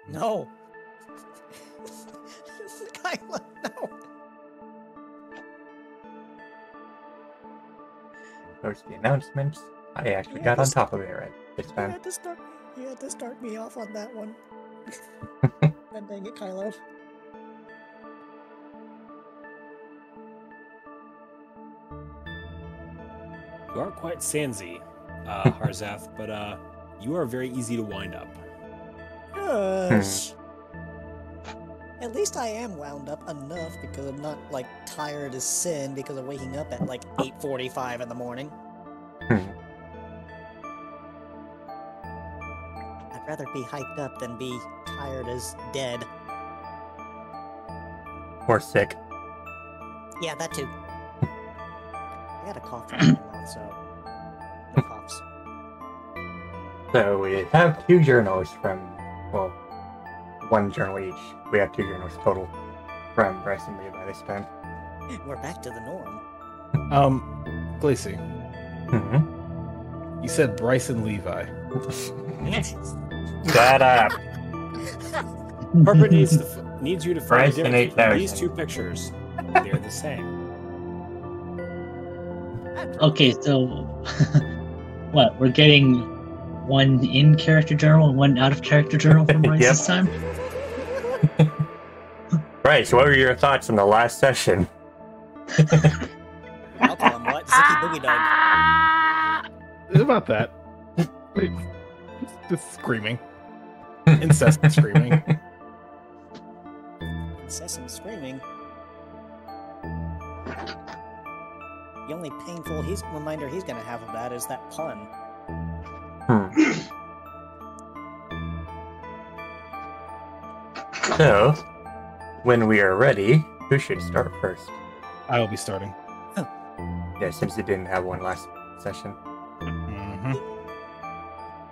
No. Kyla, no. Those the announcements. I actually got on top of it right this time. You had to start me off on that one. God dang it, Kylo. You aren't quite Sansi, Harzath, but you are very easy to wind up. At least I am wound up enough because I'm not like tired as sin because of waking up at like 8:45 in the morning. I'd rather be hyped up than be tired as dead. Or sick. Yeah, that too. I got a cough in my mouth, so no coughs. So we have 2 journals from, well, 1 journal each. We have 2 journals total from Bryce and Levi this time. We're back to the norm. Glacy. You said Bryce and Levi. Shut up. Harper needs you to find Bryce the and difference between 8,000. these 2 pictures. They're the same. Okay, so what? We're getting 1 in-character journal and 1 out-of-character journal from Bryce Yep. this time? Bryce, what were your thoughts on the last session? I'll tell him what. Zicky Boogie Dog. It's about that. Just screaming. Incessant screaming. Incessant screaming. The only painful reminder he's gonna have of that is that pun. So, when we are ready, who should start first? I will be starting. Yeah, since you didn't have one last session.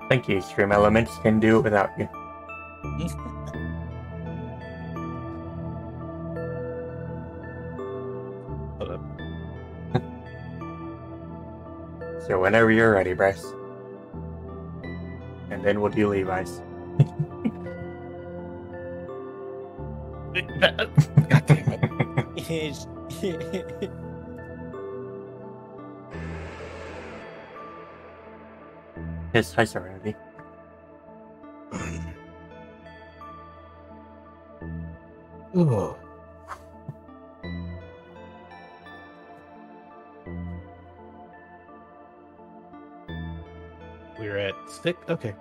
Thank you, Stream Elements can do it without you. Hold up. So whenever you're ready, Bryce. And then we'll do Levi's. God damn it. His high serenity. Ooh. We're at 6. Okay.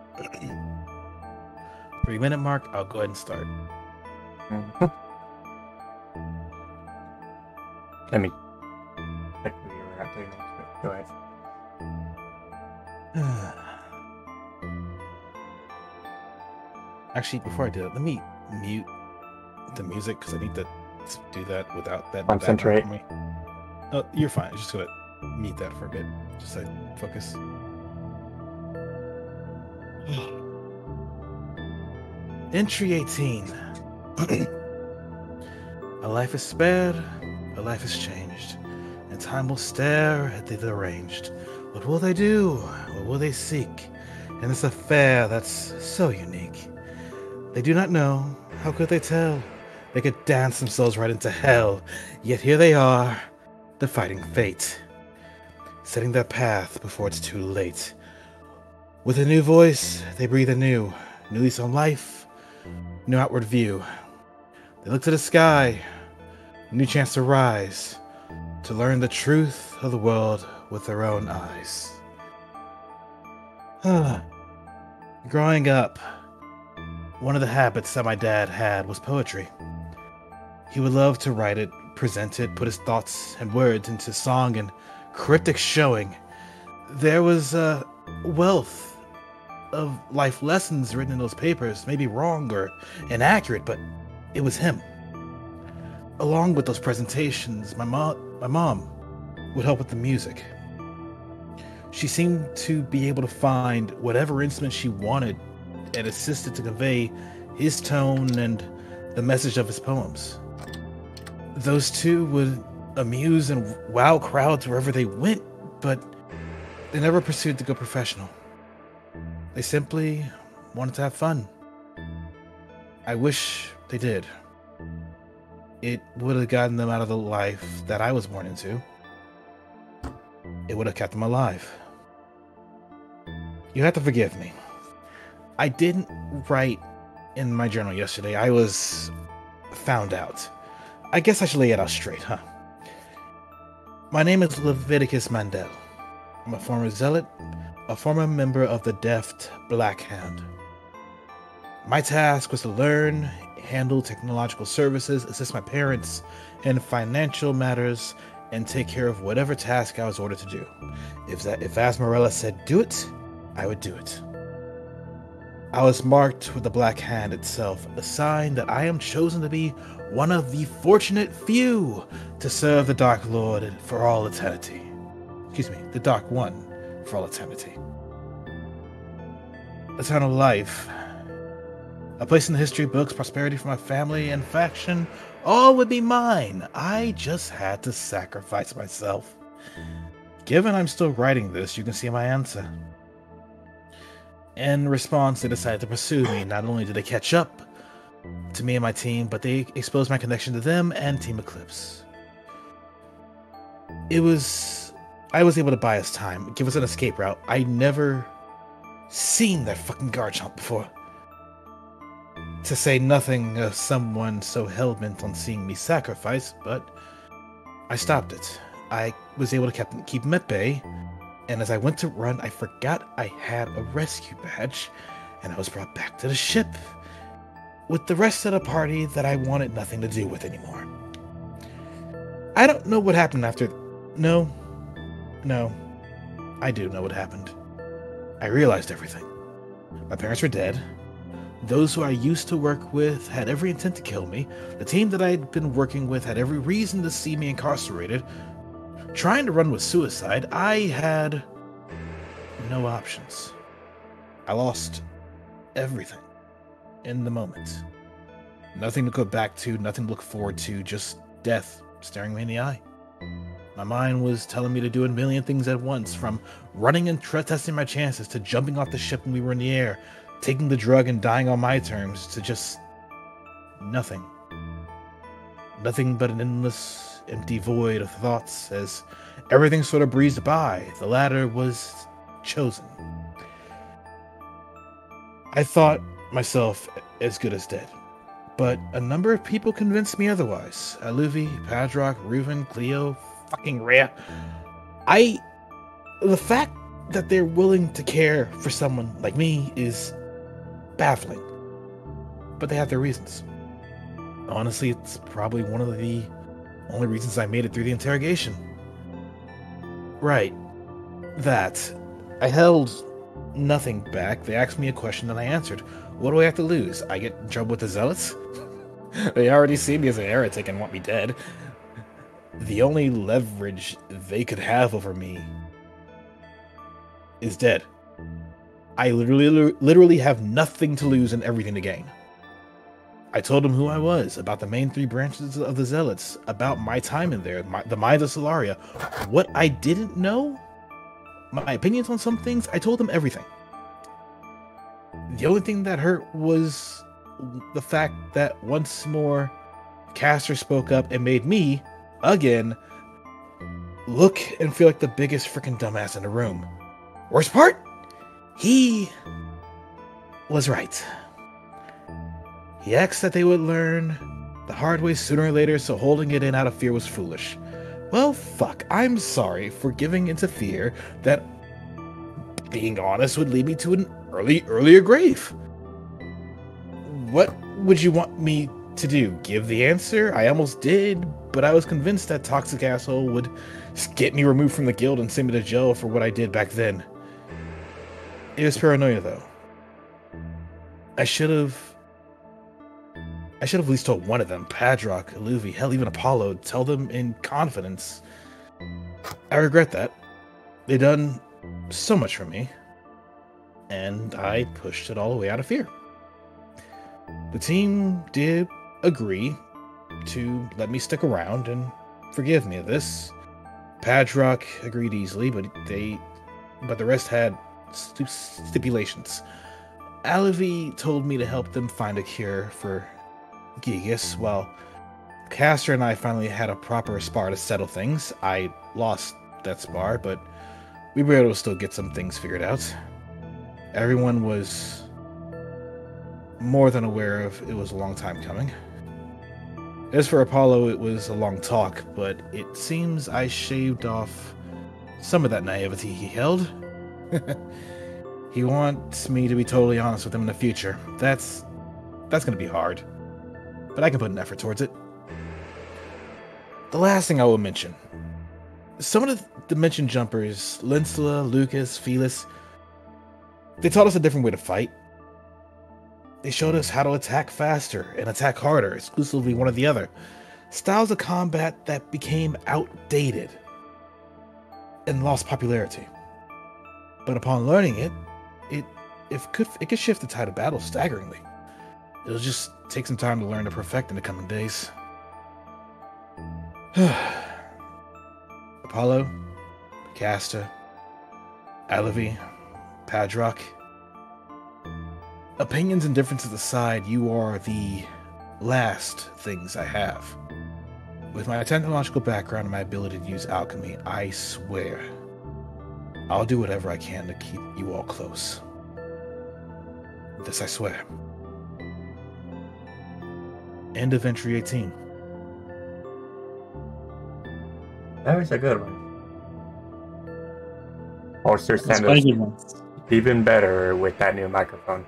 3-minute mark. I'll go ahead and start. Let me check who you were at 3 minutes, but go ahead. Actually, before I do that, let me mute the music because I need to do that without that. Concentrate. For me. Oh, you're fine. I'm just gonna mute that for a bit. Just so I focus. Entry 18. A life is spared, a life is changed, and time will stare at the arranged. What will they do? What will they seek in this affair that's so unique? They do not know. How could they tell? They could dance themselves right into hell. Yet here they are, defying fate, setting their path before it's too late. With a new voice, they breathe anew, new lease on life, new outward view. They look to the sky, a new chance to rise, to learn the truth of the world with their own eyes. Growing up, one of the habits that my dad had was poetry. He would love to write it, present it, put his thoughts and words into song and cryptic showing. There was a wealth of life lessons written in those papers, maybe wrong or inaccurate, but it was him. Along with those presentations, my mom would help with the music. She seemed to be able to find whatever instrument she wanted and assisted to convey his tone and the message of his poems. Those two would amuse and wow crowds wherever they went, but they never pursued to go professional. They simply wanted to have fun. I wish they did. It would have gotten them out of the life that I was born into. It would have kept them alive. You have to forgive me. I didn't write in my journal yesterday. I was found out. I guess I should lay it out straight, huh? My name is Leviticus Mandel. I'm a former zealot, a former member of the Deft Black Hand. My task was to learn, handle technological services, assist my parents in financial matters, and take care of whatever task I was ordered to do. If Asmarella said do it, I would do it. I was marked with the Black Hand itself, a sign that I am chosen to be one of the fortunate few to serve the Dark Lord for all eternity. Excuse me, the Dark One for all eternity. Eternal life. A place in the history books, prosperity for my family and faction, all would be mine. I just had to sacrifice myself. Given I'm still writing this, you can see my answer. In response, they decided to pursue me. Not only did they catch up to me and my team, but they exposed my connection to them and Team Eclipse. I was able to buy us time, give us an escape route. I never seen that fucking guard jump before. To say nothing of someone so hell-bent on seeing me sacrifice, but I stopped it. I was able to keep them at bay, and as I went to run, I forgot I had a rescue badge, and I was brought back to the ship with the rest of the party that I wanted nothing to do with anymore. I don't know what happened after... No, I do know what happened. I realized everything. My parents were dead. Those who I used to work with had every intent to kill me. The team that I had been working with had every reason to see me incarcerated. Trying to run was suicide. I had no options. I lost everything in the moment. Nothing to go back to, nothing to look forward to, just death staring me in the eye. My mind was telling me to do a million things at once, from running and testing my chances to jumping off the ship when we were in the air, taking the drug and dying on my terms, to just nothing. Nothing but an endless, empty void of thoughts as everything sort of breezed by. The latter was chosen. I thought myself as good as dead, but a number of people convinced me otherwise. Aluvi, Padrock, Reuven, Cleo, fucking Rhea. The fact that they're willing to care for someone like me is baffling, but they have their reasons. Honestly, it's probably one of the only reasons I made it through the interrogation. Right. That. I held nothing back. They asked me a question and I answered. What do I have to lose? I get in trouble with the Zealots? They already see me as an heretic and want me dead. The only leverage they could have over me is dead. I literally have nothing to lose and everything to gain. I told them who I was, about the main three branches of the Zealots, about my time in there, the Mines of Solaria. What I didn't know, my opinions on some things, I told them everything. The only thing that hurt was the fact that once more, Castor spoke up and made me, again, look and feel like the biggest freaking dumbass in the room. Worst part? He was right. He asked that they would learn the hard way sooner or later, so holding it in out of fear was foolish. Well, fuck, I'm sorry for giving into fear that, being honest, would lead me to an earlier grave. What would you want me to do? Give the answer? I almost did, but I was convinced that toxic asshole would get me removed from the guild and send me to jail for what I did back then. It was paranoia, though. I should have at least told one of them, Padrock, Aluvi, hell, even Apollo, tell them in confidence. I regret that. They done so much for me, and I pushed it all the way out of fear. The team did agree to let me stick around and forgive me of this. Padrock agreed easily, but the rest had stipulations. Alavi told me to help them find a cure for Gigas. Well, Castor and I finally had a proper spar to settle things. I lost that spar, but we were able to still get some things figured out. Everyone was more than aware of it was a long time coming. As for Apollo, it was a long talk, but it seems I shaved off some of that naivety he held. He wants me to be totally honest with him in the future. That's going to be hard, but I can put an effort towards it. The last thing I will mention. Some of the dimension jumpers, Linsula, Lucas, Felis, they taught us a different way to fight. They showed us how to attack faster and attack harder, exclusively one or the other. Styles of combat that became outdated and lost popularity. But upon learning it could shift the tide of battle staggeringly. It'll just take some time to learn to perfect in the coming days. Apollo, Casta, Alavi, Padrock. Opinions and differences aside, you are the last things I have. With my technological background and my ability to use alchemy, I swear, I'll do whatever I can to keep you all close. This I swear. End of entry 18. That was a good one. Also, That's sounded quite a good one. even better with that new microphone.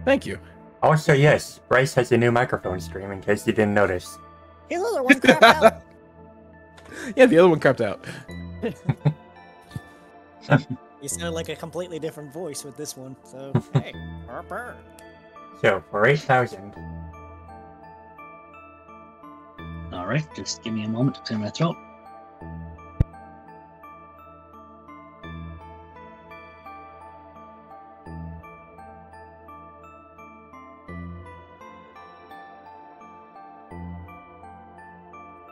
Thank you. Also, yes, Bryce has a new microphone stream in case you didn't notice. His other one crapped out. Yeah, the other one crapped out. You sound like a completely different voice with this one. So, hey, burr. So, for 8,000, Alright, just give me a moment to clear my throat.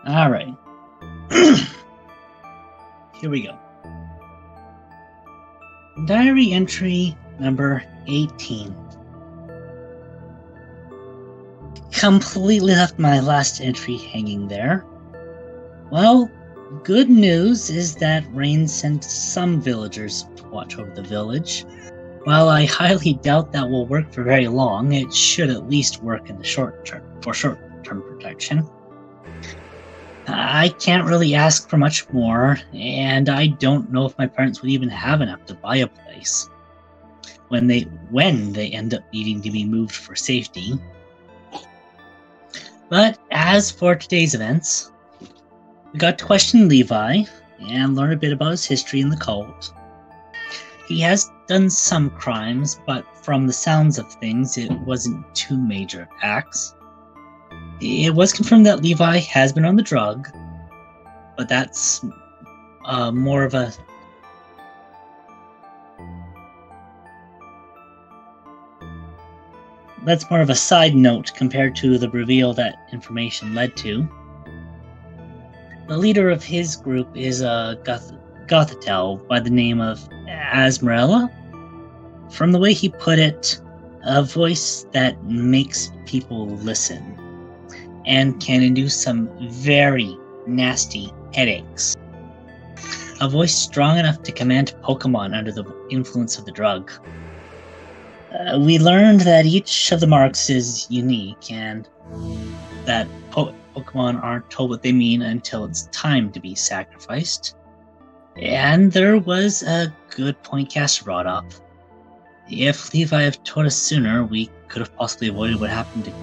Alright. Here we go. Diary entry number 18. Completely left my last entry hanging there. Well, good news is that Rain sent some villagers to watch over the village. While I highly doubt that will work for very long, it should at least work in the short term for short-term protection. I can't really ask for much more, and I don't know if my parents would even have enough to buy a place when they end up needing to be moved for safety. But as for today's events, we got to question Levi and learn a bit about his history in the cult. He has done some crimes, but from the sounds of things, it wasn't too major acts. It was confirmed that Levi has been on the drug, but that's more of a... That's more of a side note compared to the reveal that information led to. The leader of his group is a Gothatel by the name of Asmarella. From the way he put it, a voice that makes people listen and can induce some very nasty headaches. A voice strong enough to command Pokemon under the influence of the drug. We learned that each of the marks is unique and that Pokemon aren't told what they mean until it's time to be sacrificed. And there was a good point Castor brought up. If Levi had told us sooner, we could have possibly avoided what happened to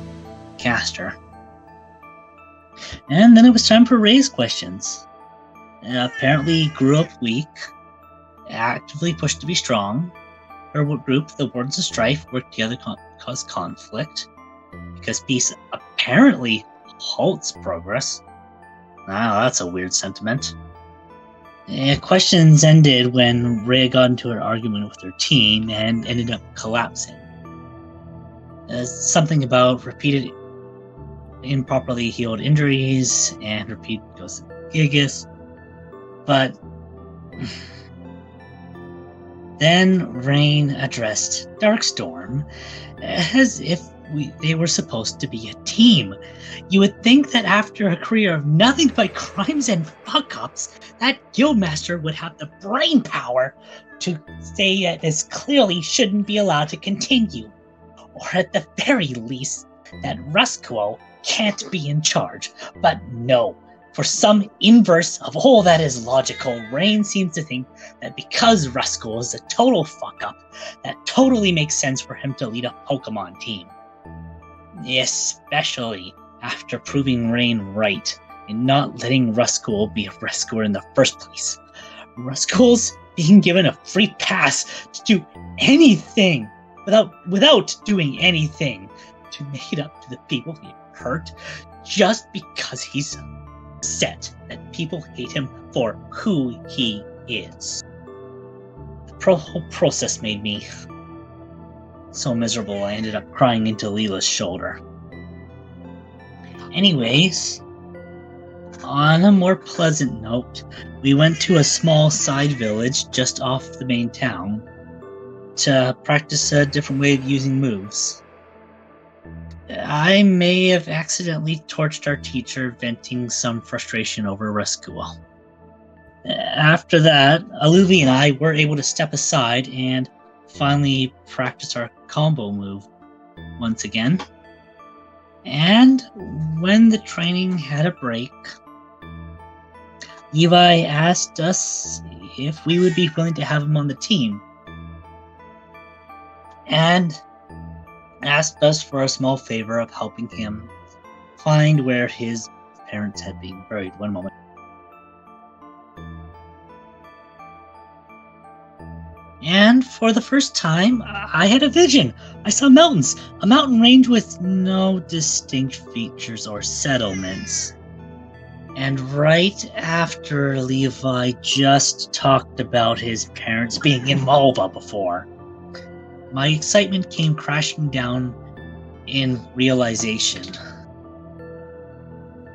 Castor. And then it was time for Ray's questions. Apparently grew up weak, actively pushed to be strong. Her group, the Wardens of Strife, worked together to cause conflict, because peace apparently halts progress. Wow, that's a weird sentiment. Questions ended when Ray got into an argument with her team and ended up collapsing. Something about repeated improperly healed injuries and repeat doses of Gigas, but Then Rain addressed Darkstorm as if they were supposed to be a team. You would think that after a career of nothing but crimes and fuck-ups, that guildmaster would have the brain power to say that this clearly shouldn't be allowed to continue. Or at the very least, that Ruskuo can't be in charge. But no, for some inverse of all that is logical, Rain seems to think that because Ruskuo is a total fuck-up, that totally makes sense for him to lead a Pokemon team. Especially after proving Rain right in not letting Ruskuo be a rescuer in the first place. Ruskuo's being given a free pass to do anything without doing anything to make it up to the people he hurt just because he's upset that people hate him for who he is. The whole process made me so miserable I ended up crying into Leela's shoulder. Anyways, on a more pleasant note, we went to a small side village just off the main town to practice a different way of using moves. I may have accidentally torched our teacher, venting some frustration over Rescual. After that, Aluvi and I were able to step aside and finally practice our combo move once again. And when the training had a break, Levi asked us if we would be willing to have him on the team, and asked us for a small favor of helping him find where his parents had been buried. One moment. And for the first time, I had a vision. I saw mountains, a mountain range with no distinct features or settlements. And right after Levi just talked about his parents being in Malva before, my excitement came crashing down in realization.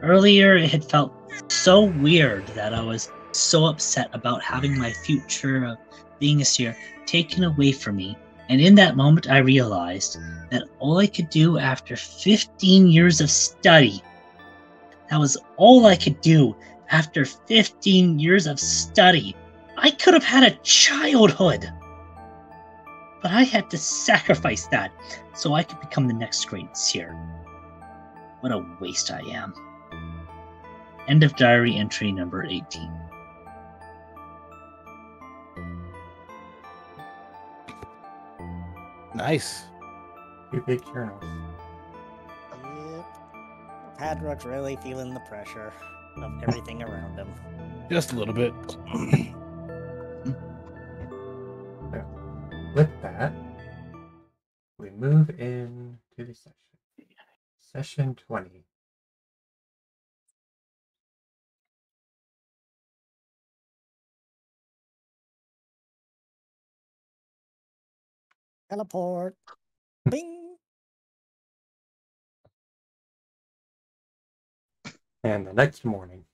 Earlier, it had felt so weird that I was so upset about having my future of being a seer taken away from me, and in that moment I realized that all I could do after 15 years of study, that was all I could do after 15 years of study. I could have had a childhood, but I had to sacrifice that so I could become the next great seer. What a waste I am. End of diary entry number 18. Nice. Two big journals. Yep. Padrock's really feeling the pressure of everything around him. Just a little bit. With that, we move in to the session. Session 20. Teleport. Bing. And the next morning.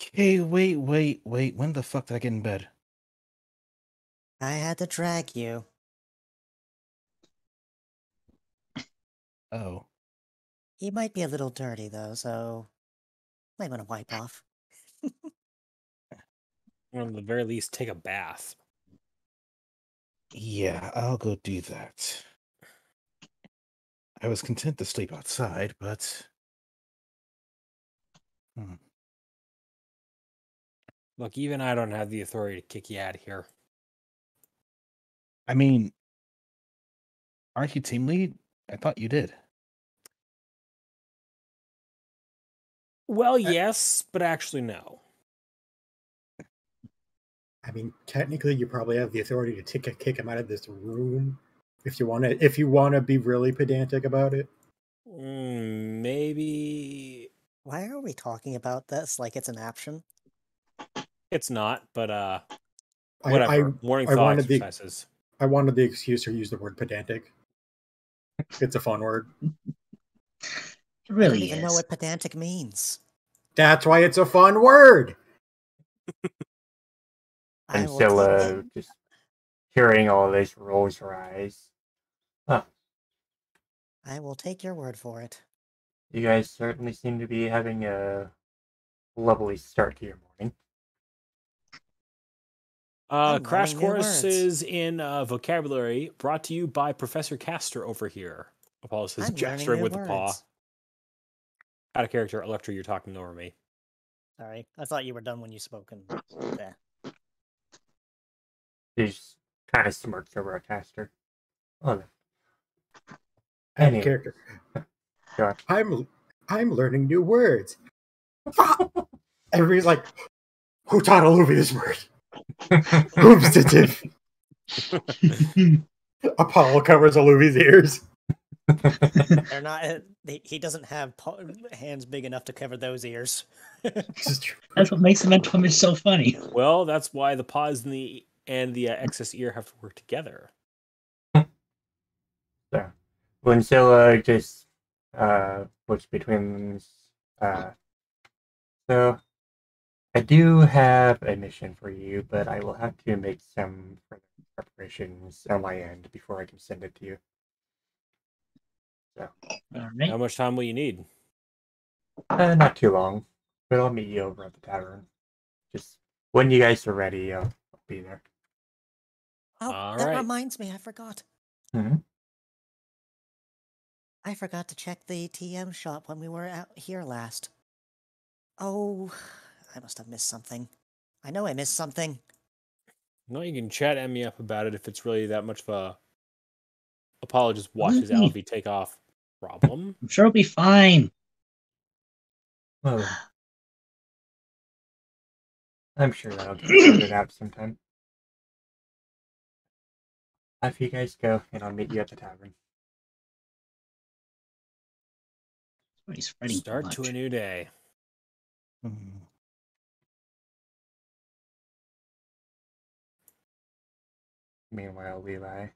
Okay, wait. When the fuck did I get in bed? I had to drag you. Oh. He might be a little dirty though, so might want to wipe off. Or at the very least, take a bath. Yeah, I'll go do that. I was content to sleep outside, but... Look, even I don't have the authority to kick you out of here. I mean, aren't you team lead? I thought you did. Well, yes, but actually no. I mean, technically, you probably have the authority to kick him out of this room if you want to. If you want to be really pedantic about it, Maybe Why are we talking about this like it's an option? it's not, but whatever. Morning I thought wanted the- exercises. I wanted the excuse to use the word pedantic. It's a fun word. It I really don't even know is. what pedantic means. That's why it's a fun word. I And will Scylla, take just hearing all this, rolls her eyes. Oh, I will take your word for it. you guys certainly seem to be having a lovely start to your morning. I'm Crash learning new words. courses in vocabulary brought to you by Professor Castor over here. Apollo says, I'm learning gesturing new with the paw. words. Out of character, Electra, you're talking over me. Sorry, I thought you were done when you spoke. And there. She just kind of smirks over at Castor. Oh, Out of Anyway. character. go on. I'm learning new words. Everybody's like, who taught Aluvi this word? Whomstative. Apollo covers Aluvi's ears. They're not. He doesn't have hands big enough to cover those ears. This is true. That's what makes the Ventwimmer so funny. Well, that's why the paws and the excess ear have to work together. So, when Scylla just looks between so I do have a mission for you, but I will have to make some further preparations on my end before I can send it to you. So, All right. How much time will you need? not too long, but I'll meet you over at the tavern. Just when you guys are ready, I'll be there. Oh, All that right. reminds me, I forgot. Mm-hmm. I forgot to check the TM shop when we were out here last. Oh, I must have missed something. I know I missed something. No, you can chat me up about it if it's really that much of a. Apollo just watches Mhm. Alfie take off. Problem? I'm sure it'll be fine. Well, I'm sure that'll get sorted out sometime. Off you guys go, and I'll meet you at the tavern. He's fretting too Start much. to a new day. Meanwhile, Levi.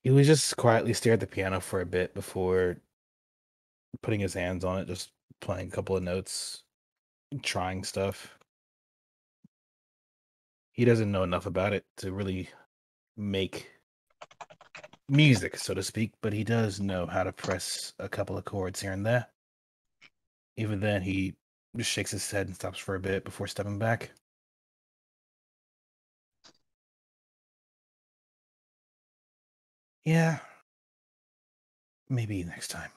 He would just quietly stare at the piano for a bit before putting his hands on it, just playing a couple of notes, trying stuff. He doesn't know enough about it to really make music, so to speak, but he does know how to press a couple of chords here and there. Even then, he just shakes his head and stops for a bit before stepping back. Yeah. Maybe next time.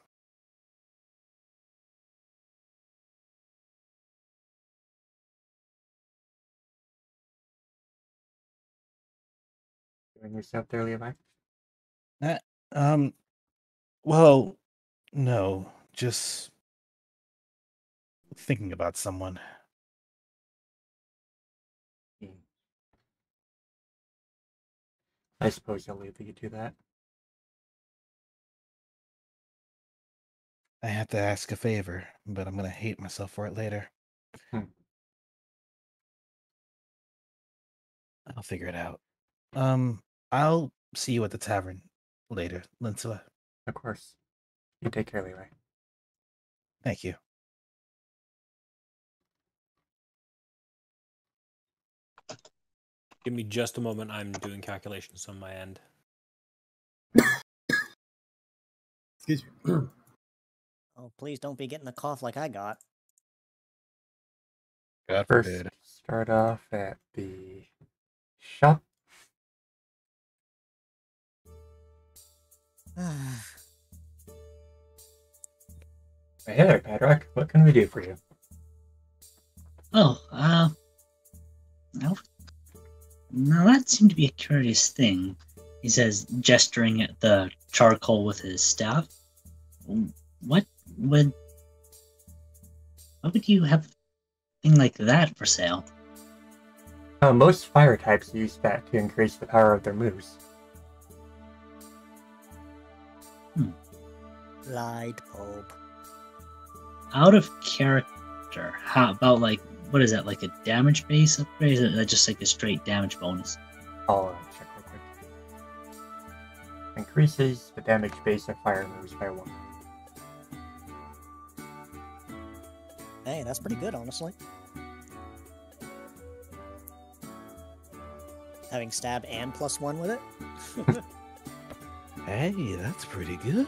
Doing yourself there, Levi? Well, no, just thinking about someone. I suppose I'll leave you to that. I have to ask a favor, but I'm gonna hate myself for it later. I'll figure it out. I'll see you at the tavern later, Linsula. Of course. You take care, Levi. Thank you. Give me just a moment. I'm doing calculations on my end. Excuse me. Oh, please don't be getting a cough like I got. God First, forbid. start off at the shop. Hey there, Padrock. What can we do for you? Oh, now that seemed to be a curious thing. He says, gesturing at the charcoal with his staff. What would you have a thing like that for sale? Most fire types use that to increase the power of their moves. Light bulb. Out of character, how about what is that, like a damage base upgrade? Or is that just like a straight damage bonus? I'll check real quick. increases the damage base of fire moves by 1. Hey, that's pretty good, honestly. Having stab and +1 with it? Hey, that's pretty good.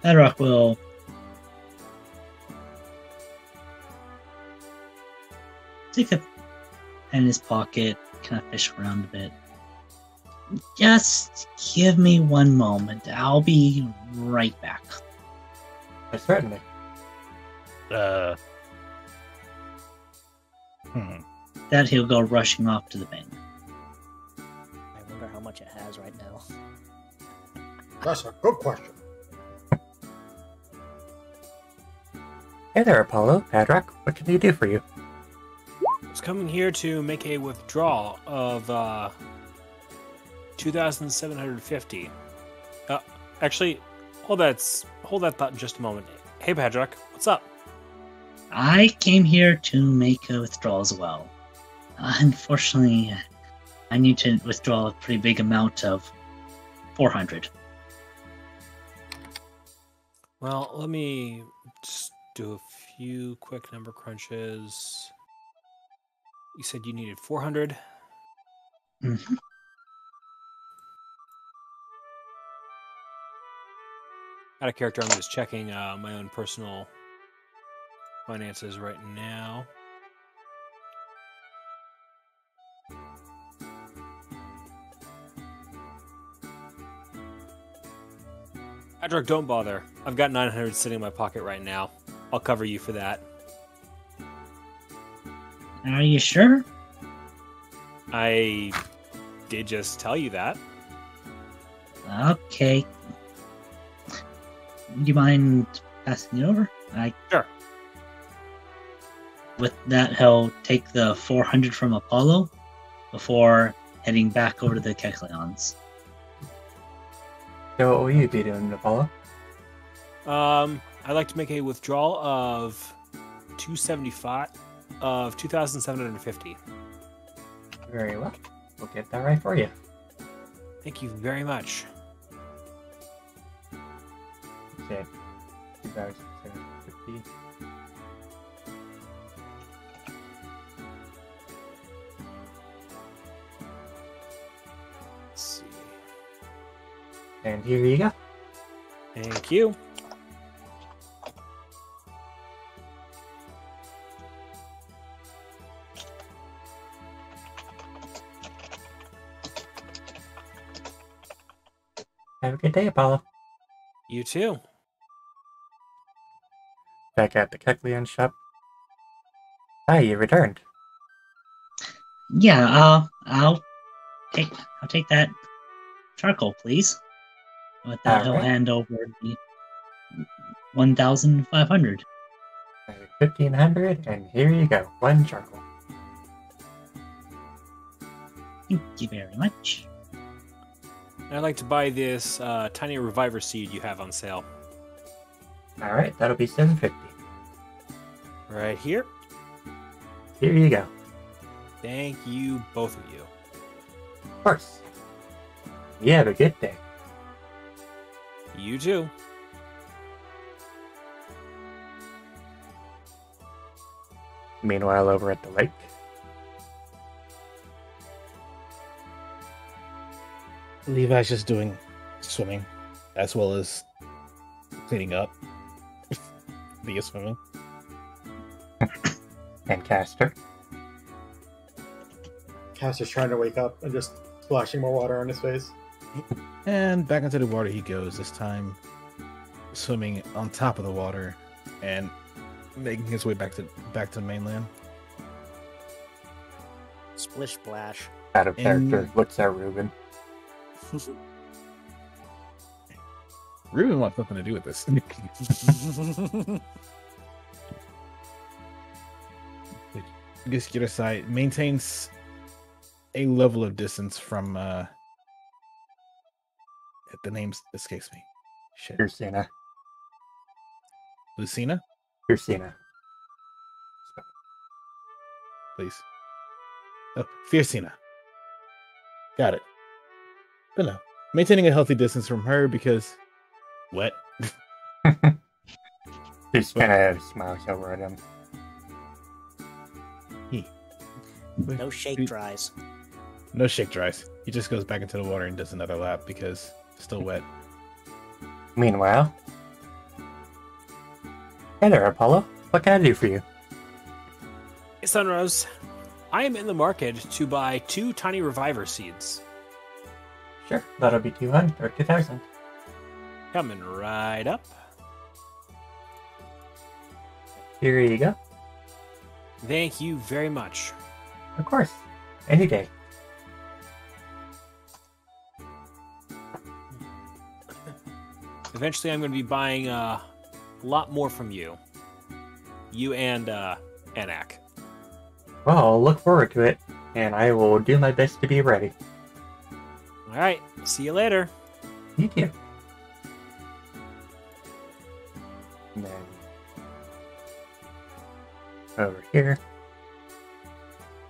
Bedrock will take a pen in his pocket, kind of fish around a bit. Just give me one moment. I'll be right back. Certainly. That he'll go rushing off to the bank. I wonder how much it has right now. That's a good question. Hey there, Apollo. Padrock, what can he do for you? I was coming here to make a withdrawal of 2,750. Actually, hold that thought just a moment. Hey, Padrock, what's up? I came here to make a withdrawal as well. Unfortunately, I need to withdraw a pretty big amount of 400. Well, let me just do a few quick number crunches. You said you needed 400? Mm-hmm. Out of character, I'm just checking my own personal finances right now. Adric, don't bother. I've got 900 sitting in my pocket right now. I'll cover you for that. Are you sure? I did just tell you that. Okay. Do you mind passing it over? Sure. With that, he'll take the 400 from Apollo before heading back over to the Kekleons. So what will you be doing, Apollo? I'd like to make a withdrawal of 2,750. Very well. We'll get that right for you. Thank you very much. Okay. 2,750. Let's see. And here you go. Thank you. Have a good day, Apollo. You too. Back at the Kekleon shop. Hi, you returned. Yeah, I'll take that charcoal, please. With that, he'll Alright. hand over the 1,500. 1,500, and here you go. 1 charcoal. Thank you very much. I'd like to buy this tiny reviver seed you have on sale. Alright, that'll be 750. Right here. Here you go. Thank you, both of you. Of course. You have a good day. You too. Meanwhile, over at the lake. Levi's just doing swimming as well as cleaning up via swimming. And Castor. Castor's trying to wake up and just splashing more water on his face. And back into the water he goes, this time swimming on top of the water and making his way back to the mainland. Splish splash. Out of character, And- looks at Ruben. Ruben wants nothing to do with this. Get aside, maintains a level of distance from the names escapes me. Shit. Ursina. Lucina, Ursina. please. Oh, Fiercina. Got it. But no, maintaining a healthy distance from her because wet. Just kind of smiles over at him. No shake dries. No shake dries. He just goes back into the water and does another lap because it's still wet. Meanwhile, hey there, Apollo. What can I do for you? Hey, Sunrose. I am in the market to buy 2 tiny reviver seeds. Sure, that'll be 200 or 2,000. Coming right up. Here you go. Thank you very much. Of course, any day. Eventually, I'm going to be buying a lot more from you. You and Anak. Well, I'll look forward to it, and I will do my best to be ready. All right. See you later. You too. And then over here.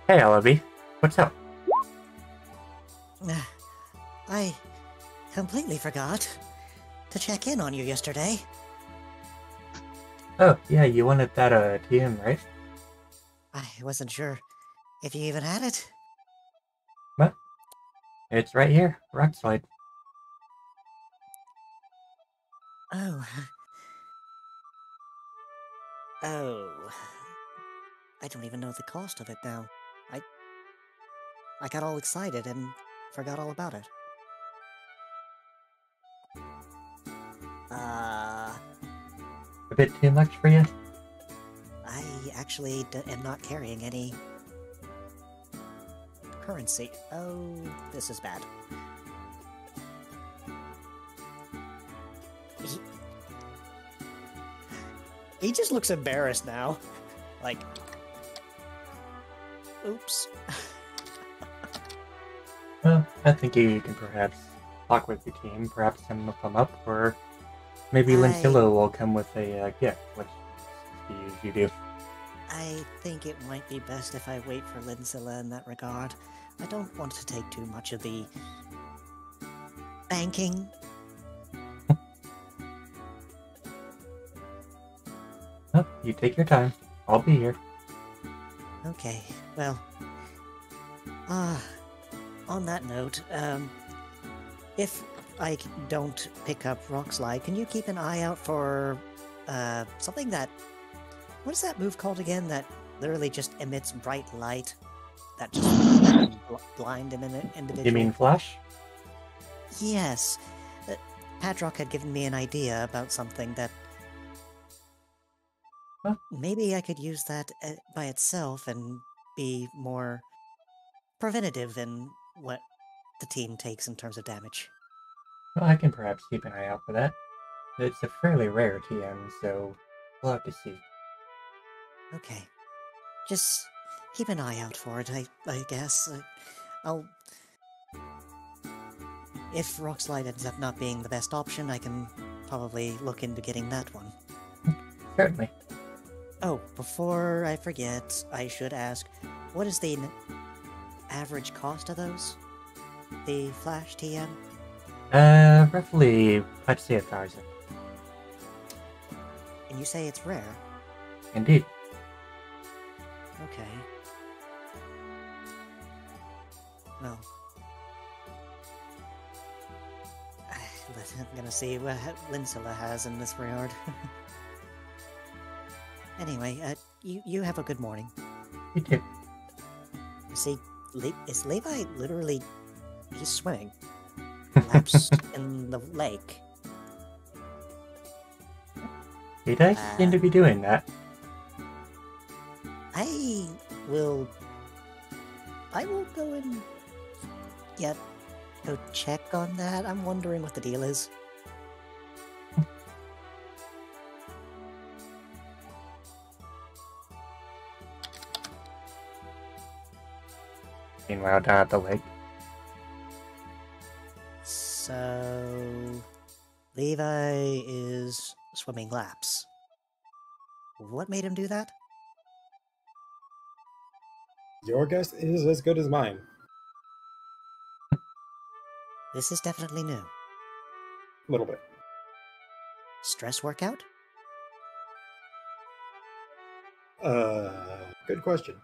Hey, Ellaby. What's up? I completely forgot to check in on you yesterday. Oh, yeah, you wanted that TM, right? I wasn't sure if you even had it. Well, it's right here. Rockslide. Oh. Oh. I don't even know the cost of it now. I got all excited and forgot all about it. A bit too much for you? I actually am not carrying any currency. Oh, this is bad. He just looks embarrassed now. Like, oops. Well, I think you can perhaps talk with your team, perhaps some will come up, or maybe Lincillo will come with a gift, which you usually do. I think it might be best if I wait for Lincilla in that regard. I don't want to take too much of the banking. Oh, you take your time. I'll be here. Okay, well, on that note, if I don't pick up Rockslide, can you keep an eye out for, something that, what is that move called again, that literally just emits bright light, that just blind an individual? You mean Flash? Yes. Padrock had given me an idea about something that Huh? maybe I could use that by itself and be more preventative in what the team takes in terms of damage. Well, I can perhaps keep an eye out for that. It's a fairly rare TM, so we'll have to see. Okay. Just keep an eye out for it, I guess. I'll... If Rockslide ends up not being the best option, I can probably look into getting that one. Certainly. Oh, before I forget, I should ask, what is the average cost of those? The Flash TM? Roughly, I'd say 1,000. And you say it's rare? Indeed. Okay. Well... I'm gonna see what Lincilla has in this regard. Anyway, you have a good morning. You too. See, is Levi literally... he's swimming. Laps in the lake. He does seem to be doing that. I will go and go check on that. I'm wondering what the deal is. Meanwhile, down at the lake. So, Levi is swimming laps. What made him do that? Your guess is as good as mine. This is definitely new. A little bit. Stress workout? Good question.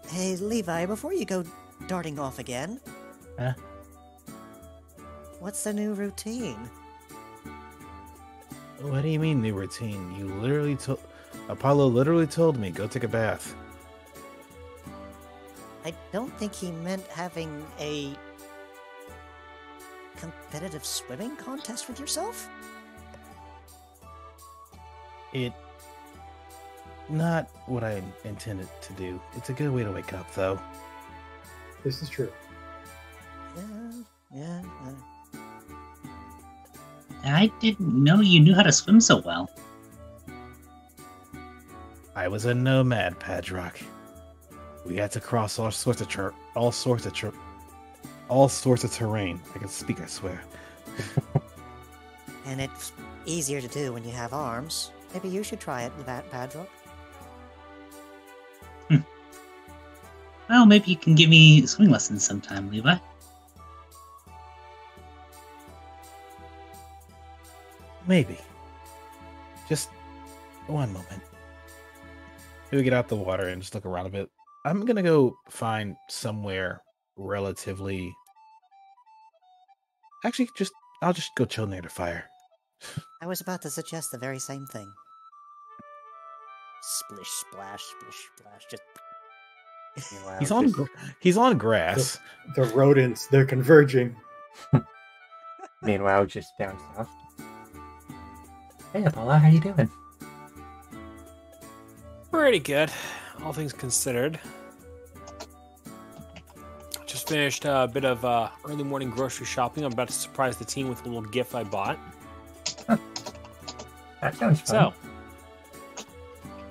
Hey, Levi, before you go darting off again. Huh? What's the new routine? What do you mean new routine? You literally told Apollo literally told me go take a bath. I don't think he meant having a competitive swimming contest with yourself? It not what I intended to do. It's a good way to wake up though. This is true. Yeah. I didn't know you knew how to swim so well. I was a nomad, Padrock. We had to cross all sorts of terrain. I can speak, I swear. And it's easier to do when you have arms. Maybe you should try it, Padrock. Well, maybe you can give me swimming lessons sometime, Levi. Maybe. Just one moment. We get out the water and just look around a bit. I'm gonna go find somewhere relatively. Actually, I'll just go chill near the fire. I was about to suggest the very same thing. Splish, splash, splish, splash. Just Meanwhile, He's on grass. The rodents, they're converging. meanwhile, just down south. Hey, Apollo, how you doing? Pretty good, all things considered. Just finished a bit of early morning grocery shopping. I'm about to surprise the team with a little gift I bought. That sounds fun. So,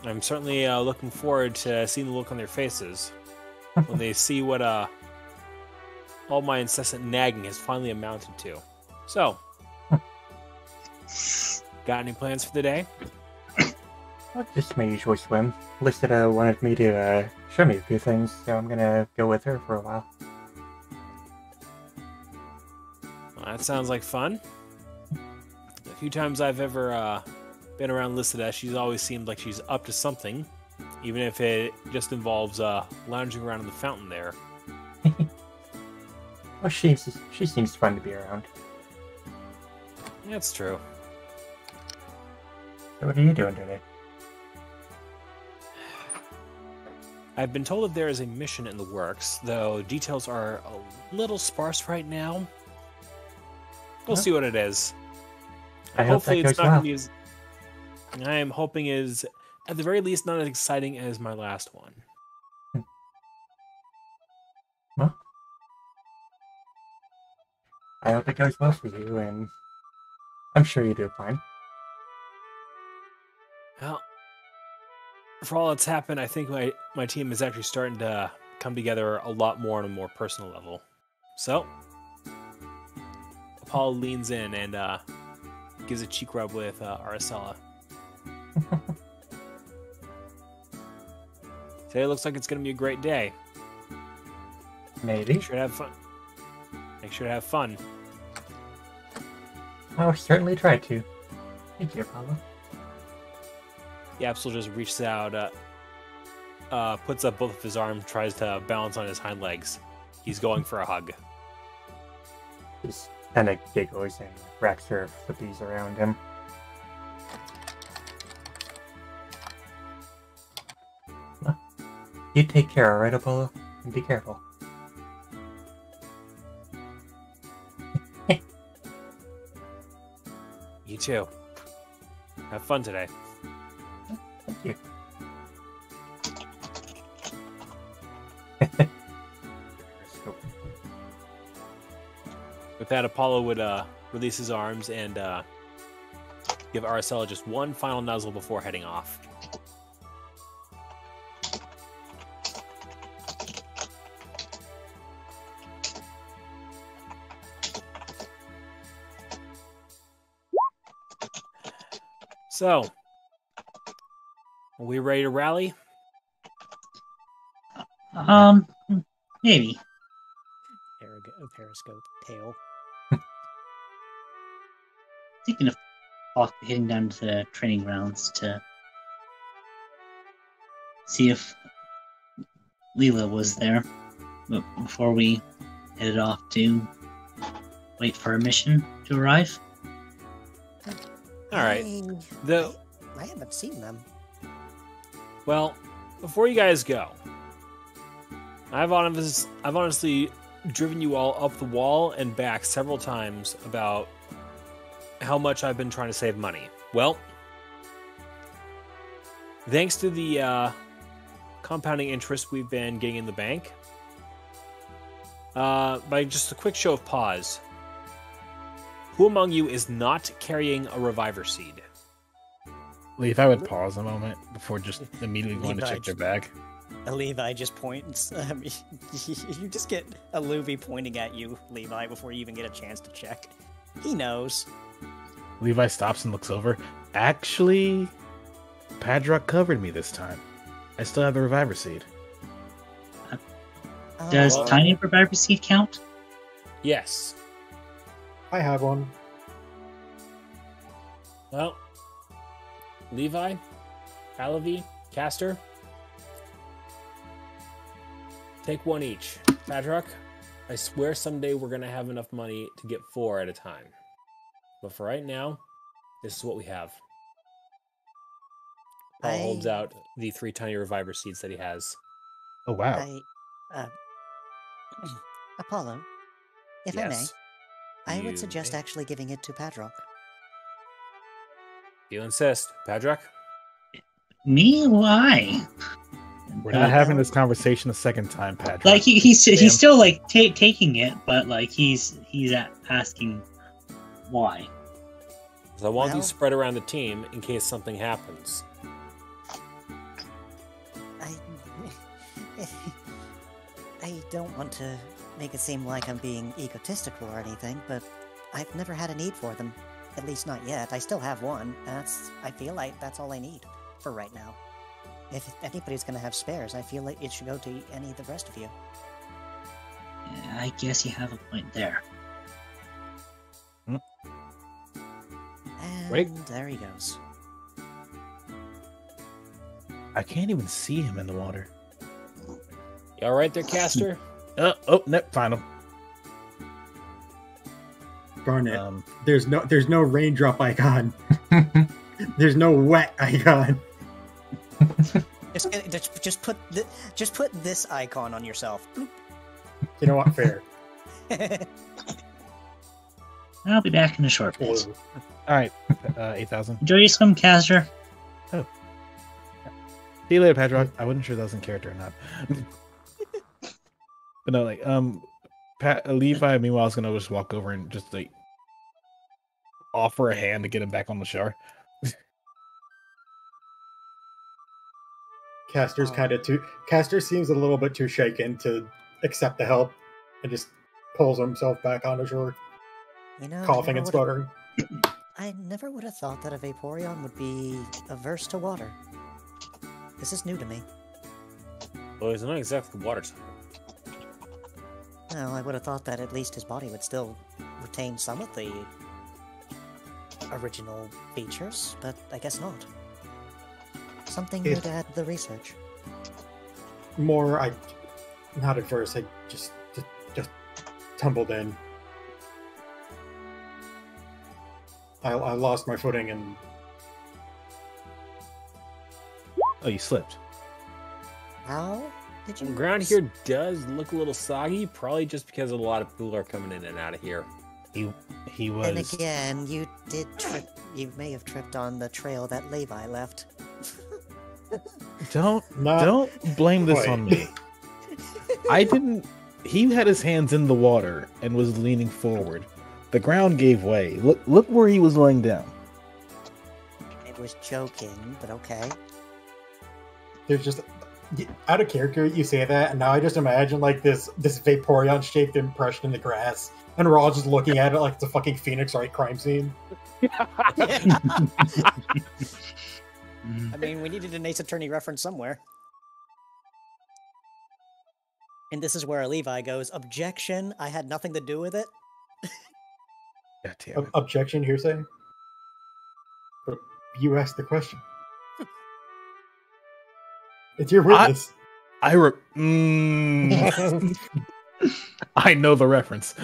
I'm certainly looking forward to seeing the look on their faces when they see what all my incessant nagging has finally amounted to. So, got any plans for the day? Well, just my usual swim. Lissita wanted me to show me a few things, so I'm gonna go with her for a while. Well, that sounds like fun. A few times I've ever been around Lissita, she's always seemed like she's up to something, even if it just involves lounging around in the fountain there. Well, she seems fun to be around. That's true. So what are you doing today? I've been told that there is a mission in the works, though details are a little sparse right now. We'll see what it is. I hope that goes not well. gonna be as... I am hoping is, at the very least, not as exciting as my last one. Well, I hope it goes well for you, and I'm sure you do fine. Well, for all that's happened, I think my team is actually starting to come together a lot more on a more personal level. So, Paul leans in and gives a cheek rub with Aracella. Today looks like it's going to be a great day. Maybe. Make sure to have fun. Make sure to have fun. I'll certainly try to. Thank you, Apollo. Yapsel just reaches out, puts up both of his arms, tries to balance on his hind legs. He's going for a hug. Just kind of giggles and wraps her flippies around him. Well, you take care, alright, Apollo? And be careful. You too. Have fun today. Thank you. With that, Apollo would release his arms and give Aracella just one final nuzzle before heading off. So, are we ready to rally? Maybe. Periscope tail. Thinking of possibly heading down to the training grounds to see if Leela was there before we headed off to wait for a mission to arrive. All right. I haven't seen them. Well, before you guys go, I've honestly driven you all up the wall and back several times about how much I've been trying to save money. Well, thanks to the compounding interest we've been getting in the bank, by just a quick show of pause, who among you is not carrying a reviver seed? Lee, if I would pause a moment before just immediately going to check their bag. Levi just points. You just get a Luvi pointing at you, Levi, before you even get a chance to check. He knows. Levi stops and looks over. Actually, Padrock covered me this time. I still have the reviver seed. Does Tiny Reviver Seed count? Yes. I have one. Well, Levi, Alavi, Caster, take one each. Padrock, I swear someday we're going to have enough money to get 4 at a time. But for right now, this is what we have. Paul holds out the 3 tiny reviver seeds that he has. Oh, wow. Apollo, if I may, Yes. I would You suggest may. actually giving it to Padrock. You insist. Padrock? Me? Why? We're not having this conversation a second time, Padrock. Like he's still like taking it, but like he's asking why. Because I want Well- these spread around the team in case something happens. I don't want to make it seem like I'm being egotistical or anything, but I've never had a need for them. At least not yet. I still have one, and I feel like that's all I need for right now. If anybody's going to have spares, I feel like it should go to any of the rest of you. Yeah, I guess you have a point there. And Wait. there he goes. I can't even see him in the water. You all right there, Caster? Oh, no, final. Darn it. There's no raindrop icon. There's no wet icon. Just put this icon on yourself. Bloop. You know what? Fair. I'll be back in a short bit. Blue. All right, 8,000. Enjoy your swim, Caster. See you later, Padrock. I wasn't sure that was in character or not. But no, like, Levi, meanwhile, is gonna just walk over and just like offer a hand to get him back on the shore. Caster seems a little bit too shaken to accept the help and just pulls himself back onto shore, You know, coughing and spluttering. I never would have thought that a Vaporeon would be averse to water. This is new to me. Well, he's not exactly water type. Well, I would have thought that at least his body would still retain some of the original features, but I guess not. Something new to add to the research. Not at first. I just tumbled in. I lost my footing and Oh, you slipped. How did The you... ground here does look a little soggy, probably just because a lot of people are coming in and out of here. He was. And again, you did trip... You may have tripped on the trail that Levi left. Don't not blame this quite. on me. I didn't. He had his hands in the water and was leaning forward. The ground gave way. Look where he was laying down. It was joking, but okay. There's just out of character. You say that, and now I just imagine like this Vaporeon shaped impression in the grass, and we're all just looking at it like it's a fucking Phoenix Wright crime scene. I mean, we needed an Ace Attorney reference somewhere. And this is where Levi goes, objection, I had nothing to do with it. God damn it. Objection, hearsay. But you asked the question. It's your witness. I know the reference.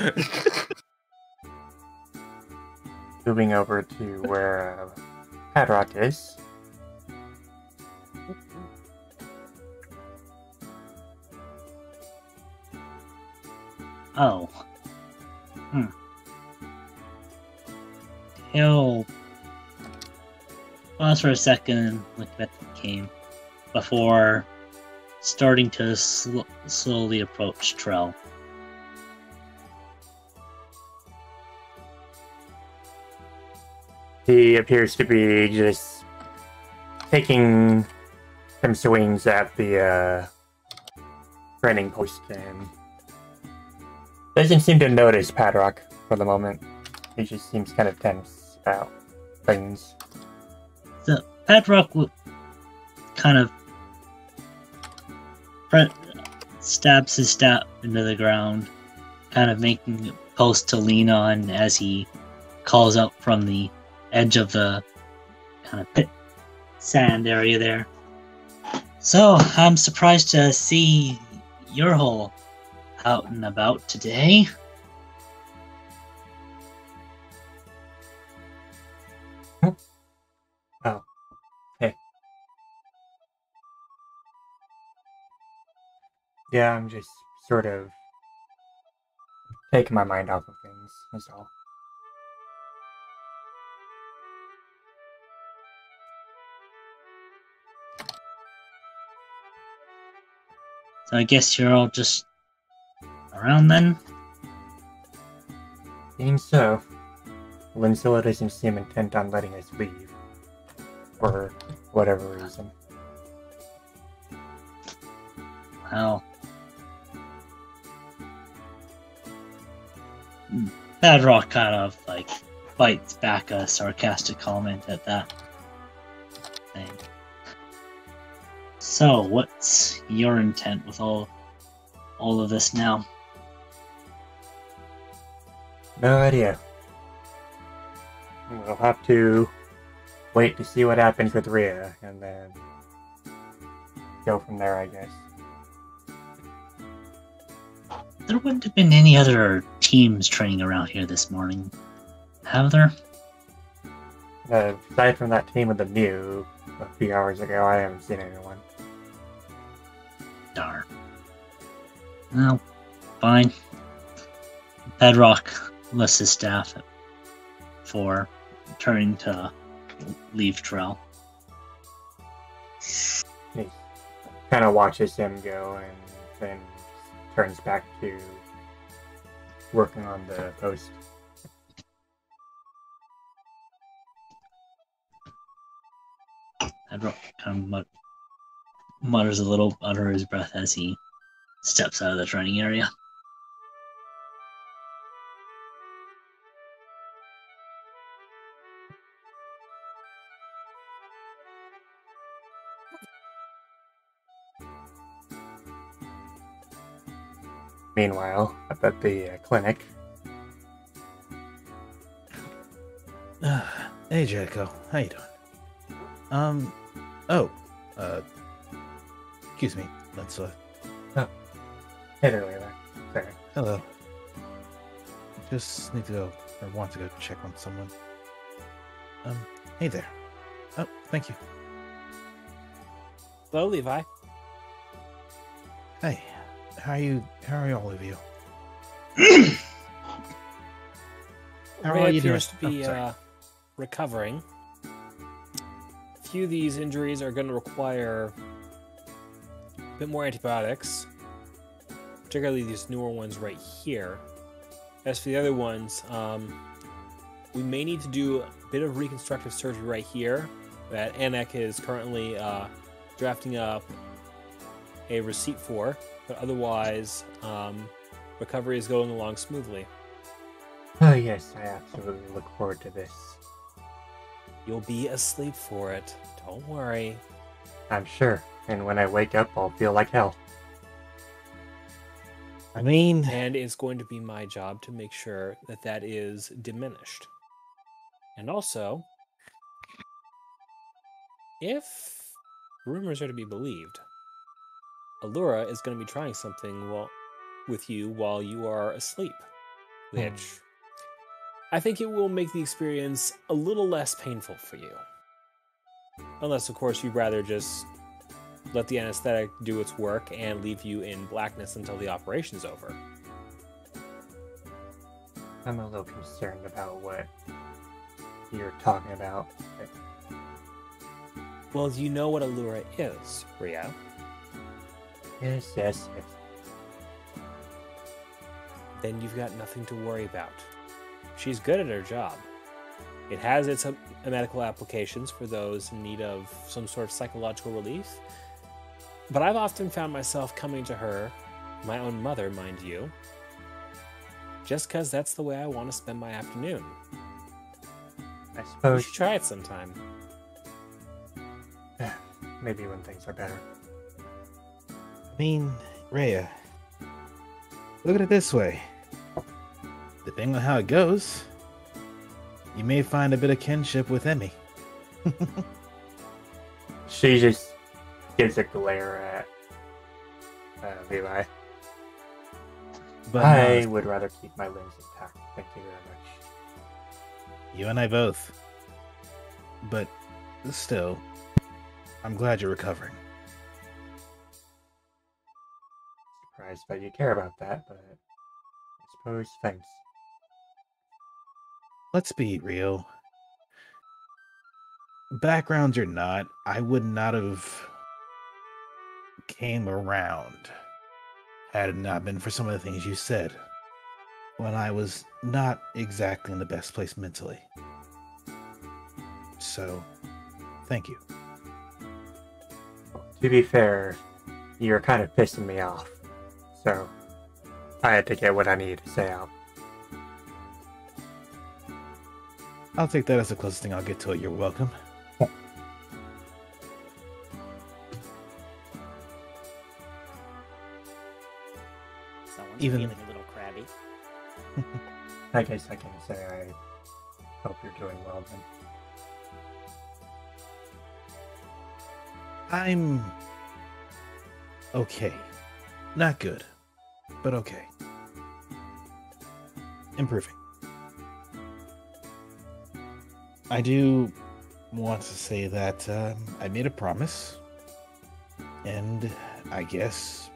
Moving over to where Padrock is. Oh. He'll pause for a second and look at the game before starting to slowly approach Trell. He appears to be just taking some swings at the training post and doesn't seem to notice Padrock for the moment. He just seems kind of tense about things. So Padrock will kind of stabs his staff into the ground, kind of making a post to lean on as he calls out from the edge of the kind of pit sand area there. So, I'm surprised to see your whole out and about today. Oh, hey. Yeah, I'm just sort of taking my mind off of things, that's all. So I guess you're all just around then? Seems so. Linsilla doesn't seem intent on letting us leave. For whatever reason. Well, Badrock kind of like bites back a sarcastic comment at that thing. So, what's your intent with all of this now? No idea. We'll have to wait to see what happens with Rhea, and then go from there, I guess. There wouldn't have been any other teams training around here this morning, have there? Aside from that team with the Mew a few hours ago, I haven't seen anyone. Darn. Well, fine. Bedrock lists his staff for turning to leave Trell. He kind of watches him go and then turns back to working on the post. Bedrock kind of mutters a little under his breath as he steps out of the training area. Meanwhile, up at the clinic. Hey, Jericho. How you doing? Excuse me. Let's, Hey there, Layla. Sorry. hello. Just need to go, or want to go check on someone. Hey there. Oh, thank you. Hello, Levi. Hey, how are all of you? How Ray are you doing? appears to be Oh, sorry. recovering. A few of these injuries are going to require a bit more antibiotics, particularly these newer ones right here. As for the other ones, we may need to do a bit of reconstructive surgery right here that Anek is currently drafting up a receipt for, but otherwise, recovery is going along smoothly. Oh yes, I absolutely look forward to this. You'll be asleep for it. Don't worry. I'm sure, and when I wake up, I'll feel like hell. I mean, And it's going to be my job to make sure that that is diminished. And also, if rumors are to be believed, Allura is going to be trying something with you while you are asleep, which I think it will make the experience a little less painful for you. Unless, of course, you'd rather just let the anesthetic do its work and leave you in blackness until the operation's over. I'm a little concerned about what you're talking about. Well, you know what Allura is, Rio. Yes, yes, yes. Then you've got nothing to worry about. She's good at her job. It has its medical applications for those in need of some sort of psychological relief. But I've often found myself coming to her, my own mother, mind you, just because that's the way I want to spend my afternoon. I You suppose should try it sometime. maybe when things are better. I mean, Rhea, look at it this way. Depending on how it goes, you may find a bit of kinship with Emmy. She just gives a glare at Levi. But I would rather keep my limbs intact. Thank you very much. you and I both. But still, I'm glad you're recovering. Surprised that you care about that, but I suppose thanks. Let's be real. Backgrounds or not, I would not have came around had it not been for some of the things you said when I was not exactly in the best place mentally. So, thank you. To be fair, you're kind of pissing me off, so I had to get what I needed to say out. I'll take that as the closest thing I'll get to it. You're welcome. Someone's Even- feeling a little crabby. I guess I can say I hope you're doing well then. I'm okay. Not good, but okay. Improving. I do want to say that I made a promise, and I guess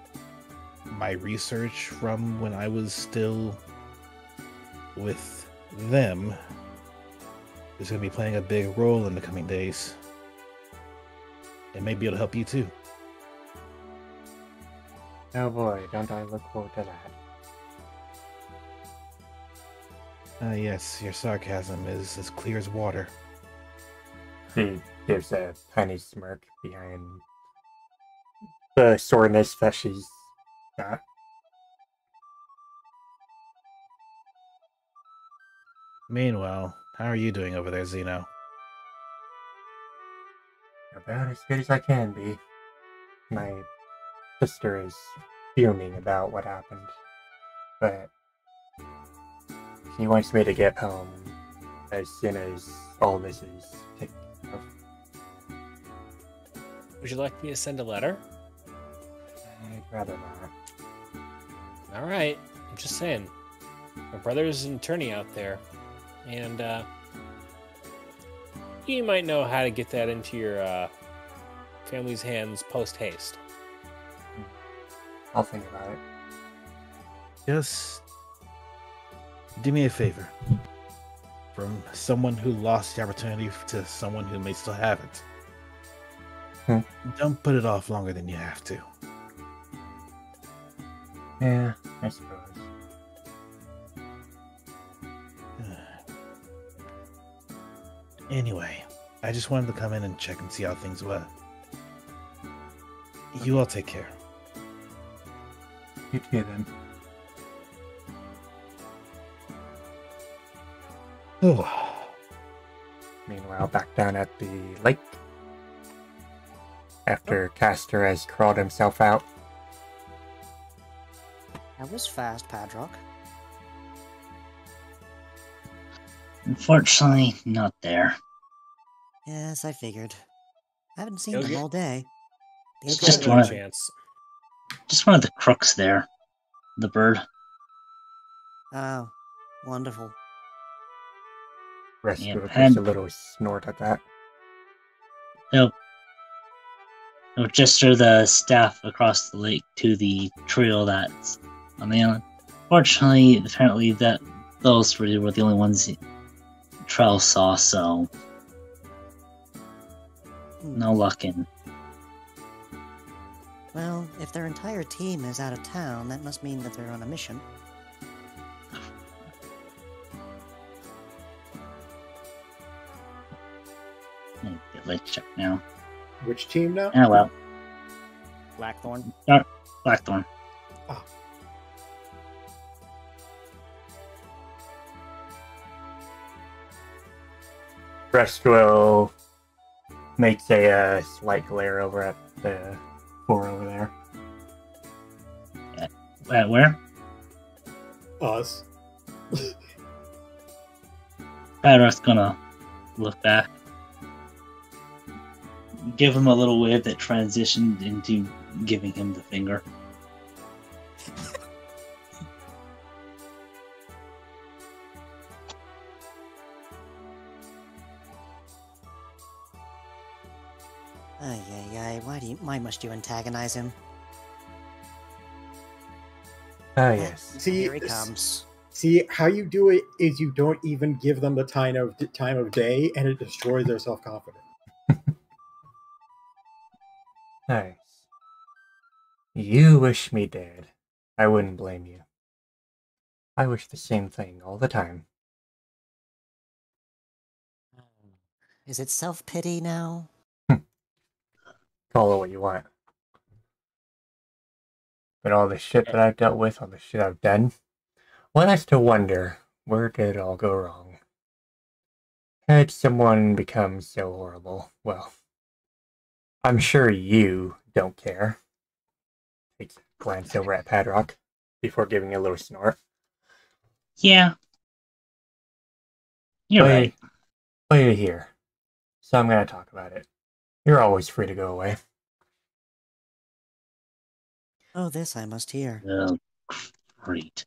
my research from when I was still with them is going to be playing a big role in the coming days. And maybe it'll help you too. Oh boy, don't I look forward to that. Yes, your sarcasm is as clear as water. She gives a tiny smirk behind the soreness that she's got. Meanwhile, how are you doing over there, Zeno? About as good as I can be. My sister is fuming about what happened, but she wants me to get home as soon as all this is taken care of. Would you like me to send a letter? I'd rather not. All right. I'm just saying. My brother's an attorney out there, and you might know how to get that into your family's hands post haste. I'll think about it. Just do me a favor. From someone who lost the opportunity to someone who may still have it. Don't put it off longer than you have to. Yeah, I suppose. Anyway, I just wanted to come in and check and see how things were. You all take care. You too, then. Meanwhile, back down at the lake, after Castor has crawled himself out, That was fast, Padrock. Unfortunately, not there. Yes, I figured. I haven't seen You'll them get- all day. You'll It's get just another one of- chance. Just one of the crooks there. The bird. Oh, wonderful. Rescue Yep, gives and- a little snort at that. They'll gesture the staff across the lake to the trio that's on the island. Fortunately, apparently that those three were the only ones Trell saw, so no luck in. Well, if their entire team is out of town, that must mean that they're on a mission. Let's check now. Which team now? Ah, well, Blackthorn. Blackthorn. Brestruel makes a slight glare over at the four over there. Where? Us. Padrock's gonna look back. Give him a little wave that transitioned into giving him the finger. Ay, ay, ay. Why must you antagonize him? Ah, yes. See, Here he comes. See, how you do it is you don't even give them the time of day, and it destroys their self-confidence. Nice. You wish me dead. I wouldn't blame you. I wish the same thing all the time. Is it self-pity now? Call it what you want. But all the shit that I've dealt with, all the shit I've done, one has to wonder, where did it all go wrong? Had someone become so horrible? Well, I'm sure you don't care. Takes a glance over at Padrock before giving a little snort. Yeah. You're right. Wait here. So I'm gonna talk about it. You're always free to go away. Oh, this I must hear. Oh, great.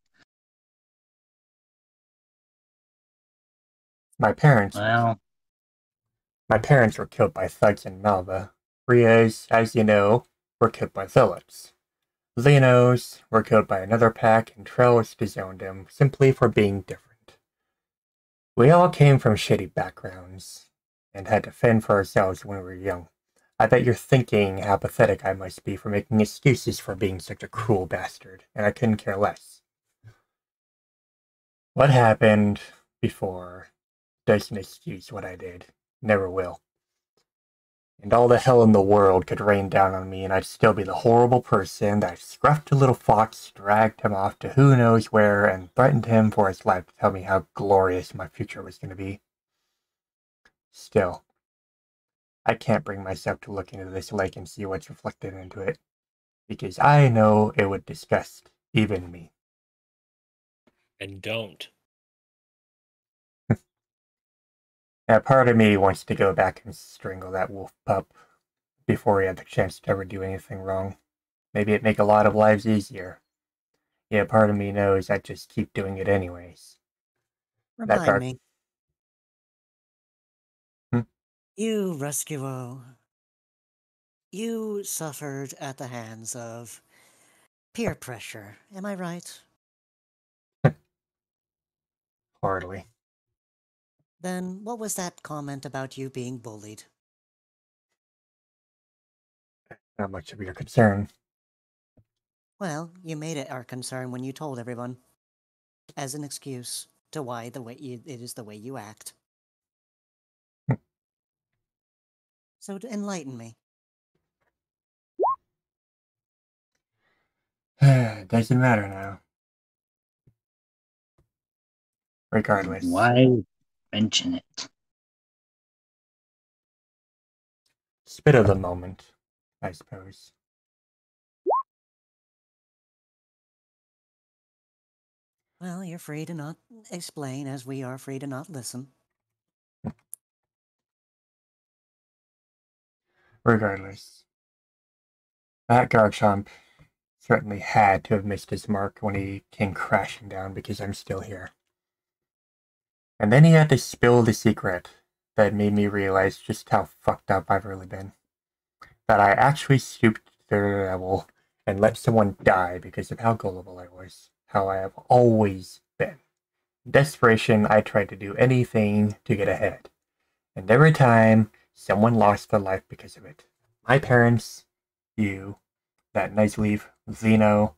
My parents Well, were killed by thugs in Malva. Rias, as you know, were killed by Phillips. Leonos were killed by another pack, and Trellis disowned him simply for being different. We all came from shitty backgrounds, and had to fend for ourselves when we were young. I bet you're thinking how pathetic I must be for making excuses for being such a cruel bastard, and I couldn't care less. What happened before doesn't excuse what I did. Never will. And all the hell in the world could rain down on me, and I'd still be the horrible person that scruffed a little fox, dragged him off to who knows where, and threatened him for his life to tell me how glorious my future was going to be. Still, I can't bring myself to look into this lake and see what's reflected into it, because I know it would disgust even me. And don't. Now, part of me wants to go back and strangle that wolf pup before he had the chance to ever do anything wrong. Maybe it'd make a lot of lives easier. Yeah, part of me knows I'd just keep doing it anyways. Remind part- me. Hmm? You, rescuer, you suffered at the hands of peer pressure. Am I right? Hardly. Then what was that comment about you being bullied? Not much of your concern. Well, you made it our concern when you told everyone. As an excuse to why it is the way you act. So to enlighten me. Doesn't matter now. Regardless. why mention it? Spit of the moment, I suppose. Well, you're free to not explain, as we are free to not listen. Regardless, that Garchomp certainly had to have missed his mark when he came crashing down because I'm still here. And then he had to spill the secret that made me realize just how fucked up I've really been. That I actually stooped to the level and let someone die because of how gullible I was. How I have always been. In desperation, I tried to do anything to get ahead. And every time, someone lost their life because of it. My parents, you, that nice leaf, Zeno,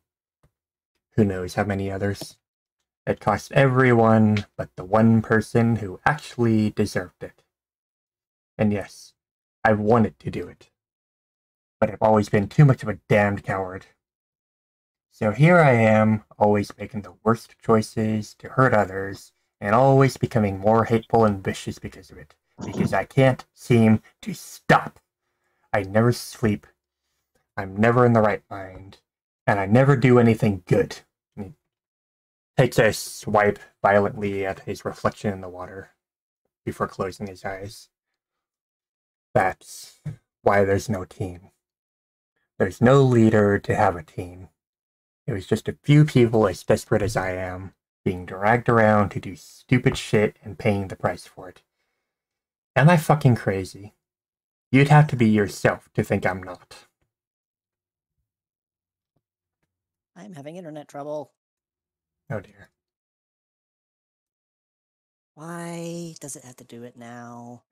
who knows how many others. It cost everyone but the one person who actually deserved it. And yes, I've wanted to do it. But I've always been too much of a damned coward. So here I am, always making the worst choices to hurt others, and always becoming more hateful and vicious because of it. Because I can't seem to stop. I never sleep. I'm never in the right mind. And I never do anything good. And he takes a swipe violently at his reflection in the water before closing his eyes. That's why there's no team. There's no leader to have a team. It was just a few people as desperate as I am, being dragged around to do stupid shit and paying the price for it. Am I fucking crazy? You'd have to be yourself to think I'm not. I'm having internet trouble. Oh dear. Why does it have to do it now?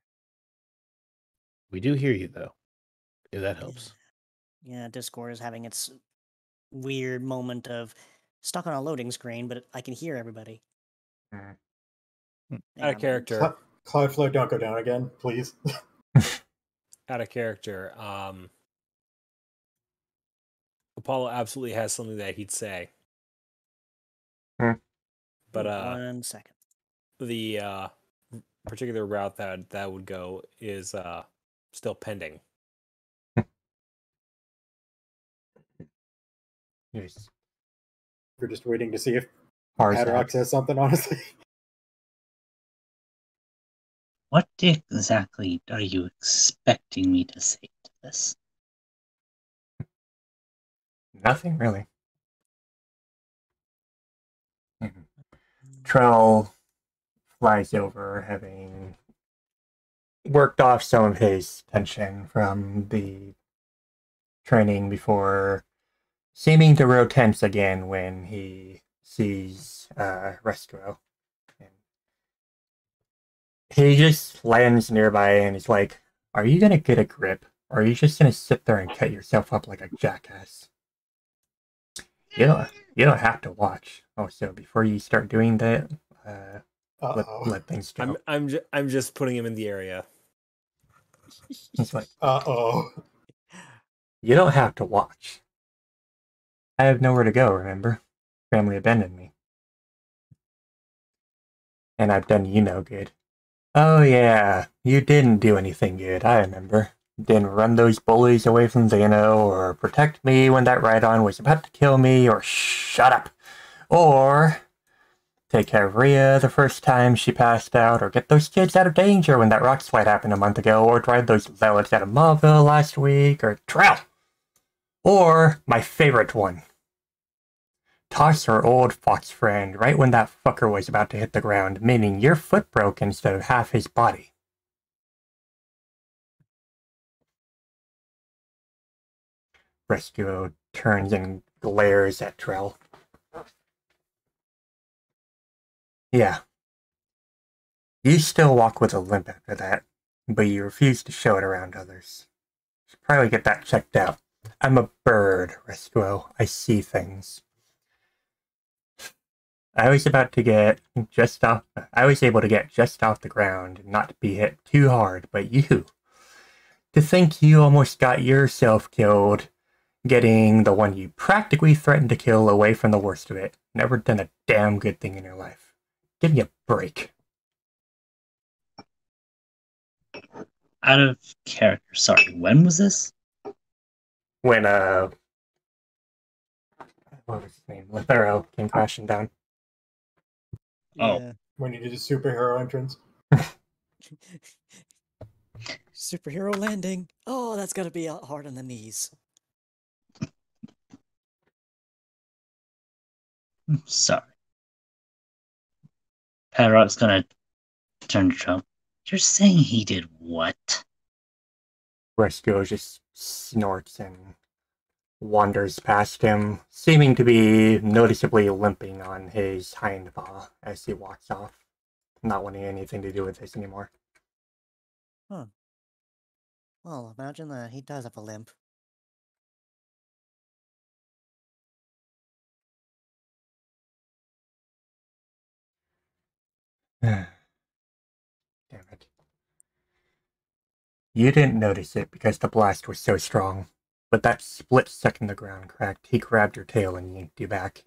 We do hear you, though, if that helps. Yeah, Discord is having its weird moment of stuck on a loading screen, but I can hear everybody. Mm. Hang Out on. of character. Cloudflare, don't go down again, please. Out of character. Apollo absolutely has something that he'd say. But 1 second. the particular route that would go is still pending. Yes. We're just waiting to see if Parzak. Adrock says something, honestly. What exactly are you expecting me to say to this? Nothing really. Trell flies over, having worked off some of his tension from the training before seeming to grow tense again when he sees Rescue. He just lands nearby and is like, are you gonna get a grip? Or are you just gonna sit there and cut yourself up like a jackass? You don't have to watch. Also, before you start doing that, let things go. I'm just putting him in the area. He's like, You don't have to watch. I have nowhere to go, remember? Family abandoned me. And I've done you no good. Oh yeah, you didn't do anything good, I remember. Didn't run those bullies away from Zeno, or protect me when that Rhydon was about to kill me, or shut up. Or take care of Rhea the first time she passed out, or get those kids out of danger when that rock slide happened a month ago, or drive those zealots out of Mauville last week, or Trell. Or my favorite one. Toss her old fox friend right when that fucker was about to hit the ground, meaning your foot broke instead of half his body. Rescue turns and glares at Trell. Yeah. You still walk with a limp after that, but you refuse to show it around others. Should probably get that checked out. I'm a bird, Rescue. I see things. I was able to get just off the ground and not be hit too hard, but you. To think you almost got yourself killed, getting the one you practically threatened to kill away from the worst of it. Never done a damn good thing in your life. Give me a break. Out of character, sorry, when was this? When, what was his name? Lethero came crashing down. Oh. Yeah. When you did a superhero entrance. Superhero landing. Oh, that's gotta be hard on the knees. Sorry. Padrock's gonna turn to Trump. You're saying he did what? Resco just snorts and wanders past him, seeming to be noticeably limping on his hind paw as he walks off, not wanting anything to do with this anymore. Huh. Well, imagine that. He does have a limp. Damn it. You didn't notice it because the blast was so strong, but that split second the ground cracked, he grabbed your tail and yanked you back.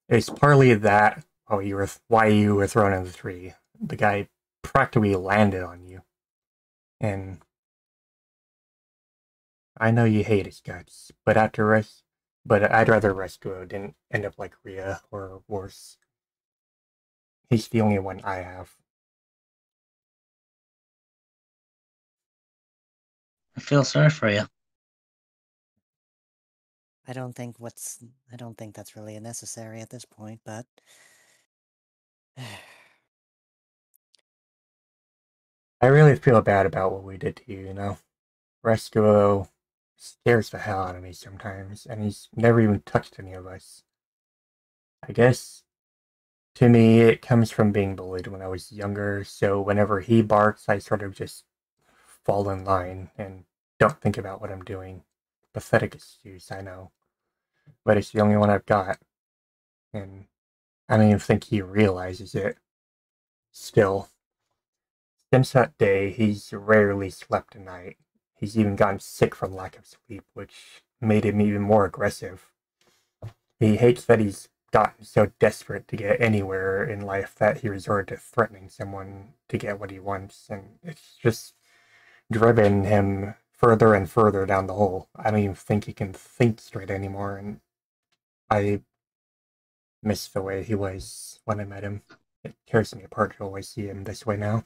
It's partly that why you were thrown in the tree. The guy practically landed on you. And I know you hate his guts, but I'd rather Rescuo didn't end up like Rhea or worse. He's the only one I have. I feel sorry for you. I don't think that's really necessary at this point, but I really feel bad about what we did to you, you know? Rescuo scares the hell out of me sometimes, and he's never even touched any of us. I guess, to me, it comes from being bullied when I was younger, so whenever he barks, I sort of just fall in line and don't think about what I'm doing. Pathetic excuse, I know. But it's the only one I've got. And I don't even think he realizes it. Still, since that day, he's rarely slept a night. He's even gotten sick from lack of sleep, which made him even more aggressive. He hates that he's gotten so desperate to get anywhere in life that he resorted to threatening someone to get what he wants, and it's just driven him further and further down the hole. I don't even think he can think straight anymore, and I miss the way he was when I met him. It tears me apart to always see him this way now.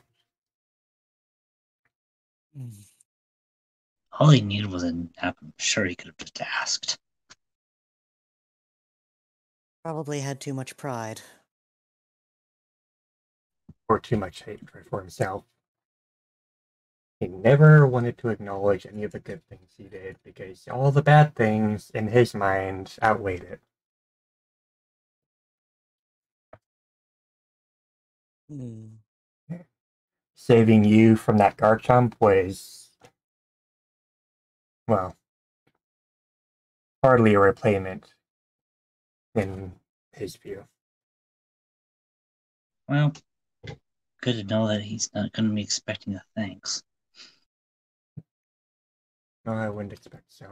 All he needed was a nap. I'm sure he could have just asked. probably had too much pride. Or too much hatred for himself. He never wanted to acknowledge any of the good things he did because all the bad things in his mind outweighed it. Hmm. Saving you from that Garchomp was, well, hardly a repayment in his view. Well, good to know that he's not going to be expecting a thanks. No, I wouldn't expect so.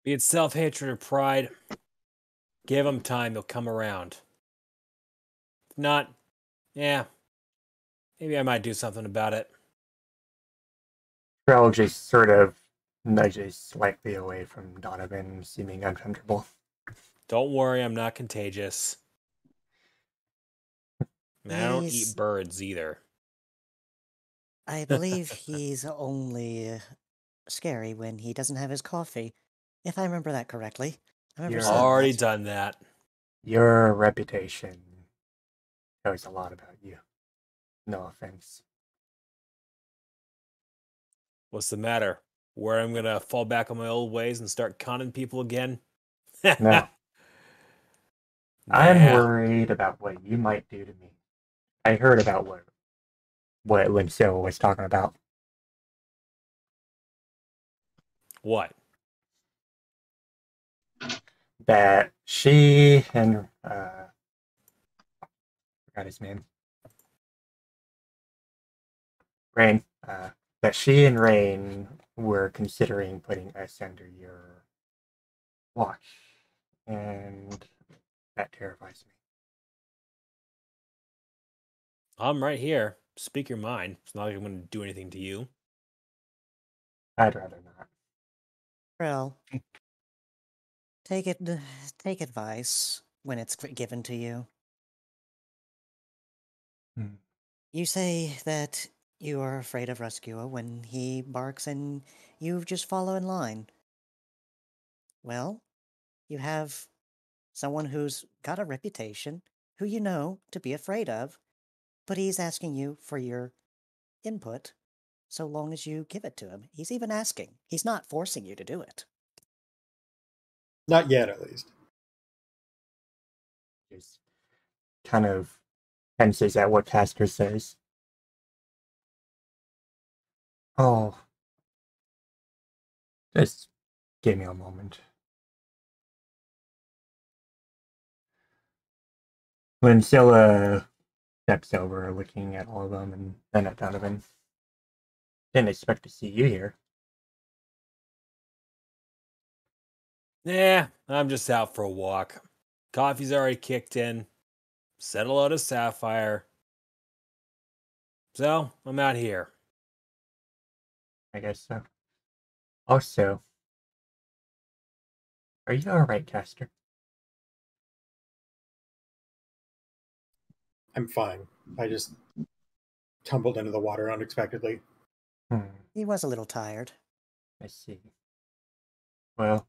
Be it self-hatred or pride, give him time, he'll come around. If not, yeah, maybe I might do something about it. Krell just sort of nudges slightly away from Donovan, seeming uncomfortable. Don't worry, I'm not contagious. And I don't eat birds either. I believe he's only scary when he doesn't have his coffee, if I remember that correctly. I remember You're seeing Already that. done that. Your reputation knows a lot about you. No offense. What's the matter? Where I'm gonna fall back on my old ways and start conning people again? No. I'm worried about what you might do to me. I heard about what Linso was talking about. What? That she and forgot his name. Rain. That she and Rain were considering putting us under your watch. And that terrifies me. I'm right here. Speak your mind. It's not like I'm gonna do anything to you. I'd rather not. Well, take advice when it's given to you. Hmm. You say that you are afraid of Rescua when he barks and you just follow in line. Well, you have someone who's got a reputation, who you know to be afraid of, but he's asking you for your input so long as you give it to him. He's even asking. He's not forcing you to do it. Not yet, at least. Just kind of tenses at what Castor says. Oh, just give me a moment. When Scylla steps over, looking at all of them, and then at Donovan, didn't expect to see you here. Yeah, I'm just out for a walk. Coffee's already kicked in. Said hello to Sapphire. So, I'm out here. I guess so. Also, are you alright, Castor? I'm fine. I just tumbled into the water unexpectedly. He was a little tired. I see. Well,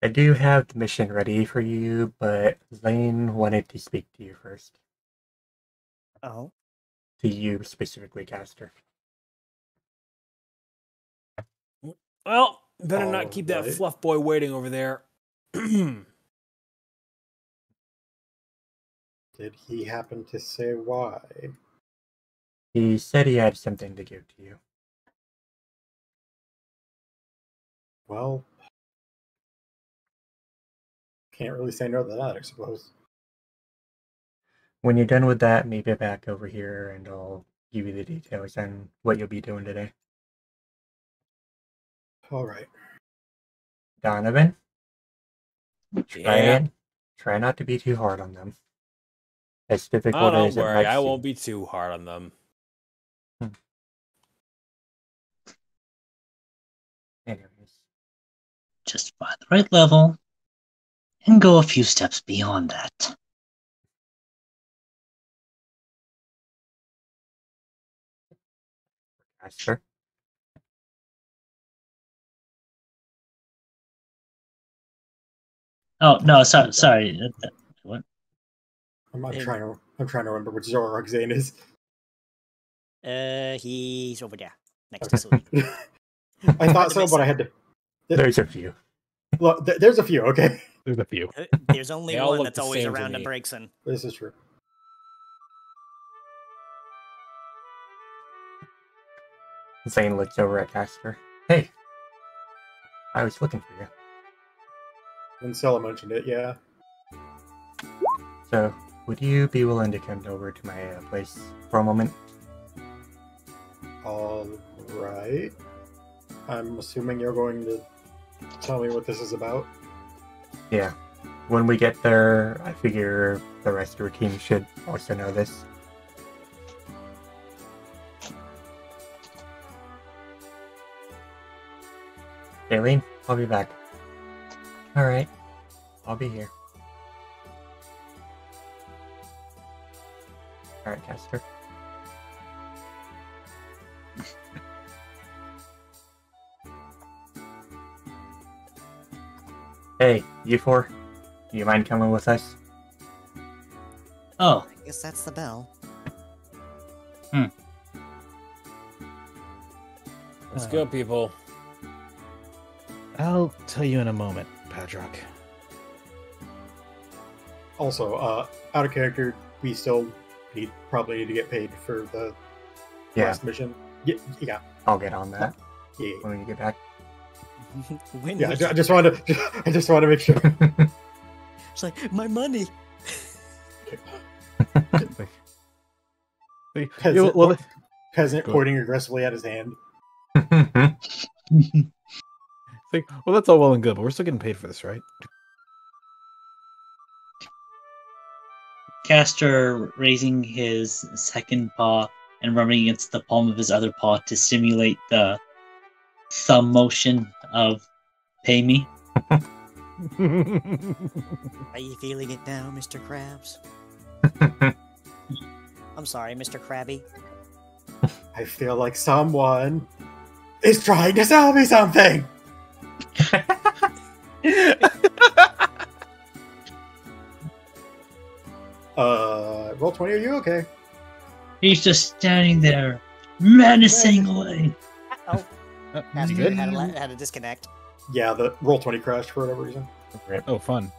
I do have the mission ready for you, but Lane wanted to speak to you first. Oh? To you specifically, Castor. Well, better not keep that Alright. fluff boy waiting over there. Did he happen to say why? He said he had something to give to you. Well, can't really say no to that, I suppose. When you're done with that, maybe back over here and I'll give you the details on what you'll be doing today. Alright. Donovan, Yeah. try not to be too hard on them. As Oh, difficult don't as it worry. might I seem. won't be too hard on them. Anyways, Just find the right level and go a few steps beyond that. Castor. Oh no, sorry. What? I'm trying to remember which Zorog Zane is. He's over there, next Okay. to Celine. I thought so, but I had to. There's a few. Look, there's a few, okay? There's a few. There's only They all one look that's the always same to around and me. breaks in. This is true. Zane looks over at Castor. Hey, I was looking for you. When Scylla mentioned it, yeah. So, would you be willing to come over to my place for a moment? Alright. I'm assuming you're going to tell me what this is about. Yeah. When we get there, I figure the rest of your team should also know this. Aileen, I'll be back. Alright. I'll be here. Alright, Castor. Hey, you four. Do you mind coming with us? Oh, I guess that's the bell. Let's go, people. I'll tell you in a moment, Padrock. Also, out of character, we still probably need to get paid for the Yeah, last mission. Yeah. I'll get on that Yeah. when we get back. When Yeah, was I just wanted to make sure. It's like, my money! Peasant, peasant pointing aggressively at his hand. Well, that's all well and good, but we're still getting paid for this, right? Castor raising his second paw and rubbing against the palm of his other paw to simulate the thumb motion of pay me. Are you feeling it now, Mr. Krabs? I'm sorry, Mr. Krabby. I feel like someone is trying to sell me something. Roll 20, are you okay? He's just standing there, menacingly. Oh, Pastor had a disconnect. Yeah, the roll 20 crashed for whatever reason. Oh, fun.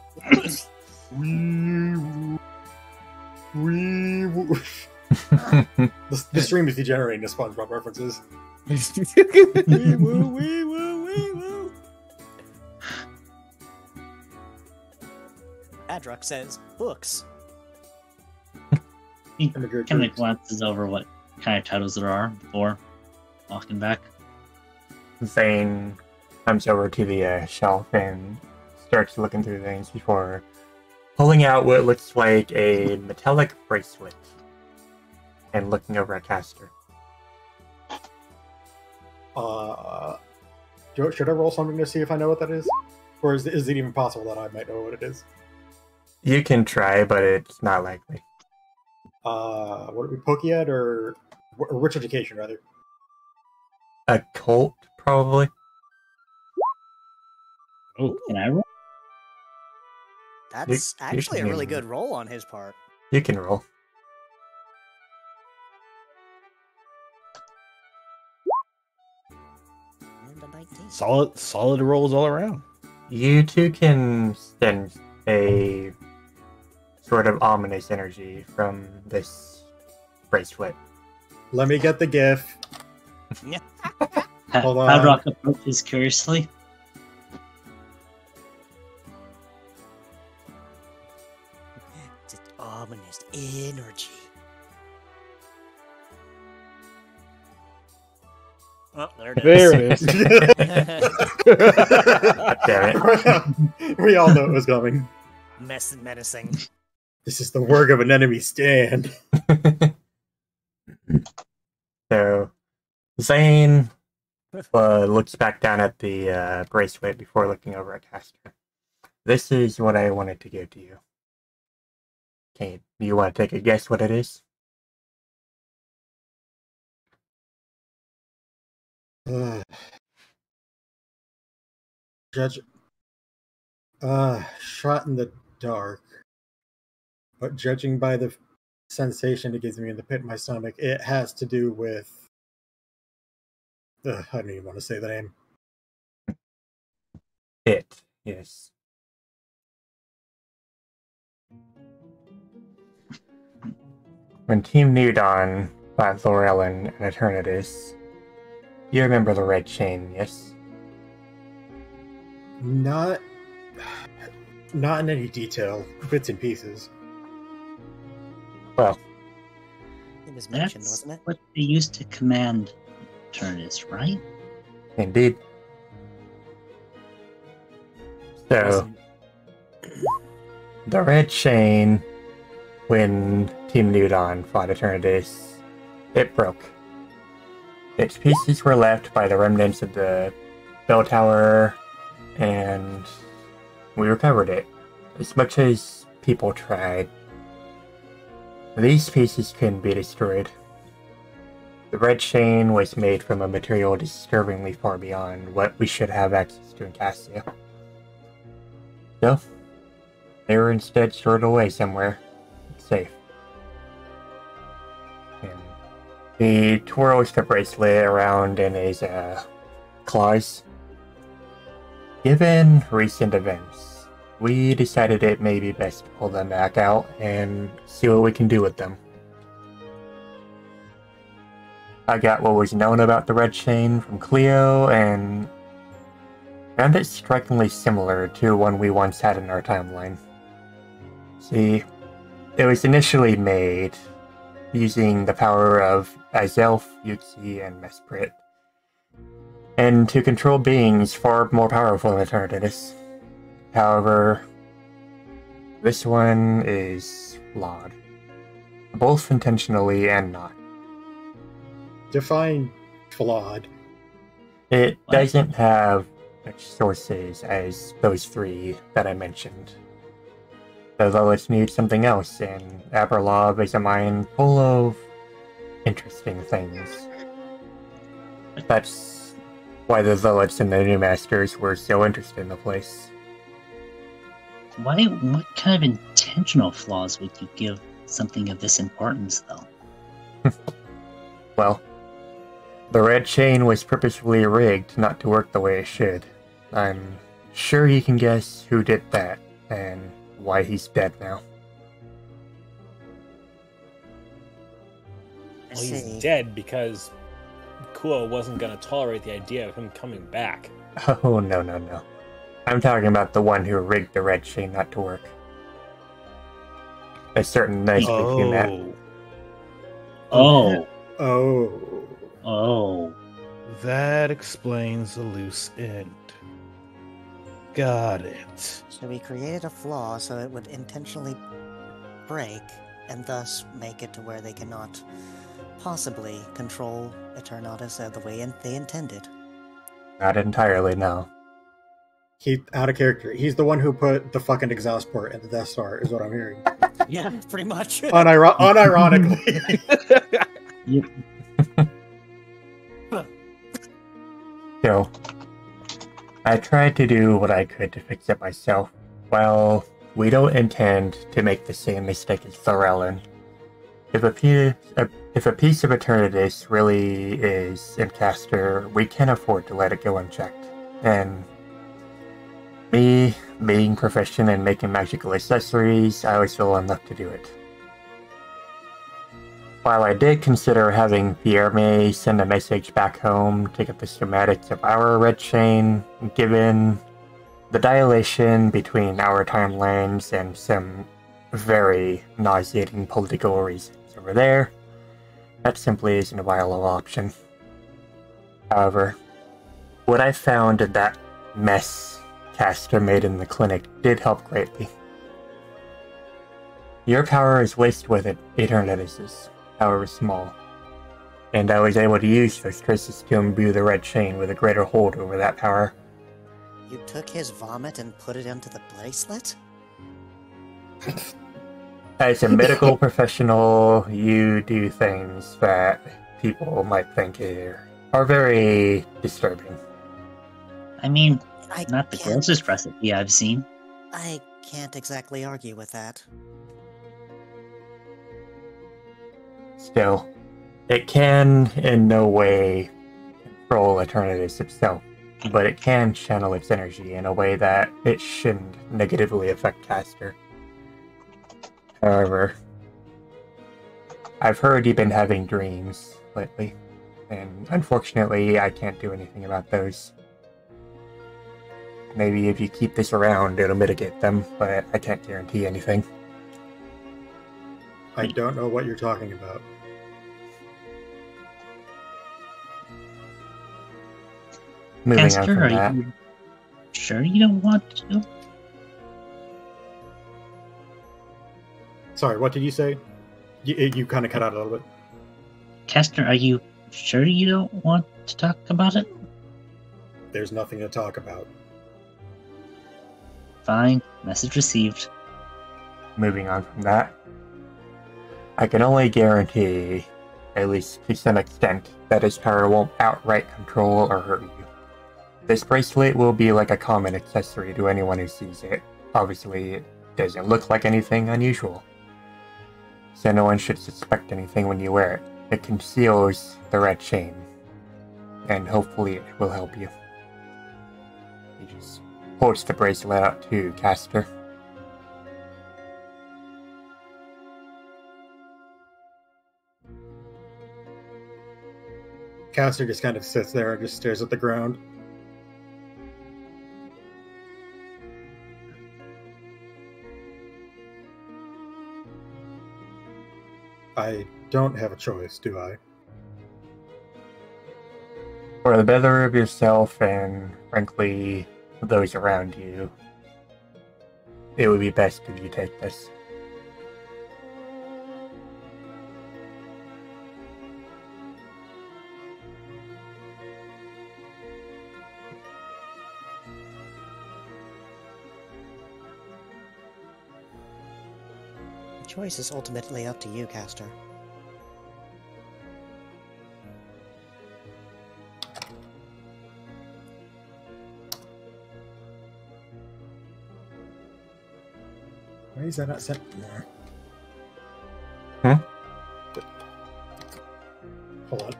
The stream is degenerating to SpongeBob references. Adrock says books. He kind of glances over what kind of titles there are before walking back. Zane comes over to the shelf and starts looking through things before pulling out what looks like a metallic bracelet and looking over at Castor. Should I roll something to see if I know what that is? Or is it even possible that I might know what it is? You can try, but it's not likely. What are we, Pokiad or Rich Education, rather? Occult, probably. Oh, Can I roll? That's You actually a can- really good roll on his part. You can roll. And a 19. solid rolls all around. You two can sense a sort of ominous energy from this bracelet. Let me get the GIF. Hold on. Adrock approaches curiously. It's ominous energy. Oh, there it is. There it is. Damn it. We all know it was coming. Menacing. This is the work of an enemy stand. So, Zane looks back down at the bracelet before looking over at Castor. This is what I wanted to give to you. Okay, do you want to take a guess what it is? Judge. Shot in the dark. But judging by the sensation it gives me in the pit of my stomach, it has to do with. I don't even want to say the name. It, yes. When Team Newdon fought Laurelin and Eternatus, you remember the red chain, yes? Not in any detail. Bits and pieces. Well, It was mentioned, That's wasn't it? what they used to command Turnus, right? indeed. So, Wasn't- the red chain, when Team Newdon fought Eternatus, it broke. Its pieces were left by the remnants of the bell tower, and we recovered it. As much as people tried, these pieces couldn't be destroyed. The red chain was made from a material disturbingly far beyond what we should have access to in Cassia. So, they were instead stored away somewhere safe. And he twirls the bracelet around in his claws. Given recent events, we decided it may be best to pull them back out and see what we can do with them. I got what was known about the red chain from Cleo and found it strikingly similar to one we once had in our timeline. See, it was initially made using the power of Azelf, Yuxi, and Mesprit, and to control beings far more powerful than Eternatus. However, this one is flawed, both intentionally and not. Define flawed. It What? doesn't have such sources as those three that I mentioned. The Liliths need something else, and Aberlob is a mine full of interesting things. That's why the Liliths and the New Masters were so interested in the place. What kind of intentional flaws would you give something of this importance, though? Well, the red chain was purposefully rigged not to work the way it should. I'm sure you can guess who did that, and why he's dead now. I Well, he's see. dead because Kua wasn't going to tolerate the idea of him coming back. Oh, no. I'm talking about the one who rigged the red chain not to work. A certain nice we met. Oh. Oh. That explains the loose end. Got it. So we created a flaw so it would intentionally break, and thus make it to where they cannot possibly control Eternatus the way they intended. Not entirely, no. He out of character. He's the one who put the fucking exhaust port in the Death Star, is what I'm hearing. Yeah, pretty much. Unironically. So, I tried to do what I could to fix it myself. Well, we don't intend to make the same mistake as Thorellen. If a piece of Eternatus really is in Castor, we can't afford to let it go unchecked. And me, being proficient in making magical accessories, I was still enough to do it. While I did consider having Pierre send a message back home to get the schematics of our red chain, given the dilation between our timelines and some very nauseating political reasons over there, that simply isn't a viable option. However, what I found in that mess Castor made in the clinic did help greatly. Your power is wasted with it, Eternatus's, however small, and I was able to use those traces to imbue the red chain with a greater hold over that power. You took his vomit and put it into the bracelet? As a medical professional, you do things that people might think are very disturbing. I mean, I not the can't- grossest recipe I've seen. I can't exactly argue with that. Still, it can in no way control Eternatus itself, but it can channel its energy in a way that it shouldn't negatively affect Castor. However, I've heard you've been having dreams lately, and unfortunately I can't do anything about those. Maybe if you keep this around, it'll mitigate them, but I can't guarantee anything. I don't know what you're talking about. Moving on Castor, from are that, you sure you don't want to? Sorry, what did you say? You kind of cut out a little bit. Castor, are you sure you don't want to talk about it? There's nothing to talk about. Fine. Message received. moving on from that, I can only guarantee, at least to some extent, that his power won't outright control or hurt you. This bracelet will be like a common accessory to anyone who sees it. Obviously, it doesn't look like anything unusual, so no one should suspect anything when you wear it. It conceals the red chain, and hopefully it will help you. He just holds the bracelet out to Castor. Castor just kind of sits there and just stares at the ground. I don't have a choice, do I? For the better of yourself and, frankly, those around you, it would be best if you take this. The choice is ultimately up to you, Caster. Why is that not set there? Hold on.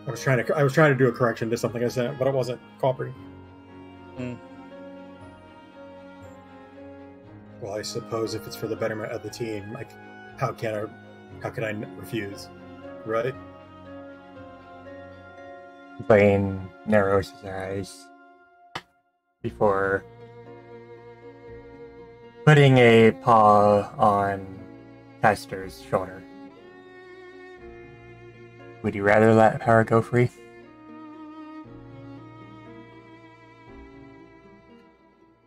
I was trying to do a correction to something I sent, but it wasn't cooperating. Well, I suppose if it's for the betterment of the team, like, how can I refuse? Right? Blaine narrows his eyes before putting a paw on Caster's shoulder. Would you rather let her go free?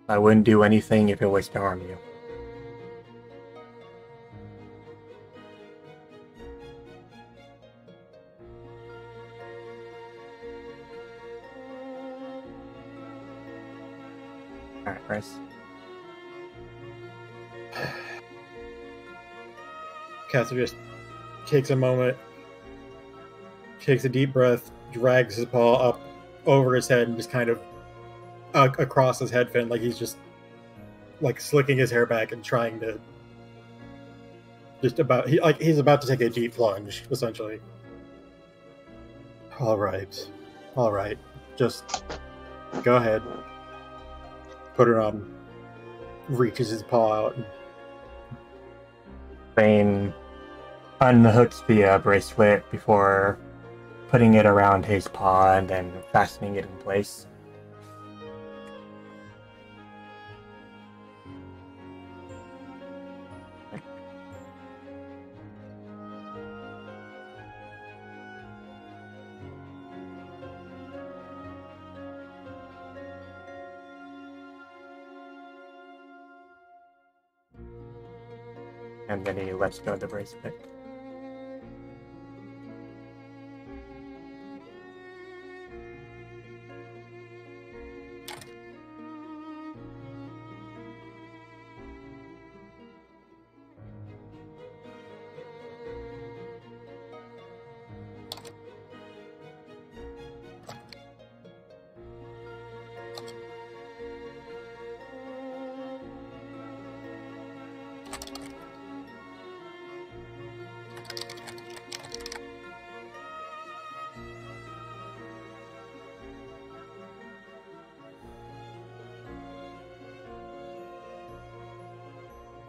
I wouldn't do anything if it was to harm you. Alright, Bryce. Caster just takes a moment, takes a deep breath, drags his paw up over his head, and just kind of across his head fin, like he's just like slicking his hair back and trying to he's about to take a deep plunge, essentially. All right, just go ahead. Put it on. Reaches his paw out. Blaine unhooks the bracelet before putting it around his paw and then fastening it in place. And then he lets go of the bracelet.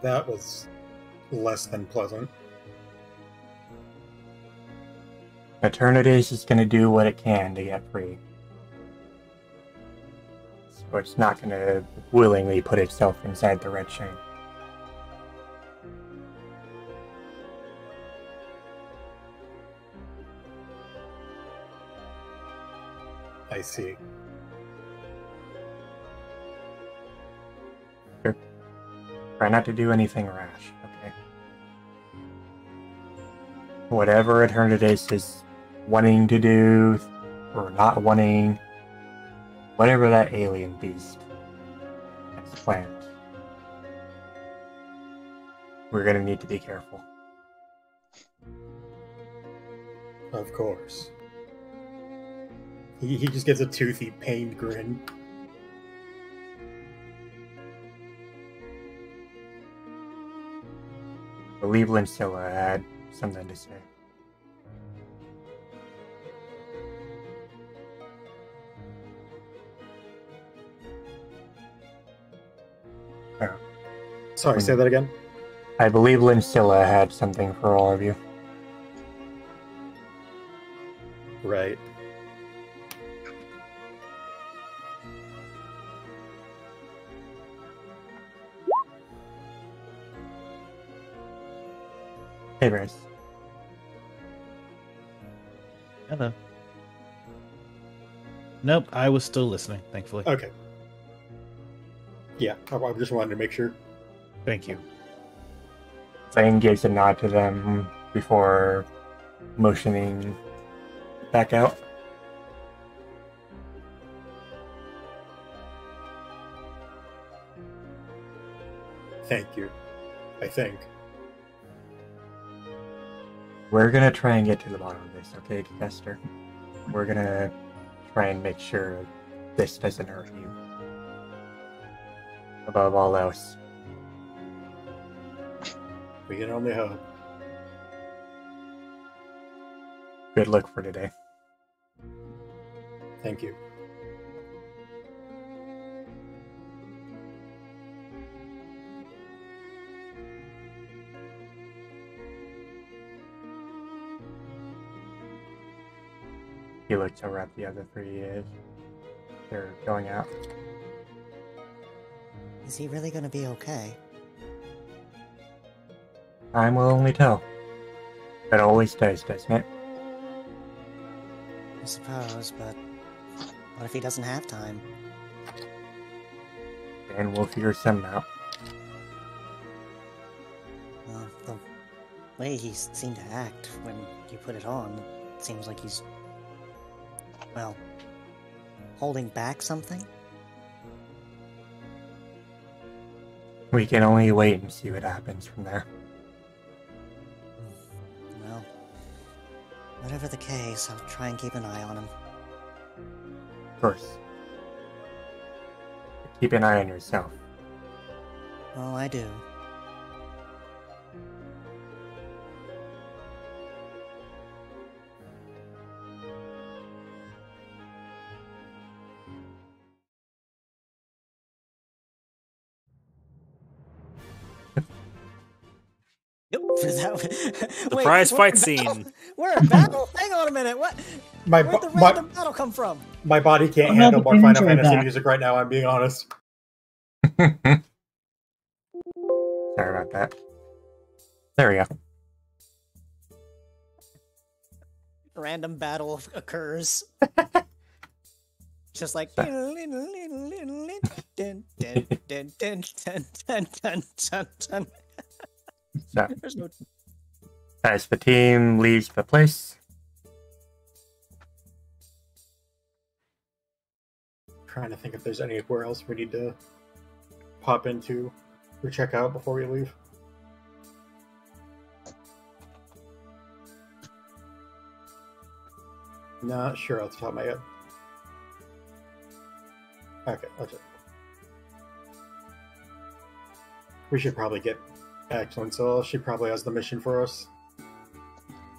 That was less than pleasant. Eternity's is going to do what it can to get free. So it's not going to willingly put itself inside the red chain. I see. Try not to do anything rash, okay? Whatever Eternitas is wanting to do, or not wanting, whatever that alien beast has planned, we're gonna need to be careful. Of course. He just gets a toothy, pained grin. I believe Lincilla had something to say. Oh. Sorry, say that again? I believe Lincilla had something for all of you. Right. Hey, Bryce. Hello. Nope, I was still listening, thankfully. Okay. Yeah, I just wanted to make sure. Thank you. Blaine gives a nod to them before motioning back out. Thank you. I think. We're gonna try and get to the bottom of this, okay, Kester? We're gonna try and make sure this doesn't hurt you. Above all else. We can only hope. Good luck for today. Thank you. He looks over at the other three as they're going out. Is he really going to be okay? Time will only tell. It always does, doesn't it? I suppose, but what if he doesn't have time? And we'll figure something out. Well, the way he seemed to act when you put it on, it seems like he's, well, holding back something? We can only wait and see what happens from there. Well, whatever the case, I'll try and keep an eye on him. Of course. Keep an eye on yourself. Oh, I do. Yep. The prize fight scene. We're in battle. Hang on a minute. What? My Where'd the my, random battle come from? my body can't Oh, no, handle the more Final pins are Fantasy back. music right now, I'm being honest. Sorry about that. There we go. Random battle occurs. Just like. So, There's no. as the team leaves the place, Trying to think if there's anywhere else we need to pop into or check out before we leave. Not sure off the top of my head. Okay, that's it. We should probably get back to Linsel. She probably has the mission for us.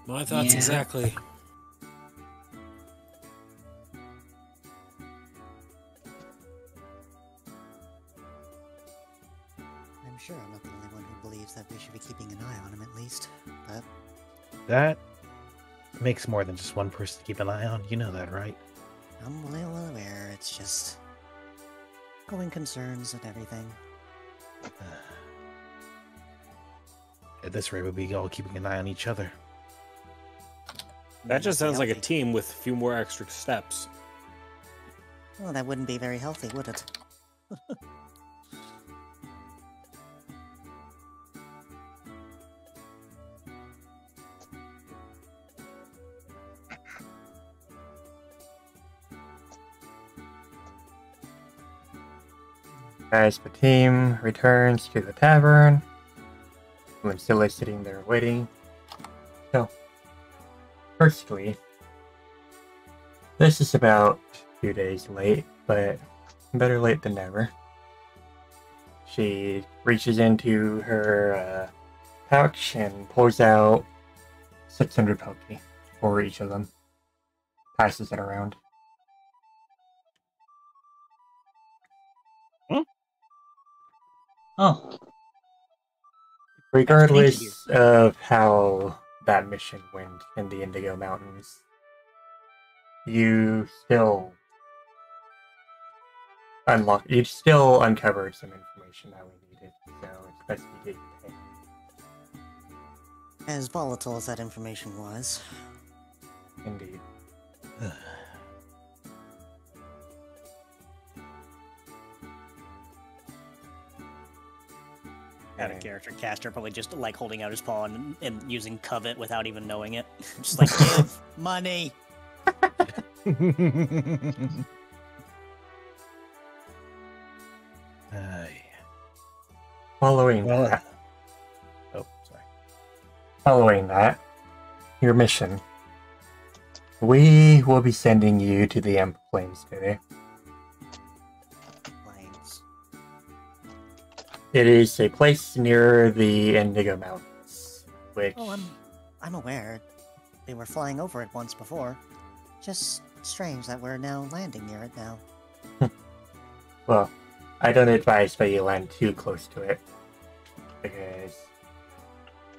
My thoughts Yeah. exactly. I'm sure I'm not the only one who believes that we should be keeping an eye on him at least. But That makes more than just one person to keep an eye on. You know that, right? I'm well aware it's just going concerns and everything. At this rate, we'll be all keeping an eye on each other. That just sounds like a Healthy. team with a few more extra steps. Well, that wouldn't be very healthy, would it? as the team returns to the tavern, Linsilla is sitting there waiting. So, firstly, this is about 2 days late, but better late than never. She reaches into her pouch and pulls out 600 Poke for each of them. Passes it around. Oh, Regardless of how that mission went in the Indigo Mountains, you still uncovered some information that we needed, so it's best we did today. As volatile as that information was. Indeed. Out of character, Caster probably just like holding out his paw and using covet without even knowing it. Just like, give money. Following Well, that, oh, sorry. following that, your mission. We will be sending you to the Emp Plains today. Plains. It is a place near the Indigo Mountains, which Oh, I'm aware. We were flying over it once before. Just strange that we're now landing near it now. well, I don't advise that you land too close to it, because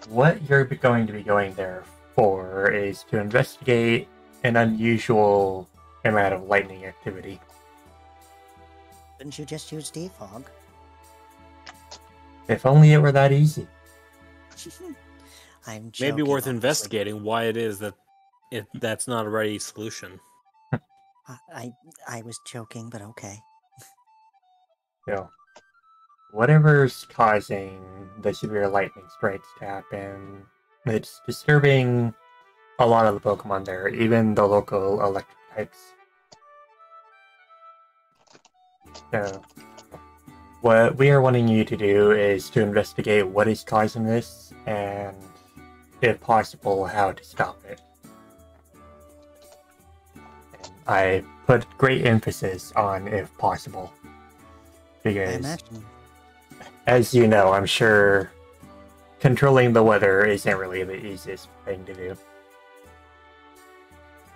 what you're going to be going there for is to investigate an unusual amount of lightning activity. Couldn't you just use defog? If only it were that easy. I'm joking, Maybe worth obviously. investigating why it is that that's not a ready solution. I was joking, but okay. So, whatever's causing the severe lightning strikes to happen, it's disturbing a lot of the Pokemon there, even the local electric types. So, what we are wanting you to do is to investigate what is causing this, and, if possible, how to stop it. And I put great emphasis on if possible. I Because, imagine. as you know, I'm sure controlling the weather isn't really the easiest thing to do.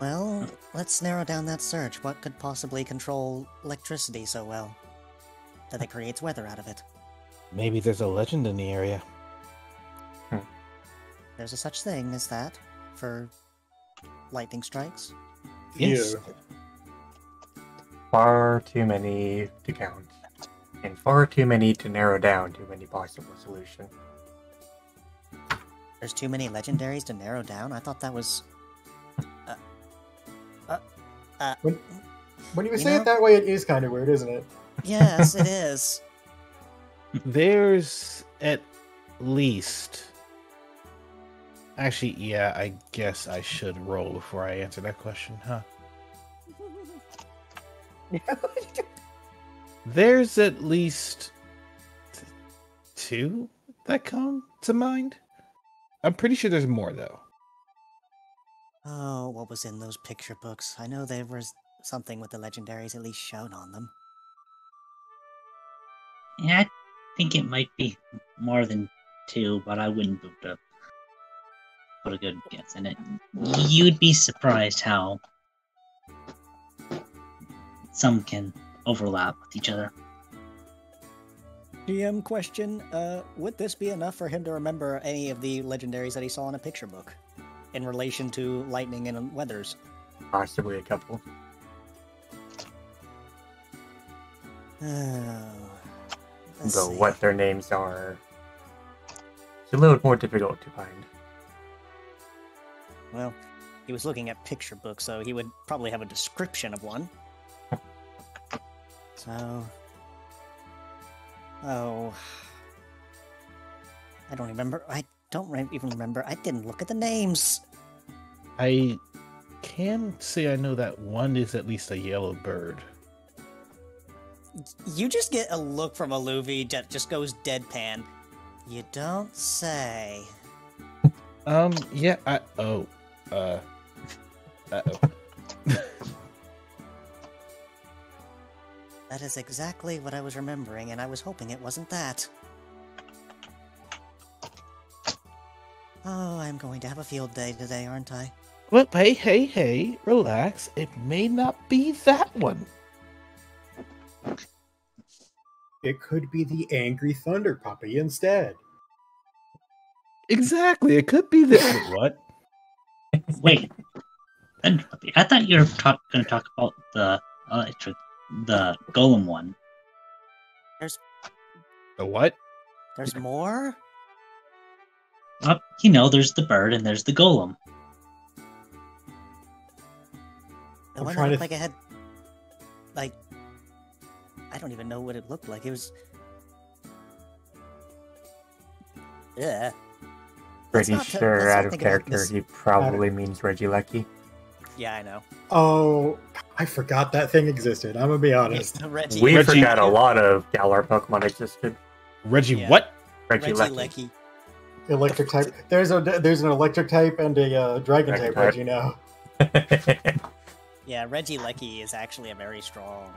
Well, let's narrow down that search. What could possibly control electricity so well that it creates weather out of it? Maybe there's a legend in the area. There's a such thing as that for lightning strikes. Yes. Ew. Far too many to count, and far too many to narrow down to any possible solution. There's too many legendaries to narrow down. I thought that was. When you You say know- it that way, it is kind of weird, isn't it? Yes, it is. There's at least. Actually, yeah, I guess I should roll before I answer that question, huh? There's at least two that come to mind. I'm pretty sure there's more, though. Oh, what was in those picture books? I know there was something with the legendaries at least shown on them. Yeah, I think it might be more than two, but I wouldn't be able to put a good guess in it. You'd be surprised how some can overlap with each other. DM question, would this be enough for him to remember any of the legendaries that he saw in a picture book? In relation to lightning and weathers? Possibly a couple. Oh, let's Though see. what their names are, it's a little more difficult to find. Well, he was looking at picture books, so he would probably have a description of one. So... Oh... I don't remember. I don't even remember. I didn't look at the names. I can say I know that one is at least a yellow bird. You just get a look from Aluvi that just goes deadpan. You don't say. Yeah, uh-oh. That is exactly what I was remembering, and I was hoping it wasn't that. Oh, I'm going to have a field day today, aren't I? Well, hey, relax. It may not be that one. It could be the angry thunder puppy instead. Exactly, it could be this one. What? Wait, I thought you were going to talk about the golem one. The what? There's more? There's the bird and there's the golem. The I'm one trying that to looked like it had... Like... I don't even know what it looked like. It was... Yeah. Pretty Let's sure not out of think about character this. he probably means Regieleki. Yeah, I know. Oh, I forgot that thing existed. I'm gonna be honest. Reggie. We Reggie- forgot a lot of Galar Pokemon existed. Reggie, Yeah. what? Regieleki. Lecky. Electric type. There's an electric type and a dragon Dragon type. type. Reggie now. Yeah, Reggie Lecky is actually a very strong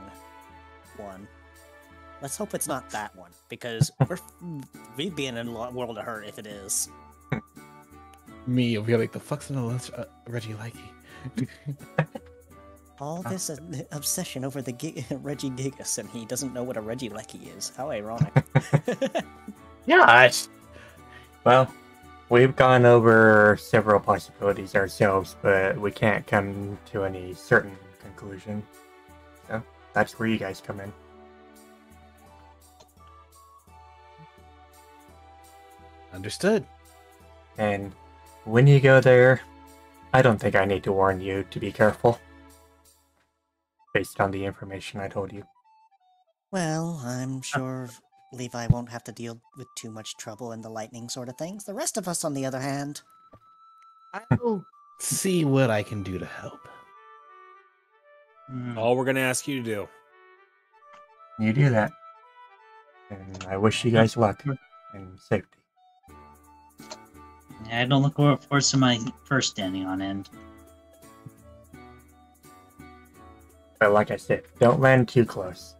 one. Let's hope it's not that one, because we'd be in a world of hurt if it is. Me over here like, the fuck's an Reggie Likey? All this obsession over the Reggie Gigas, and he doesn't know what a Reggie Lecky is. How ironic. Yes. Well, we've gone over several possibilities ourselves, but we can't come to any certain conclusion. So that's where you guys come in. Understood. And when you go there, I don't think I need to warn you to be careful. Based on the information I told you. Well, I'm sure Levi won't have to deal with too much trouble in the lightning sort of things. The rest of us, on the other hand... I'll see what I can do to help. All we're gonna ask you to do. You do that. And I wish you guys luck and safety. I don't look forward to my first standing on end. But like I said, don't land too close.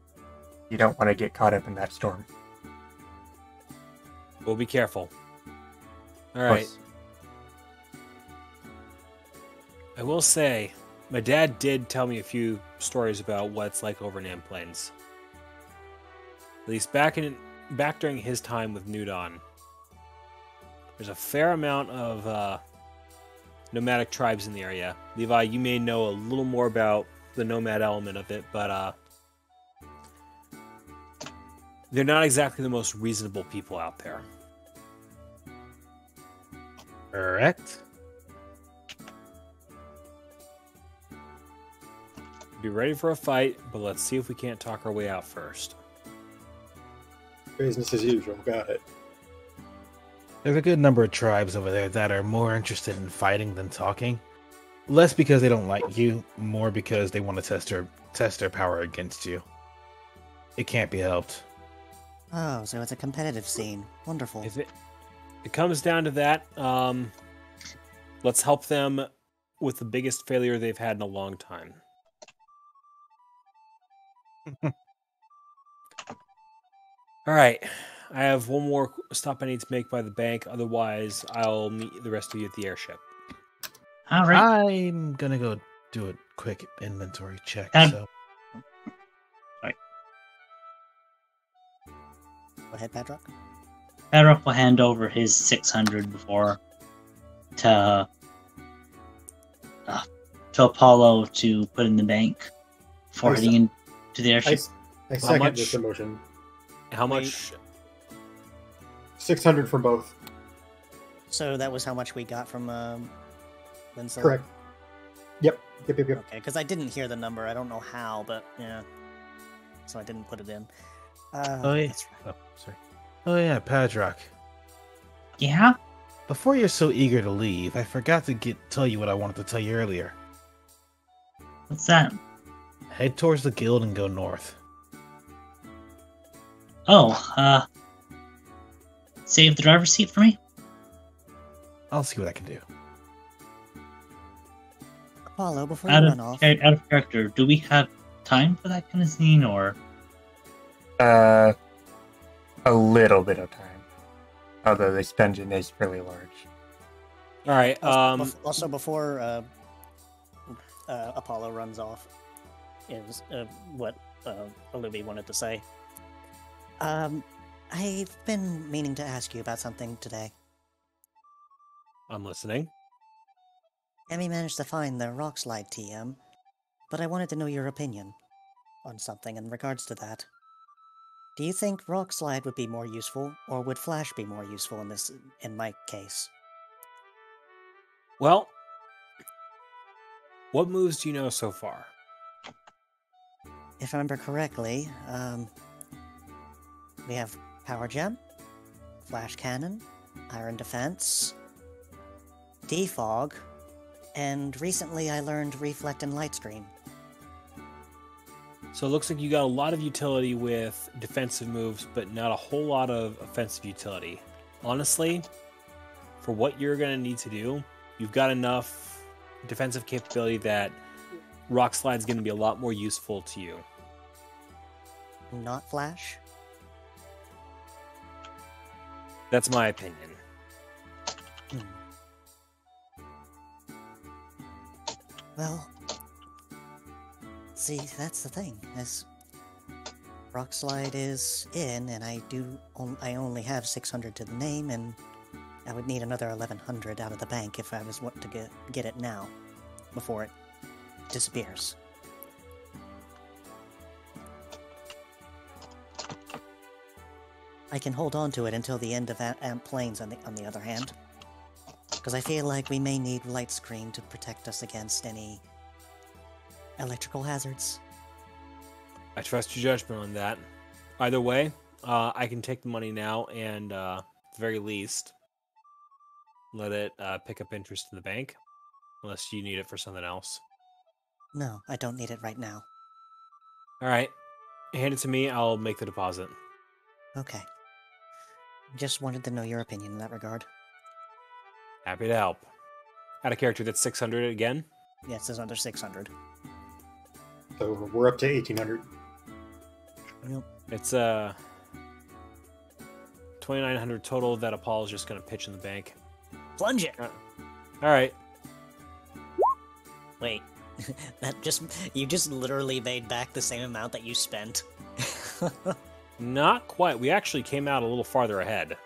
You don't want to get caught up in that storm. We'll be careful. All right. Plus, I will say, my dad did tell me a few stories about what it's like over in Am Plains. At least back during his time with Nudon, there's a fair amount of nomadic tribes in the area. Levi, you may know a little more about the nomad element of it, but they're not exactly the most reasonable people out there. Correct. Be ready for a fight, but let's see if we can't talk our way out first. Business as usual. Got it. There's a good number of tribes over there that are more interested in fighting than talking. Less because they don't like you, more because they want to test their power against you. It can't be helped. Oh, so it's a competitive scene. Wonderful. If it comes down to that, let's help them with the biggest failure they've had in a long time. All right. I have one more stop I need to make by the bank. Otherwise, I'll meet the rest of you at the airship. All right. I'm gonna go do a quick inventory check. Um, Go ahead, Padrock. Padrock will hand over his 600 before to Apollo to put in the bank before heading into the airship. I second much? this emotion. How much? 600 from both. So that was how much we got from Lindsay? Correct. Yep. Okay, because I didn't hear the number. I don't know how, but yeah. So I didn't put it in. Oh yeah. That's right. Oh, sorry. Oh yeah, Padrock. Yeah? Before you're so eager to leave, I forgot to tell you what I wanted to tell you earlier. What's that? Head towards the guild and go north. Oh, save the driver's seat for me? I'll see what I can do. Apollo, before you Out run off. of character, do we have time for that kind of scene, or? A little bit of time. Although this dungeon is fairly large. All right. Also, before Apollo runs off, is what Olivia wanted to say. I've been meaning to ask you about something today. I'm listening. Emmy managed to find the Rockslide Tm, but I wanted to know your opinion on something in regards to that. Do you think Rockslide would be more useful, or would Flash be more useful in my case? Well, what moves do you know so far? If I remember correctly, we have Power Gem, Flash Cannon, Iron Defense, Defog, and recently I learned Reflect and Light Screen. So it looks like you got a lot of utility with defensive moves, but not a whole lot of offensive utility. Honestly, for what you're going to need to do, you've got enough defensive capability that Rockslide's going to be a lot more useful to you. Not Flash? That's my opinion. Well, see, that's the thing. As Rockslide is in, and I only have 600 to the name, and I would need another 1100 out of the bank if I was want to get it now, before it disappears. I can hold on to it until the end of Amp Plains, on the other hand. Because I feel like we may need Light Screen to protect us against any electrical hazards. I trust your judgment on that. Either way, I can take the money now and, at the very least, let it pick up interest in the bank. Unless you need it for something else. No, I don't need it right now. Alright. Hand it to me, I'll make the deposit. Okay. Just wanted to know your opinion in that regard. Happy to help. Out of character, that's 600 again? Yeah, it says under 600. So we're up to 1800. Yep. It's 2900 total that Apollo's just gonna pitch in the bank. Plunge it! Alright. Wait. You just literally made back the same amount that you spent. Not quite. We actually came out a little farther ahead.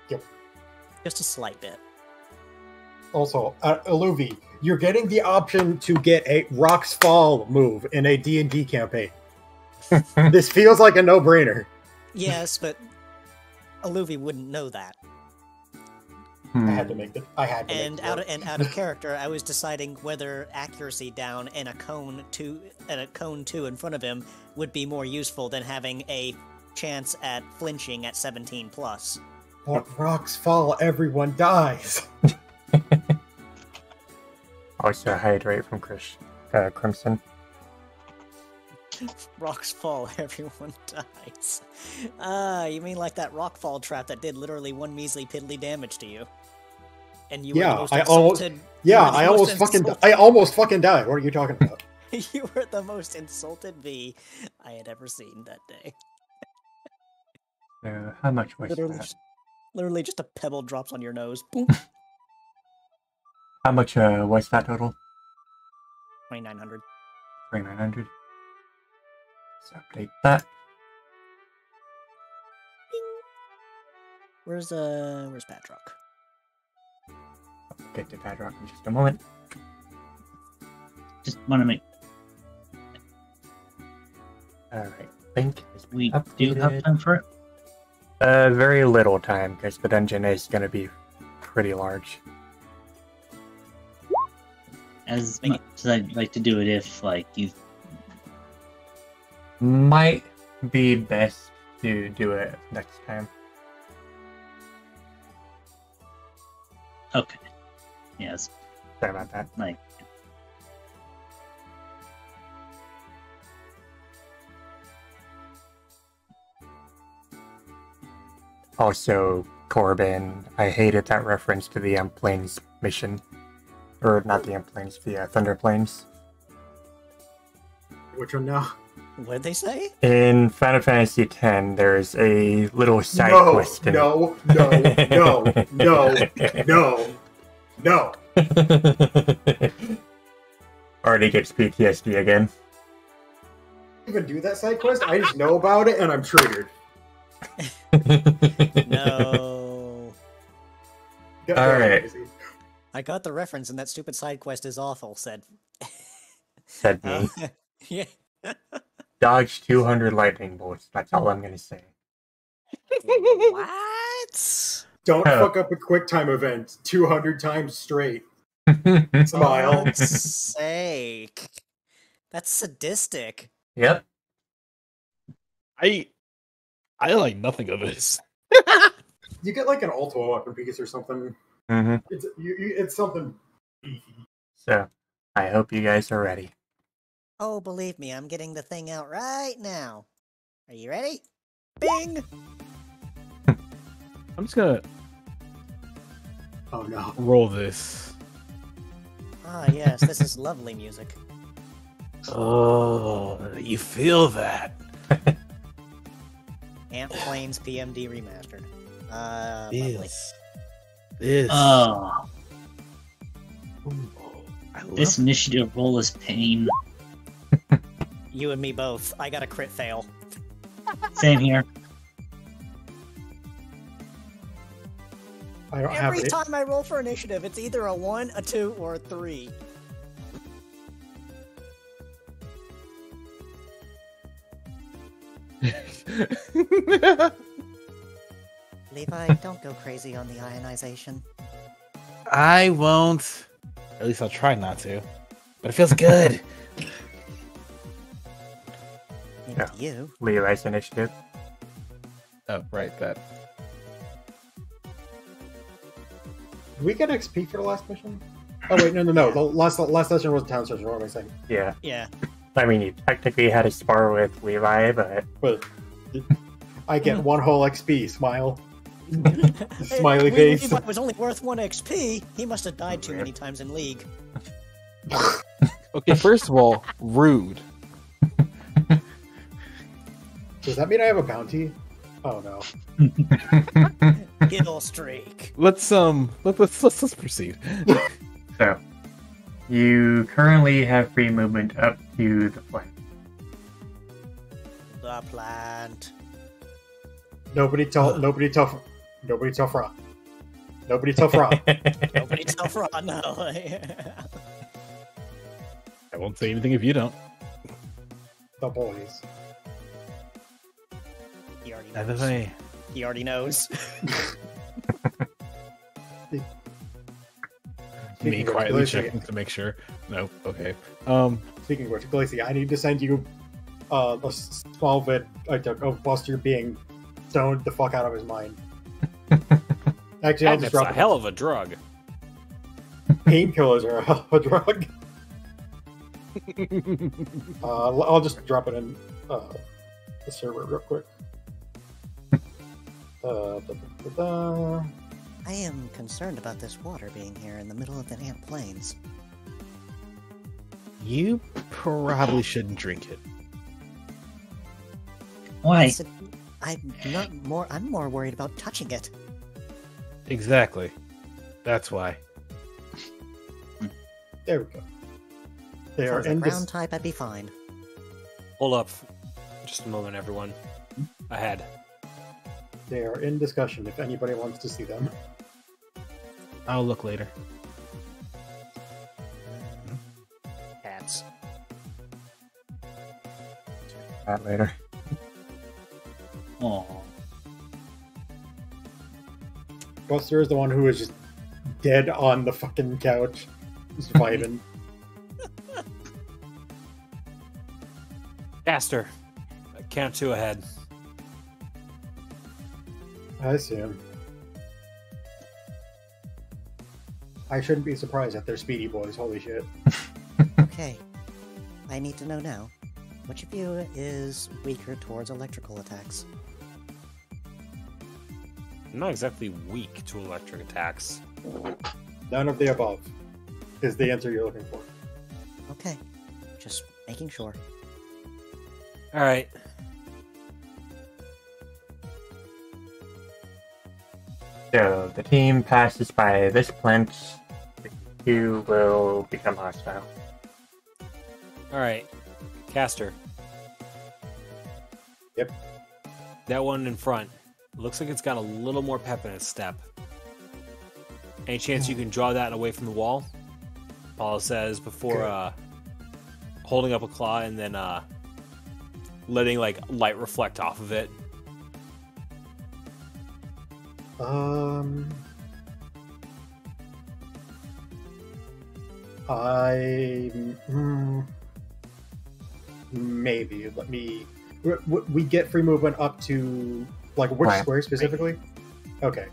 Yep. Just a slight bit. Also, Aluvi, you're getting the option to get a Rocks Fall move in a D&D campaign. This feels like a no-brainer. Yes, but Aluvi wouldn't know that. I had to make it. Out of character, I was deciding whether accuracy down and a cone 2 in front of him would be more useful than having a chance at flinching at 17 plus. When rocks fall, everyone dies. Also, hydrate from Crimson. Rocks fall, everyone dies. You mean like that rockfall trap that did literally one measly piddly damage to you? And you were the most insulted. I almost fucking died. What are you talking about? You were the most insulted bee I had ever seen that day. How much was that? Literally just a pebble drops on your nose. Boom. How much was that total? 2,900. 2,900. So update that. Where's Patrock? I'll get to Padrock in just a moment. Just want to make. Alright, Link is We updated. do have time for it. Very little time, because the dungeon is going to be pretty large. As much as I'd like to do it, if you Might be best to do it next time. okay, yes, Sorry about that. Also, Corbin, I hated that reference to the Plains mission. Or not the Plains, the Thunder Plains. Which one now? What'd they say? In Final Fantasy X, there's a little side quest in no. Already gets PTSD again. Even do that side quest? I just know about it and I'm triggered. No. Alright. I got the reference, and that stupid side quest is awful, said Me. yeah. Dodge 200 lightning bolts. That's all I'm gonna say. What? Don't fuck up a quick time event 200 times straight. Smile. For God's sake. That's sadistic. I like nothing of this. You get like an Alto weapon piece or something. Mm-hmm. It's something beefy. So, I hope you guys are ready. Oh, believe me, I'm getting the thing out right now. Are you ready? Bing! I'm just gonna Oh no. roll this. Ah, yes, this is lovely music. Oh, you feel that? Ant Plains PMD Remastered. Lovely. This. Oh, I love this initiative roll is pain. You and me both. I got a crit fail. Same here. I don't have Every it. time I roll for initiative, it's either a 1, a 2, or a 3. Levi, don't go crazy on the ionization. I won't. At least I'll try not to. But it feels good. Maybe Yeah. to you. Levi's initiative. Oh, right, that. Did we get XP for the last mission? Oh wait, no. The last session was town session. What am I saying? Yeah. Yeah. I mean, you technically had a spar with Levi, but But I get one whole XP. Smile. Smiley face. Levi was only worth 1 XP. He must have died too many times in League. Okay, first of all, rude. Does that mean I have a bounty? Oh no. Kill streak. Let's proceed. so you currently have free movement up to the flank. The plant. Nobody tell Ron. Nobody tell Ron. Nobody tell Fraud, no. I won't say anything if you don't. The boys. He already Either knows. way. He already knows. Me of which, quietly Glacy- checking to make sure. No, okay. Speaking of which, Glacy, I need to send you a small bit I took of Buster being stoned the fuck out of his mind. Actually, I'll just That's drop a it. hell of a drug. Painkillers are a drug. I'll just drop it in the server real quick. I am concerned about this water being here in the middle of the Ant Plains. You probably shouldn't drink it. Why? I'm more worried about touching it. Exactly. That's why. There we go. They If I are was a in ground this. type, I'd be fine. Hold up. Just a moment, everyone. Ahead. They are in discussion. If anybody wants to see them, I'll look later. Cats. That later. Oh, Buster is the one who is just dead on the fucking couch, just vibing. Caster. Count 2 ahead. I see him. I shouldn't be surprised that they're speedy boys. Holy shit. Okay. I need to know now. Which of you is weaker towards electrical attacks? I'm not exactly weak to electric attacks. None of the above is the answer you're looking for. Okay. Just making sure. Alright. So the team passes by this plant. You will become hostile. Alright. Caster. Yep. That one in front. Looks like it's got a little more pep in its step. Any chance you can draw that away from the wall? Paula says before holding up a claw and then letting like light reflect off of it. Maybe. Let me. We get free movement up to like which Right. square specifically? Okay.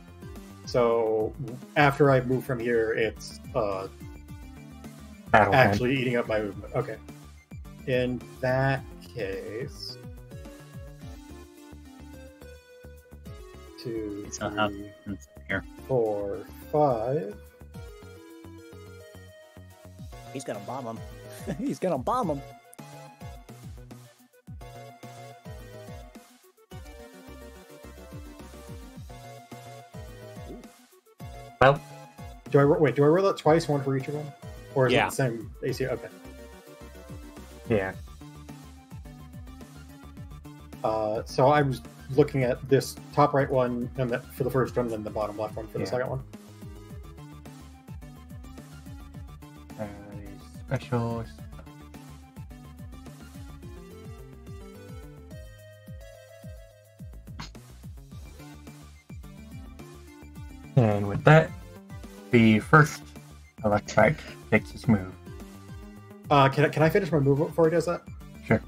So after I move from here, it's Battle actually eating up my movement. Okay. In that case, 2, So how 3, here? 4, 5. He's gonna bomb him. He's gonna bomb him. Well, Do I roll that twice, one for each of them, or is Yeah. it the same AC? Okay. yeah. So I was looking at this top right one, and for the first one, then the bottom left one for the Yeah. second one. Specials. And with that, the first electric takes his move. Can I finish my movement before he does that? Sure.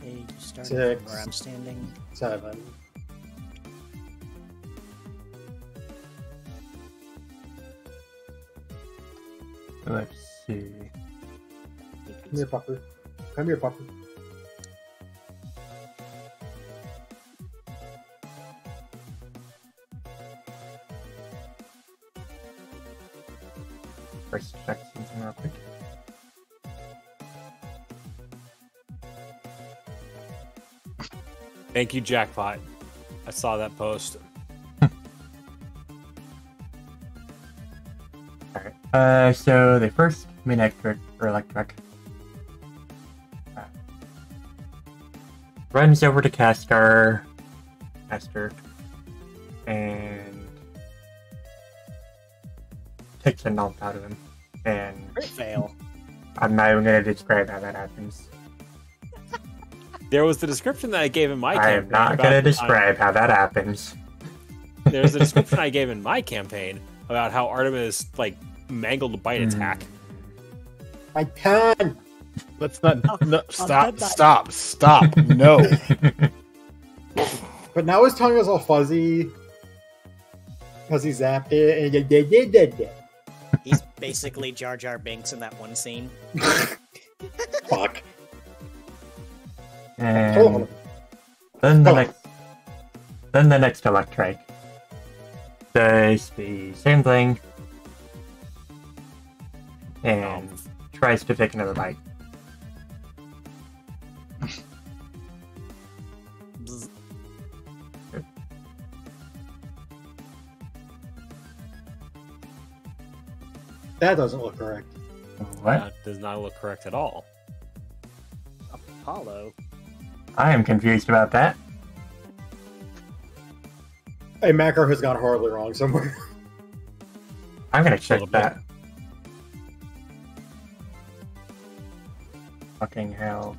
Hey, you start 6. from where I'm standing. 7. Let's see. Come here, Pupper. Come here, Pupper. First check something real quick. Thank you, Jackpot. I saw that post. Alright. So the first main electric runs over to Caster, and takes a knot out of him. And Crit fail. I'm not even going to describe how that happens. There was the description that I gave in my I campaign. am not about going to the time- describe how that happens. There's a description I gave in my campaign about how Artemis like mangled a bite attack. My turn! Let's not. No, I'm stop. No. But now his tongue is all fuzzy because he zapped it. And He's basically Jar Jar Binks in that one scene. fuck. And Hold on. then the next electric does the same thing and tries to take another bite. Bzz. That doesn't look correct. What? That does not look correct at all. Apollo. I am confused about that. A macro has gone horribly wrong somewhere. I'm gonna check little bit. that. Fucking hell.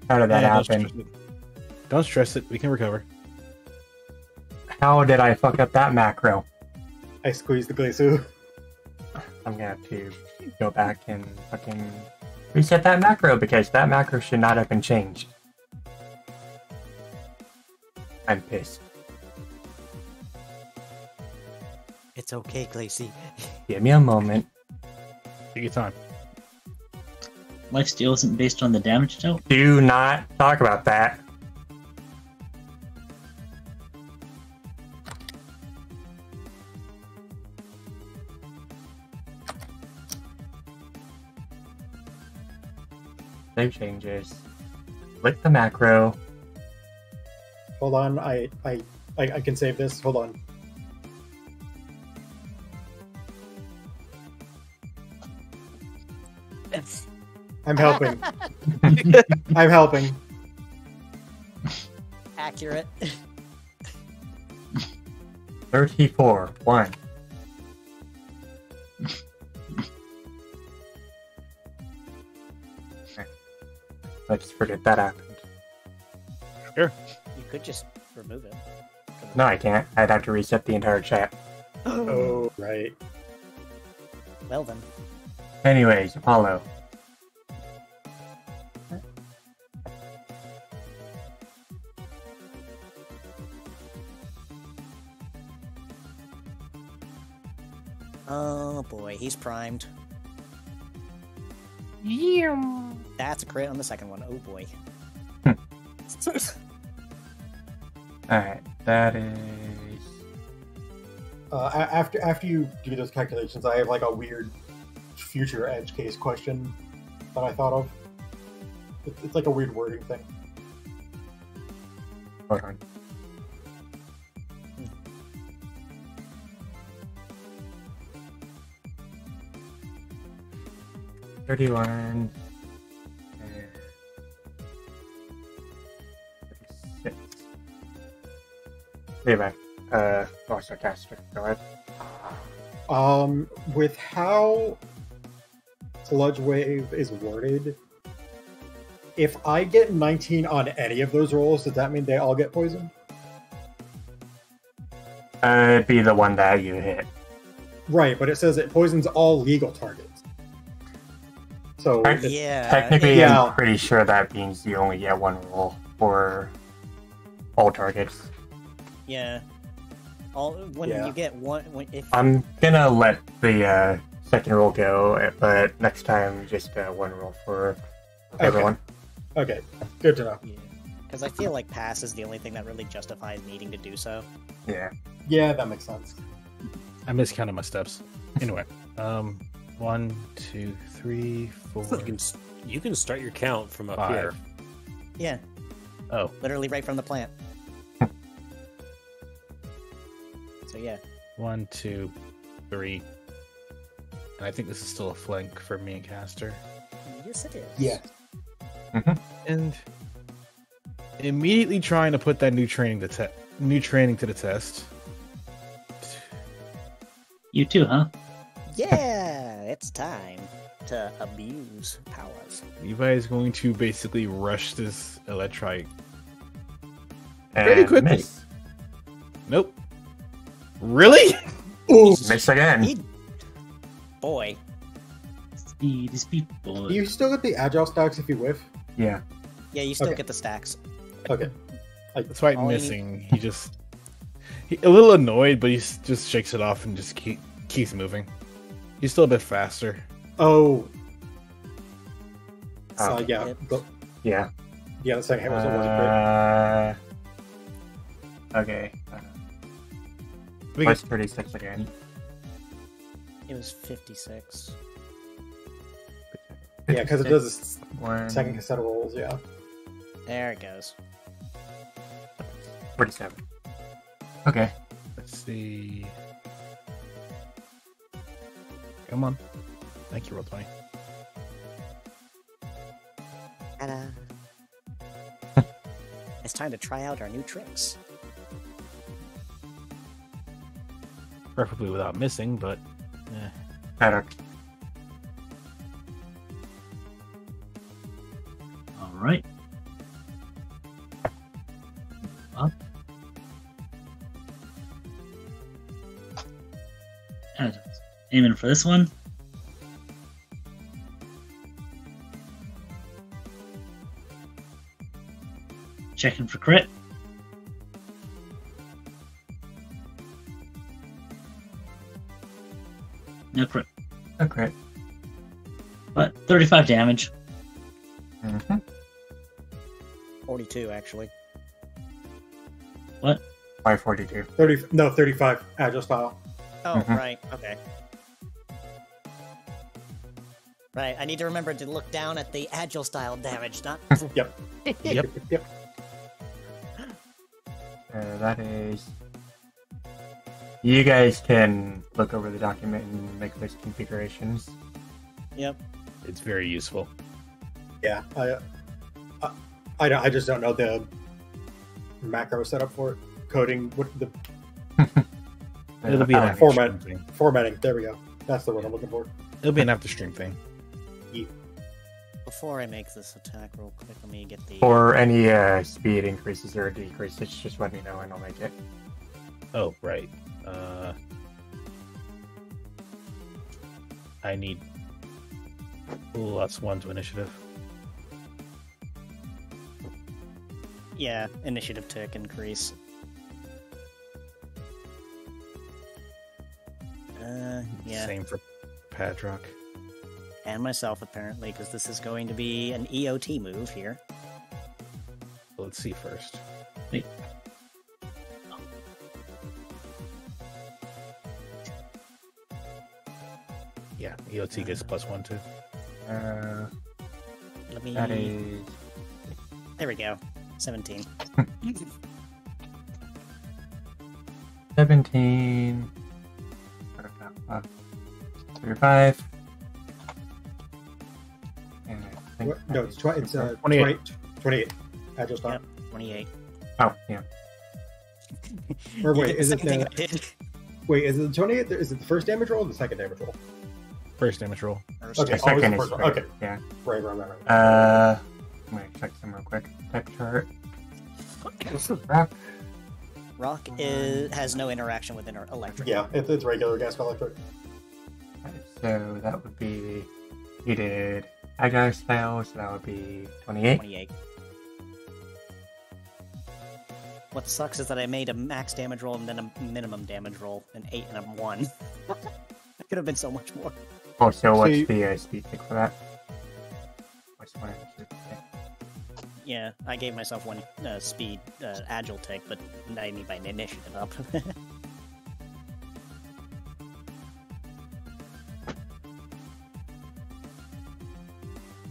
How did that Yeah, happen? Don't stress it. We can recover. How did I fuck up that macro? I squeezed the Glaciu. I'm gonna have to go back and fucking reset that macro because that macro should not have been changed. I'm pissed. It's okay, Glacy. Give me a moment. Take your time. Lifesteal isn't based on the damage dealt. Do not talk about that. Save changes. Click the macro. Hold on, I can save this. Hold on. I'm helping. I'm helping. Accurate. 34. 1. Let's forget that happened. You could just remove him. No, I can't. I'd have to reset the entire chat. Oh, right. Well then. Anyways, Apollo. Oh boy, he's primed. That's a crit on the second one. Oh boy. Alright, that is... After you do those calculations, I have like a weird future edge case question that I thought of. It's like a weird wording thing. Hold on. $31. 36. Anyway, oh, sarcastic. Go ahead. With how Sludge Wave is worded, if I get 19 on any of those rolls, does that mean they all get poisoned? It'd be the one that you hit. Right, but it says it poisons all legal targets. So Yeah. Technically, Yeah. I'm pretty sure that means you only get one roll for all targets. Yeah. When Yeah. you get one, if I'm gonna let the second roll go, but next time just one roll for everyone. okay, good to know. because I feel like pass is the only thing that really justifies needing to do so. Yeah. Yeah, that makes sense. I miscounted my steps. Anyway, 1, 2, 3, 4. You can start your count from up 5. here. Yeah, Oh, literally right from the plant. So yeah. 1, 2, 3. And I think this is still a flank for me and Caster. Yes, it is. Yeah. And immediately trying to put that new training to the test. You too, huh? Yeah, it's time to abuse powers. Levi is going to basically rush this electrite. And Pretty quickly. Miss. Nope. Really? Ooh, Miss again. He... Boy. Speed boy. you still get the agile stacks if you whiff? Yeah. Yeah, you still Okay. get the stacks. Okay. That's why All he- missing. He a little annoyed, but he just shakes it off and just keeps moving. He's still a bit faster. Oh. Oh. Yeah. Hit. Yeah. Yeah, the second hit wasn't great. Okay. We Plus 36 again. It was 56. Yeah, because it does One, a second set of rolls, yeah. There it goes. 47. Okay. Let's see. Come on. Thank you, Roll20. Ta-da. It's time to try out our new tricks. Preferably without missing, but Better. All right. Up. And aiming for this one. Checking for crit. No crit, A crit. but 35 damage. Mm-hmm. 42, actually. What? 542. 35 agile style. Oh, Mhm. right. Okay. Right, I need to remember to look down at the agile style damage, not... Yep. Yep. Yep. That is... You guys can look over the document and make those configurations. Yep. it's very useful. Yeah. I just don't know the macro setup for it. Coding, what the It'll be an after format. stream thing. formatting. There we go. That's the word I'm looking for. It'll be an after stream thing. Before I make this attack real quick, let me get the... For any speed increases or decreases, just let me know and I'll make it. Oh, right. I need +1 to initiative. Yeah, initiative tick increase. Yeah. Same for Padrock. And myself, apparently, because this is going to be an EOT move here. Let's see first. Wait. Yeah, EOT gets +1 too. Let me... That is There we go. 17. 17. 35. And I think No, it's 28. 28. Agile stop. Yep, 28. Oh, yeah. Or You wait, did is the it same thing the I did. wait? Is it the 28? Is it the first damage roll or the second damage roll? First damage roll. First. Okay. The second always is the first- right. okay. Yeah. Right. I'm gonna check some real quick. Type chart. Rock. Rock has no interaction with electric. Yeah, it's regular gas electric. So that would be. You did Agile style, so that would be 28. 28. What sucks is that I made a max damage roll and then a minimum damage roll, an 8 and a 1. It could have been so much more. Oh, so what's you- the speed tick for that? What's one of the Yeah, I gave myself one speed agile tick, but I need my initiative up.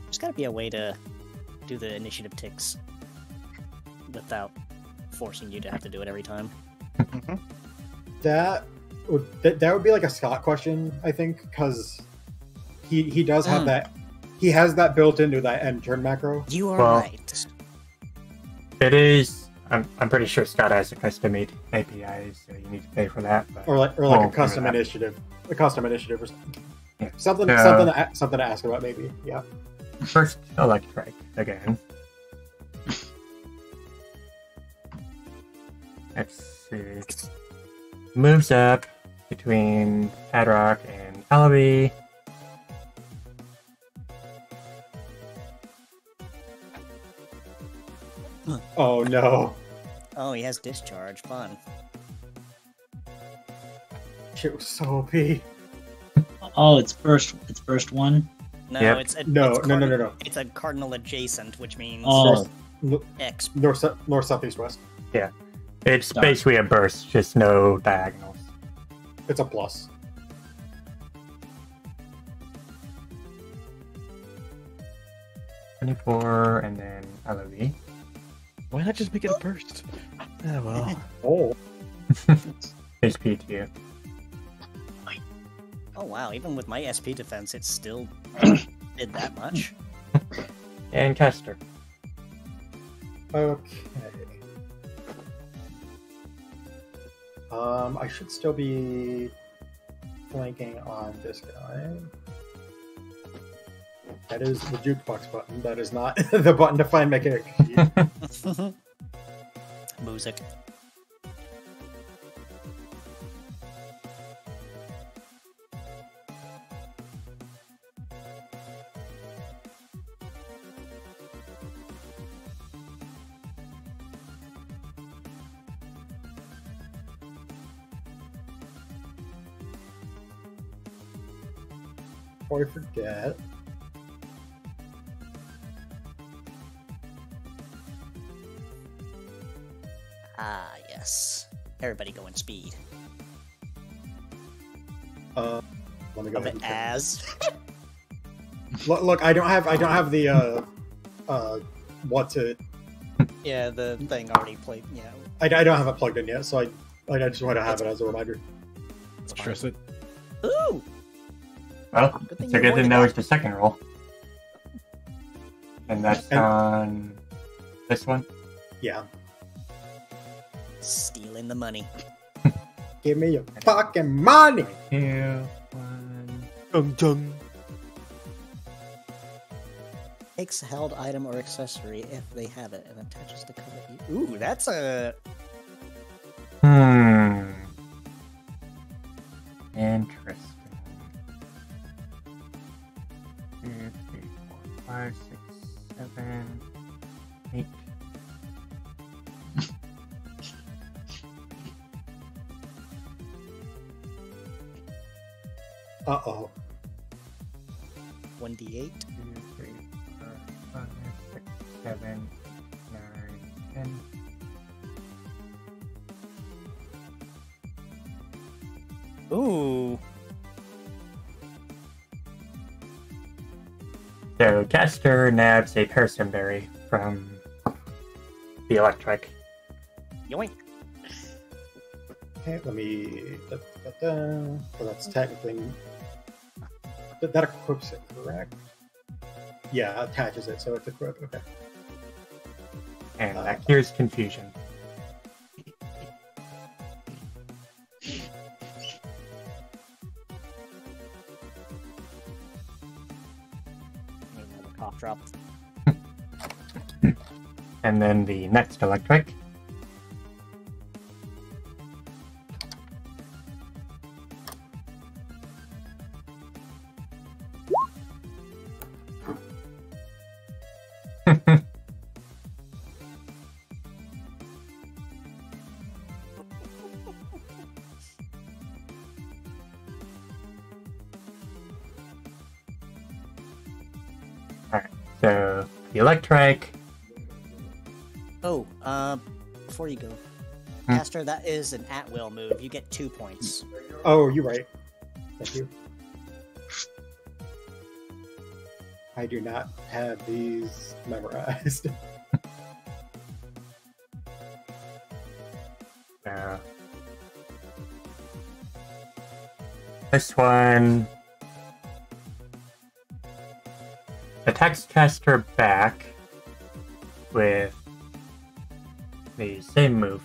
There's gotta be a way to do the initiative ticks without forcing you to have to do it every time. That would be like a Scott question, I think, because he does have that. He has that built into that end turn macro. You are Well, right. It is. I'm pretty sure Scott has a custom made APIs, so you need to pay for that. But Or like Well, a custom yeah. initiative, or something. Yeah. Something So- something to ask about maybe. Yeah. first electric again. Let's see. Moves up between Padrock and Calabi. Oh no. Oh, he has discharge. Fun. Shit was so OP. Oh, it's first one. No, Yep. it's a, No, it's no, no, cardinal- no, no. It's a cardinal adjacent, which means Oh, X. North, south, east, west. It's Sorry. basically a burst, just no diagonals. It's a plus. .24 and then LOV. Why not just make it a burst? Ah, well. Oh. HP to you. Oh wow! Even with my SP defense, it still did that much. And Caster. Okay. I should still be flanking on this guy. That is the jukebox button. That is not the button to find my character sheet. Music. Before I forget. Ah, yes. Everybody going speed. Let me go Of ahead it and check. as. Look, I don't have the what to. Yeah, the thing already played. Yeah. I don't have it plugged in yet, so I just want to have it as a reminder. Stress it. Ooh! Well, Good thing it's a you good warned to know about it's the second roll. And that's And- on this one. Yeah, Stealing the money. give me your fucking money. 2, 1. Chung chung. Takes a held item or accessory if they have it and attaches to cover you. Ooh, that's a. Interesting. 2, 3, 4, 5, 6, 7, 8. Uh-oh. 1d8. 2, 3, 4, 5, 6, 7, 9, 10. Ooh. So Caster nabs a personberry from the electric. Yoink. Okay, let me... So that's technically... That equips it, correct? Yeah, attaches it, so it's equipped. Okay. And that cures confusion. Another cough drop. And then the next electric. Alright, so the electric. Oh, before you go, Caster, that is an at-will move. You get 2 points. Oh, you're right. Thank you. I do not have these memorized. This one attacks Caster back with the same move.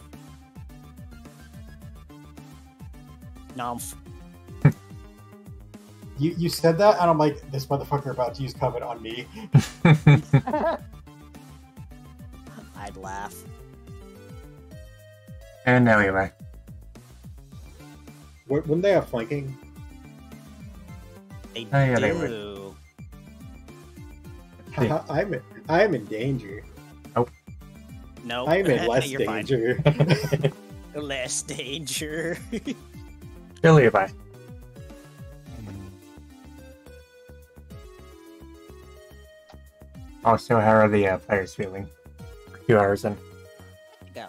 Nomf. You said that, and I'm like, this motherfucker about to use Covet on me. I'd laugh. And now anyway. Wouldn't they have flanking? They Oh, yeah, they do. I'm in danger. No, I'm in less you're fine. danger. Less danger. Still Levi. Also, how are the players feeling? 2 hours in. Go.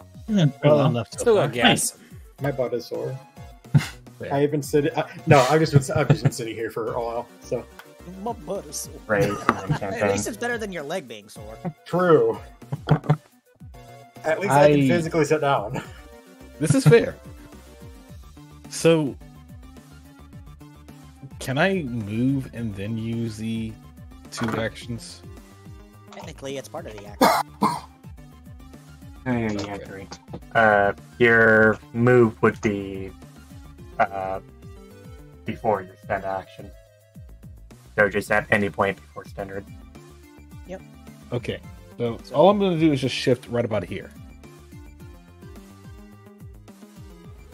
Well enough. Still got gas. My butt is sore. Fair. I have been sitting. I've just been sitting here for a while. So My butt is sore. Right, and then At campaign. least it's better than your leg being sore. true. At least I can physically sit down. This is fair. So, can I move and then use the 2 actions? Technically, it's part of the action. Oh, yeah, you had 3. Your move would be before your standard action. So just at any point before standard. Okay. So all I'm going to do is just shift right about here.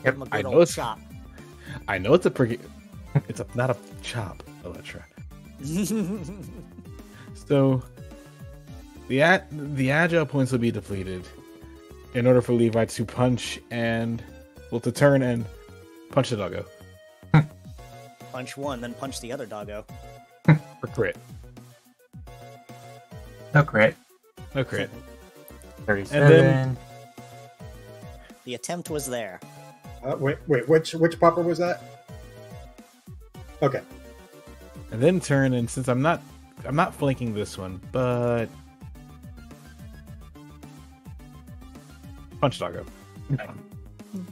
Yep. Give him a I good know old it's- chop. I know it's a pretty... It's not a chop, Electra. So the agile points will be depleted in order for Levi to punch and... Well, to turn and punch the doggo. Punch one, then punch the other doggo. For crit. No crit. No crit. 37. then- The attempt was there. Wait, which popper was that? Okay. And then turn, and since I'm not flanking this one, but punch doggo.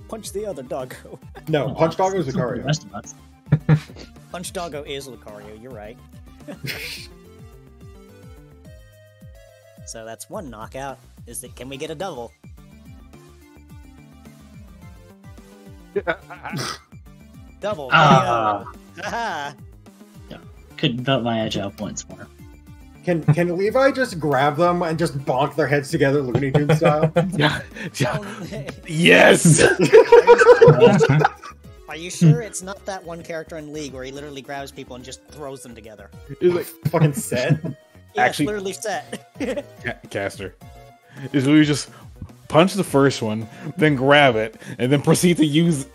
Punch the other doggo. No, Punch Dog was It's not the Lucario. rest of us. Punch doggo is Lucario, you're right. So that's 1 knockout. Can we get a double? Double. Ah. Haha. Couldn't vote my agile points more. Can Levi just grab them and just bonk their heads together, Looney Tunes style? Yeah. Yes. Are you sure it's not that one character in League where he literally grabs people and just throws them together? It's like Fucking set. Yeah, Actually- it's literally set. caster. Is we just punch the first one, then grab it, and then proceed to use.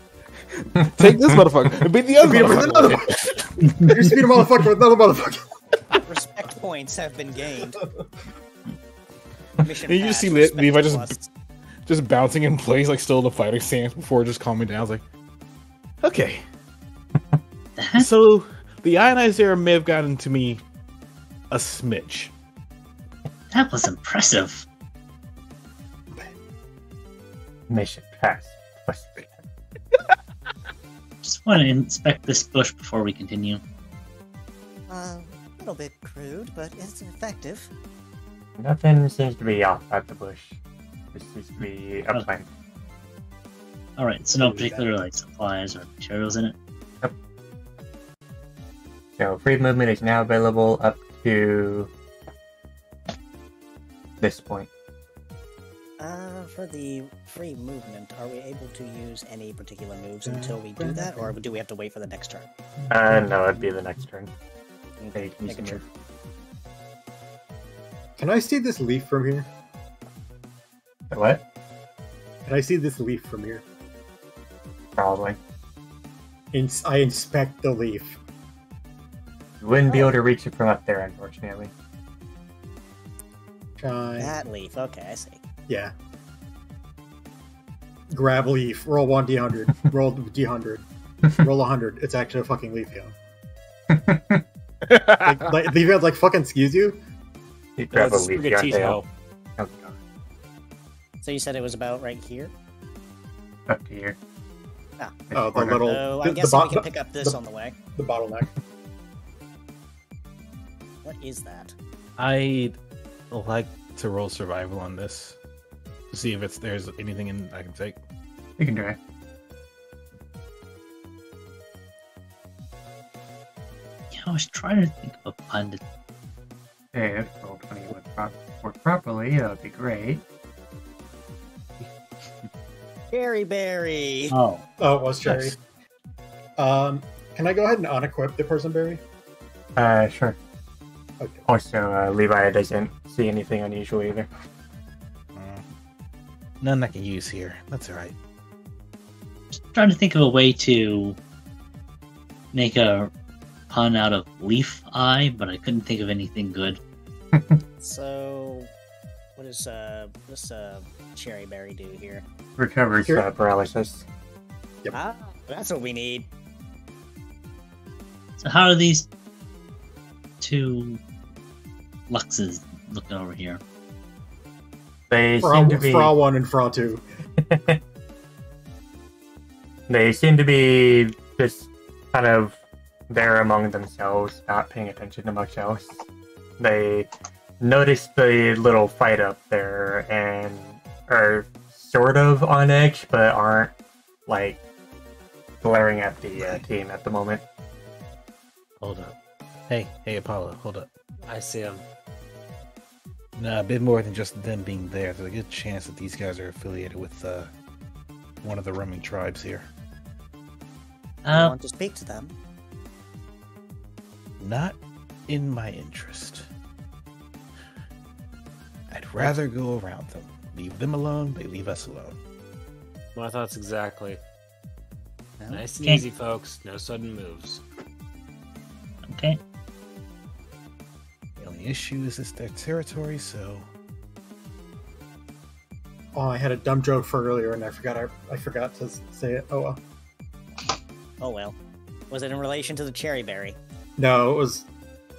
Take this motherfucker and beat the other motherfucker. You speed a motherfucker with another motherfucker. Respect points have been gained. Mission And you just see passed, Levi respect just bouncing in place, like still in the fighting stance before just calming down. I was like, okay. So the ionizer may have gotten to me a smidge. That was impressive. Mission pass. Just want to inspect this bush before we continue. A little bit crude, but it's effective. Nothing seems to be off at the bush. This seems to be a plant. Alright, so no particular like supplies or materials in it? So free movement is now available up to this point. For the free movement, are we able to use any particular moves until we do that, or do we have to wait for the next turn? No, it'd be the next turn. Okay, you can use making the sure. move. Can I see this leaf from here? The what? Can I see this leaf from here? Probably. I inspect the leaf. You wouldn't be able to reach it from up there, unfortunately. Try. That leaf, okay, I see. Yeah. Grab leaf. Roll 1d100. Roll d100. Roll 100. It's actually a fucking leaf, yo. Leaf head, like, fucking excuse you? You grab a That's leaf, Sprigatito. oh, God. So you said it was about right here? Up to here. Ah. Oh, the Corner. little. So I the guess bo- we can the- pick up this on the way. The bottleneck. What is that? I'd like to roll survival on this to see if there's anything in I can take. You can try. Yeah, I was trying to think of a pun to... Hey, if roll 20 would work properly, that would be great. Cherry berry! Oh, Oh, it was cherry. Nice. Can I go ahead and unequip the person berry? Sure. Okay. Also, Levi doesn't see anything unusual either. None I can use here. That's alright. just trying to think of a way to make a pun out of leaf eye, but I couldn't think of anything good. So, what does cherry berry do here? Recovers Here. paralysis. Yep. Ah, that's what we need. So how are these two Luxes looking over here? They Fra seem to be. 1 and Fra 2. They seem to be just kind of there among themselves, not paying attention to much else. They notice the little fight up there and are sort of on edge, but aren't like glaring at the team at the moment. Hold up. Hey, Apollo, hold up. I see him. Nah, a bit more than just them being there. There's a good chance that these guys are affiliated with one of the roaming tribes here. I want to speak to them. Not in my interest. I'd rather go around them. Leave them alone, they leave us alone. My thoughts exactly. No? Nice and Okay. easy, folks. No sudden moves. Okay. The only issue is it's their territory, so Oh, I had a dumb joke for earlier and I forgot to say it. Oh well. Oh well. Was it in relation to the cherry berry? No, it was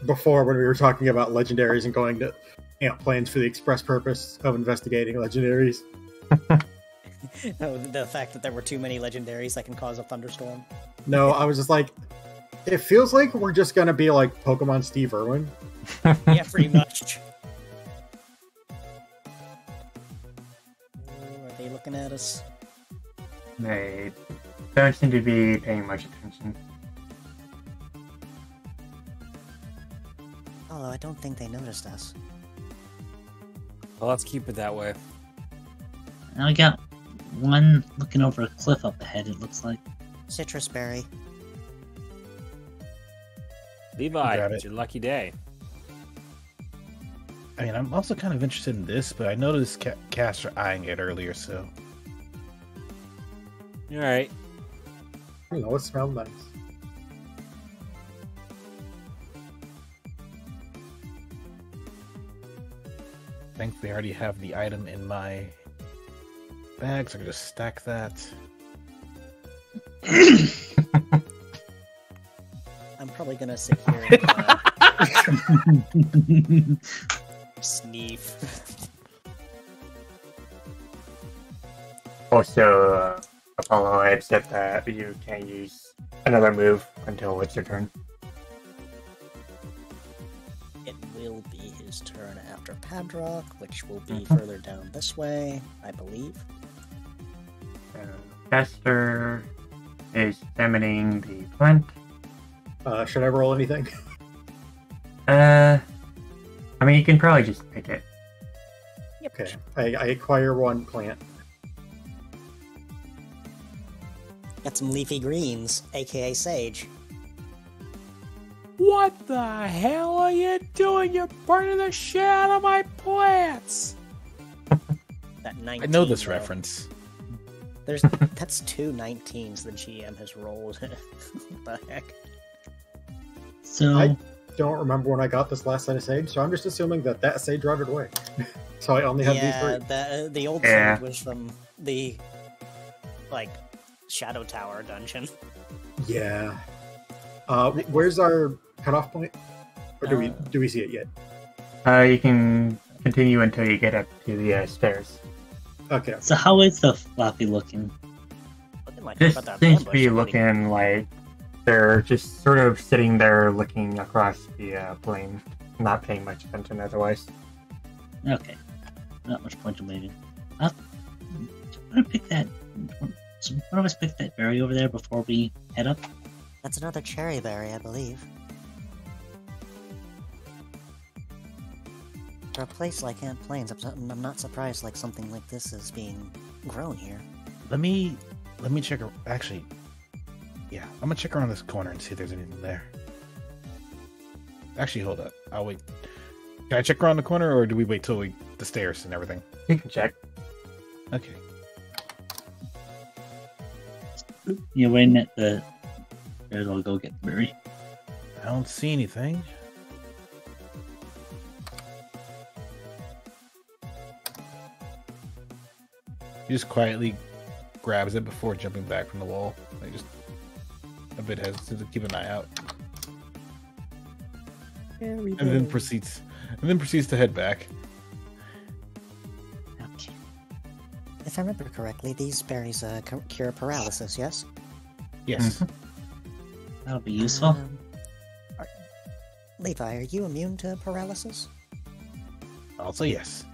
before when we were talking about legendaries and going to Ant Plains for the express purpose of investigating legendaries. No, the fact that there were too many legendaries that can cause a thunderstorm. No, I was just like, it feels like we're just gonna be like Pokemon Steve Irwin. Yeah, pretty much. Ooh, are they looking at us? They don't seem to be paying much attention. Although I don't think they noticed us. Well, let's keep it that way. Now I got one looking over a cliff up ahead, it looks like. Citrus berry. Levi, Got it's it. your lucky day. I mean, I'm also kind of interested in this, but I noticed Caster eyeing it earlier, so All right. I don't know, it smelled nice. thankfully I already have the item in my bag, so I can just stack that. I'm probably gonna sit here and sneeze. Also, Apollo, I had said that you can't use another move until it's your turn. It will be his turn after Padrock, which will be further down this way, I believe. Caster is summoning the plant. Should I roll anything? I mean, you can probably just pick it. Yep. Okay, I acquire one plant. Got some leafy greens, aka sage. What the hell are you doing? You're burning the shit out of my plants! That 19, I know this though. reference. That's two 19s the GM has rolled. What the heck? So I don't remember when I got this last set of sage, so I'm just assuming that sage rotted away. So I only have these three. The old Yeah. sage was from the Shadow Tower dungeon. Yeah. Where's our cutoff point? Or do we see it yet? You can continue until you get up to the stairs. Okay. So how is the floppy looking? Looking like This about that seems to ambush be already. looking like they're just sort of sitting there looking across the plain, not paying much attention otherwise. Okay. Not much point in waiting. I'm gonna pick that. So one of us pick that berry over there before we head up. That's another cherry berry, I believe. For a place like Ant Plains, I'm not surprised like something like this is being grown here. Let me check. Actually, yeah, I'm gonna check around this corner and see if there's anything there. Actually, hold up. I'll wait. Can I check around the corner, or do we wait till the stairs and everything? You can check. Okay. You're waiting at the. I'll go get the berry. I don't see anything. He just quietly grabs it before jumping back from the wall. Like just a bit hesitant to keep an eye out, and then proceeds to head back. Okay. If I remember correctly, these berries cure paralysis, yes? Yes. That'll be useful. Levi, are you immune to paralysis? Also yes.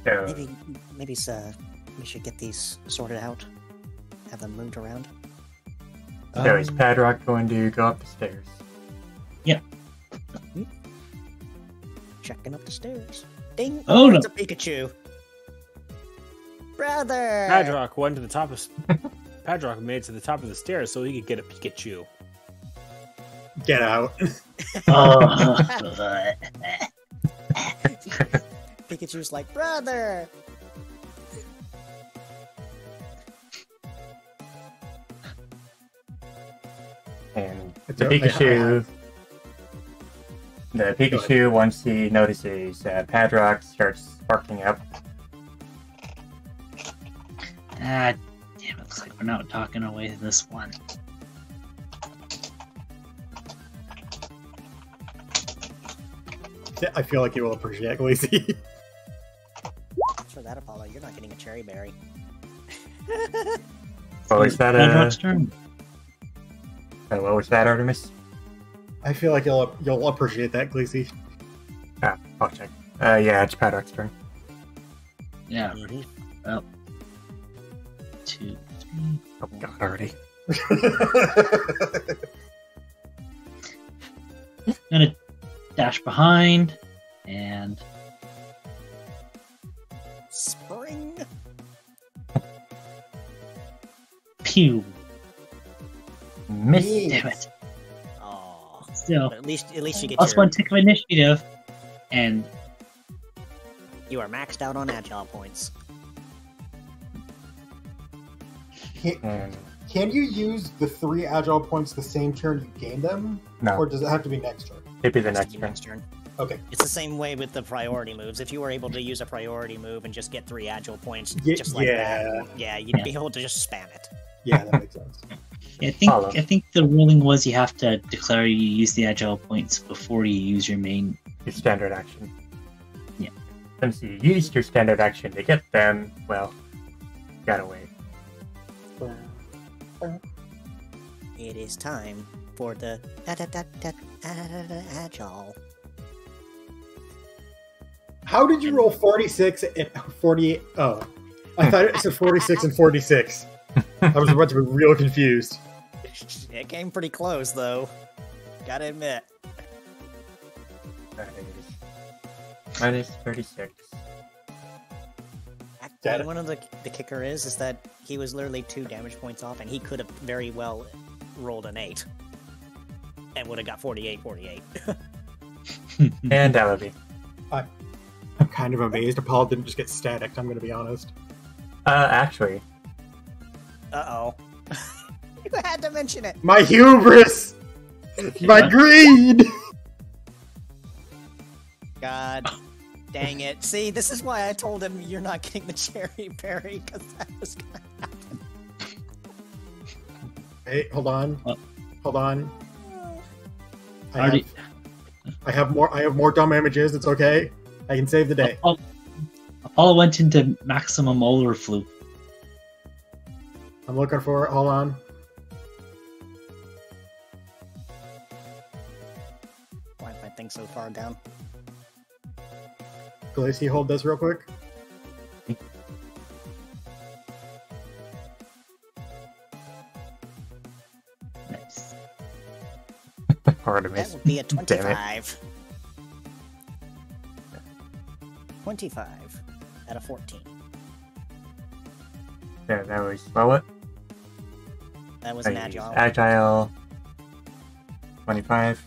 So, Maybe we should get these sorted out. Have them moved around. so is Padrock going to go up the stairs? Checking up the stairs. Ding! Oh, no. It's a Pikachu! Brother! Padrock went to the top of... Padrock made it to the top of the stairs so he could get a Pikachu. Get out. Oh. Pikachu's like, brother! And It's the okay. Pikachu, once he notices Padrock, starts barking up. Ah, damn, it looks like we're not talking away this one. I feel like you will appreciate Gleesy. For that, Apollo, you're not getting a cherry berry. Oh, is that Padrock's turn. what was that, Artemis? I feel like you'll appreciate that, Gleesy. Ah, I'll check. Yeah, it's Padrock's turn. Yeah. Mhm. Well, 2, 3. Oh god, already. Gonna dash behind and Spring! pew. Miss. Damn it. Aw. Still, But at least you get plus your... 1 tick of initiative, and You are maxed out on agile points. And Can you use the 3 agile points the same turn you gain them? no, Or does it have to be next turn? it'd be the Has to next be turn. next turn. Okay. It's the same way with the priority moves. If you were able to use a priority move and just get 3 agile points just like that, you'd be able to just spam it. Yeah, that makes sense. Yeah, I think the ruling was you have to declare you use the agile points before you use your main. Your standard action. Yeah. Since you used your standard action to get them, well, gotta wait. It is time for the agile. How did you roll 46 and 48? Oh, I thought it said 46 and 46. I was about to be real confused. It came pretty close, though. Gotta admit. That is minus 36. Actually, one of the kicker is that he was literally 2 damage points off, and he could have very well rolled an 8. And would have got 48. And Ellaby. I'm kind of amazed Paul didn't just get static, I'm going to be honest. Actually. Uh-oh. You had to mention it. My hubris! My greed! God dang it. See, this is why I told him you're not getting the cherry berry, because that was going to happen. Hey, hold on. What? Hold on. Already- I have more dumb images, it's okay. I can save the day. Apollo went into maximum overflow. I'm looking for it, hold on. Why is my thing so far down? Glacy, hold this real quick. Nice. Artemis. That would be a Damn it. 25. 25 out of 14. Yeah, that was what? That was an agile. Agile. 25.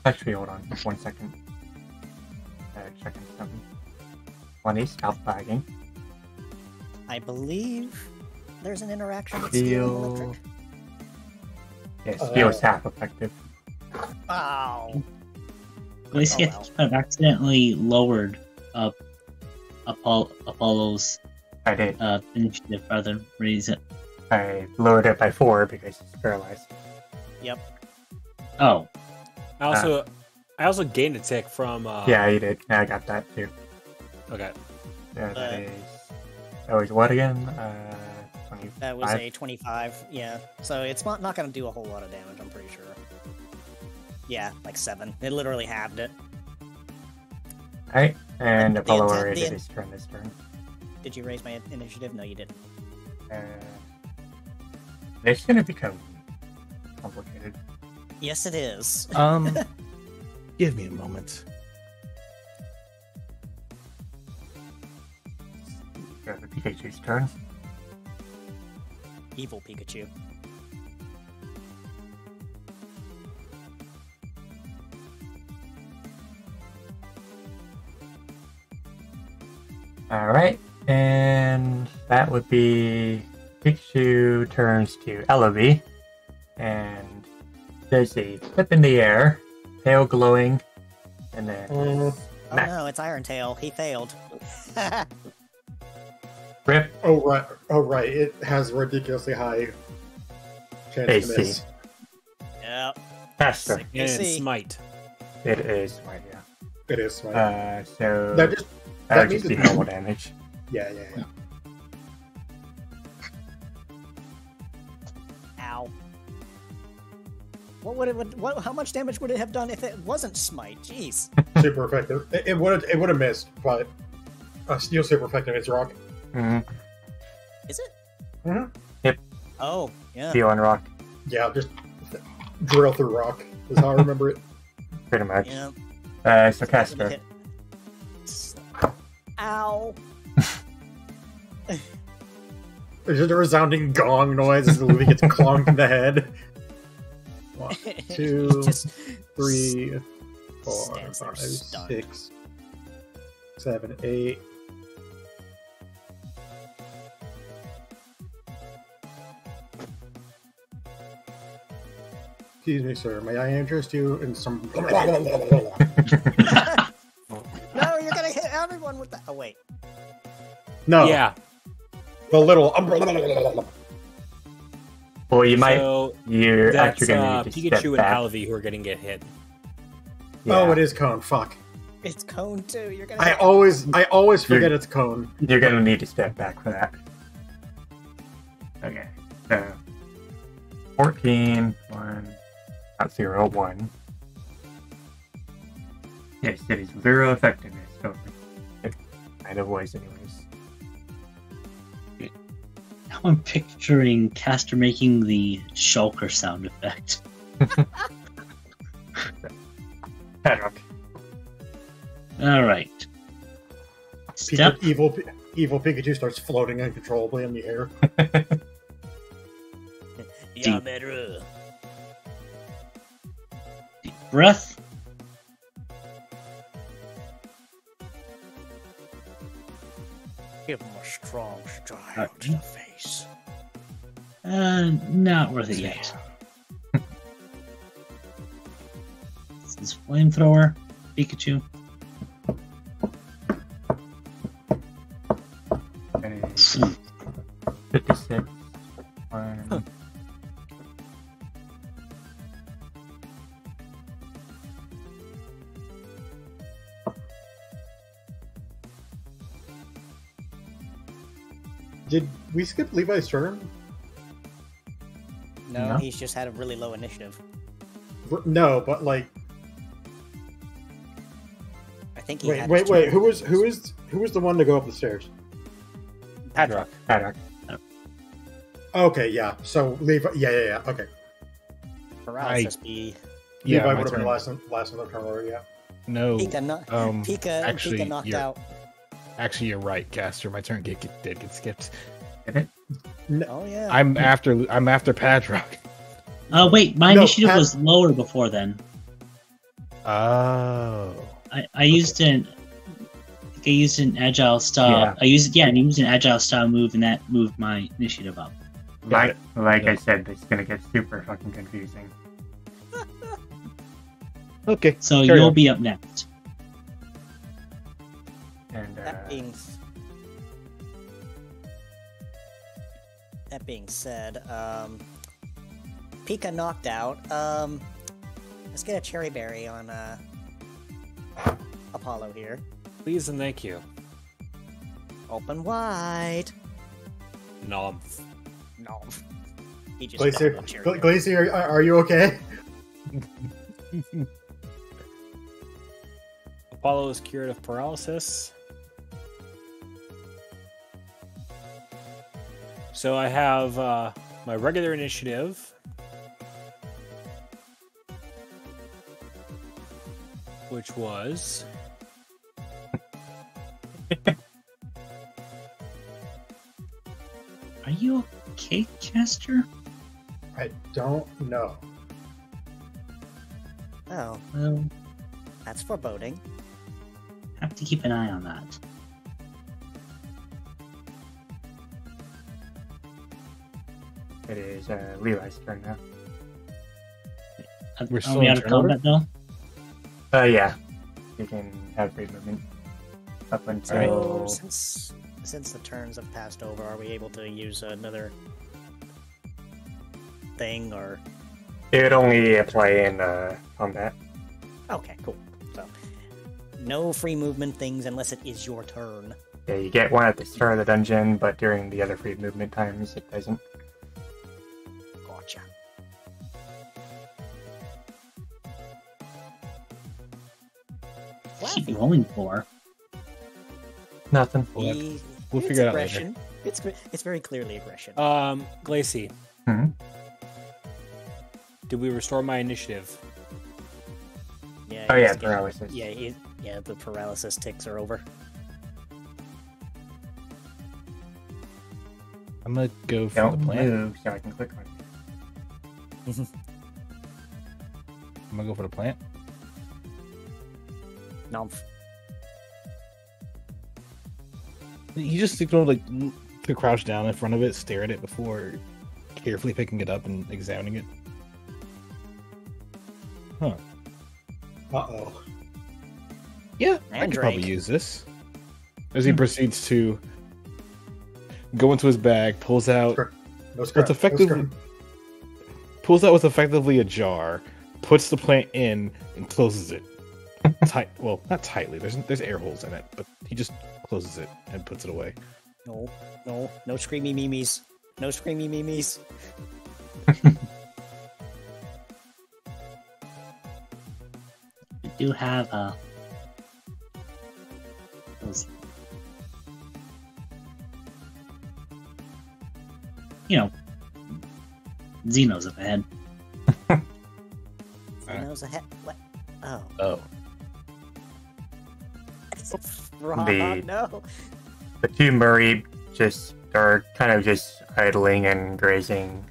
Actually, hold on. 1 second. Checking something. 20, scalp bagging. I believe there's an interaction with steel and electric. Yeah, steel is half effective. Oh. Glacy, Oh, I think you might have accidentally lowered up Apollo's I did. initiative rather than raise it. I lowered it by 4 because it's paralyzed. Yep. Oh, I also gained a tick from. Yeah, you did. Yeah, I got that too. Okay. Yeah, that was what again? 25? That was a 25. Yeah. So it's not going to do a whole lot of damage, I'm pretty sure. Yeah, like 7. It literally halved it. Alright, and The Apollo intent- already the did his turn this turn. Did you raise my initiative? No, you didn't. It's gonna become complicated. Yes, it is. Give me a moment. Yeah, the Pikachu's turn. Evil Pikachu. Alright, and that would be Pikachu turns to Ellaby, and there's a flip in the air, tail glowing, and then Oh smack. no, it's Iron Tail. He failed. Rip. Oh right, it has ridiculously high chance AC. to miss. Yep. Faster. Sick. And AC. smite. It is, right, yeah. It is smart. So that just that would means just be it- normal damage. yeah. Ow. How much damage would it have done if it wasn't smite? Jeez. Super effective. It would have missed, but steel super effective. It's rock. Mm-hmm. Is it? Mhm. Yep. Oh, yeah. Steel and rock, Yeah, just drill through rock is how I remember it. pretty much. Yeah. So Casper. Ow. There's just a resounding gong noise as the movie gets clonked in the head. 1, 2, Just 3, 4, stands there 5, stunned. 6, 7, 8. Excuse me, sir. May I interest you in some? No, you're gonna hit everyone with that. Oh wait. No. Yeah. The little. Well, you might. So You're that's actually going to need to Pikachu step and back. Alvy who are going to get hit. Oh, Yeah. it is Cone. Fuck. It's Cone too. You're gonna. I hit- always forget it's Cone. You're going to need to step back for that. Okay. So 14, 1.0, 1. Yes, it is 0 effectiveness. So it kind of was, anyways. Now I'm picturing Caster making the shulker sound effect. Padrock. Alright. Step. Evil Pikachu starts floating uncontrollably in the air. Yeah, better. Deep breath. Give him a strong strike Alright. to the face. Not worth it yet. This is flamethrower. Pikachu. That is 56. 1. Did we skip Levi's turn? No, No. he's just had a really low initiative. No, but like, I think he wait. had his turn Who was first. the one to go up the stairs? Padrock. Padrock. Okay, yeah. So Levi, yeah. Okay, Paralysis be Yeah, Levi my would have been turn. last in the turn order. Yeah. No, Pika actually, knocked you're- out. actually, you're right, Caster. My turn did get skipped. Oh yeah. I'm after Padrock. Wait, my No, initiative Pat- was lower before then. Oh, I used an agile style. Yeah. I used an agile style move, and that moved my initiative up. Like Yeah. I said, it's going to get super fucking confusing. okay. So carry you'll on. be up next. And That being said, Pika knocked out. Let's get a cherry berry on Apollo here. Please and thank you. Open wide. Nom. No. He just Glacier, got a cherry berry. Glacier, are you okay? Apollo's Curative Paralysis. So I have my regular initiative, which was Are you okay, Chester? I don't know. Oh, Well, that's foreboding. have to keep an eye on that. it is Levi's turn now. We're Are still we in out of turn order? combat though? Yeah. You can have free movement up until. So since the turns have passed over, are we able to use another thing or? It would only apply in combat. Okay, cool. So no free movement things unless it is your turn. Yeah, you get one at the start of the dungeon, but during the other free movement times, it doesn't. Gotcha. Keep rolling for. Nothing. We'll It's figure it out later. aggression. It's very clearly aggression. Glacy. Hmm? Did we restore my initiative? Yeah. Oh yeah, he's getting- paralysis. Yeah, the paralysis ticks are over. I'm gonna go for Don't the plant. move so I can click on it. I'm gonna go for the plant. No. You just going to crouch down in front of it, stare at it before carefully picking it up and examining it. Uh-oh. Yeah, I And could probably drink. use this. As he proceeds to go into his bag, pulls out No scrap. what's effectively No what's effectively a jar, puts the plant in, and closes it. Tight. Well, not tightly. There's air holes in it, but he just closes it and puts it away. No screamy memes. No screamy memes. We do have those, Xenos up ahead. Nose ahead. What? Oh. Oh. No. The two Murray just are kind of just idling and grazing.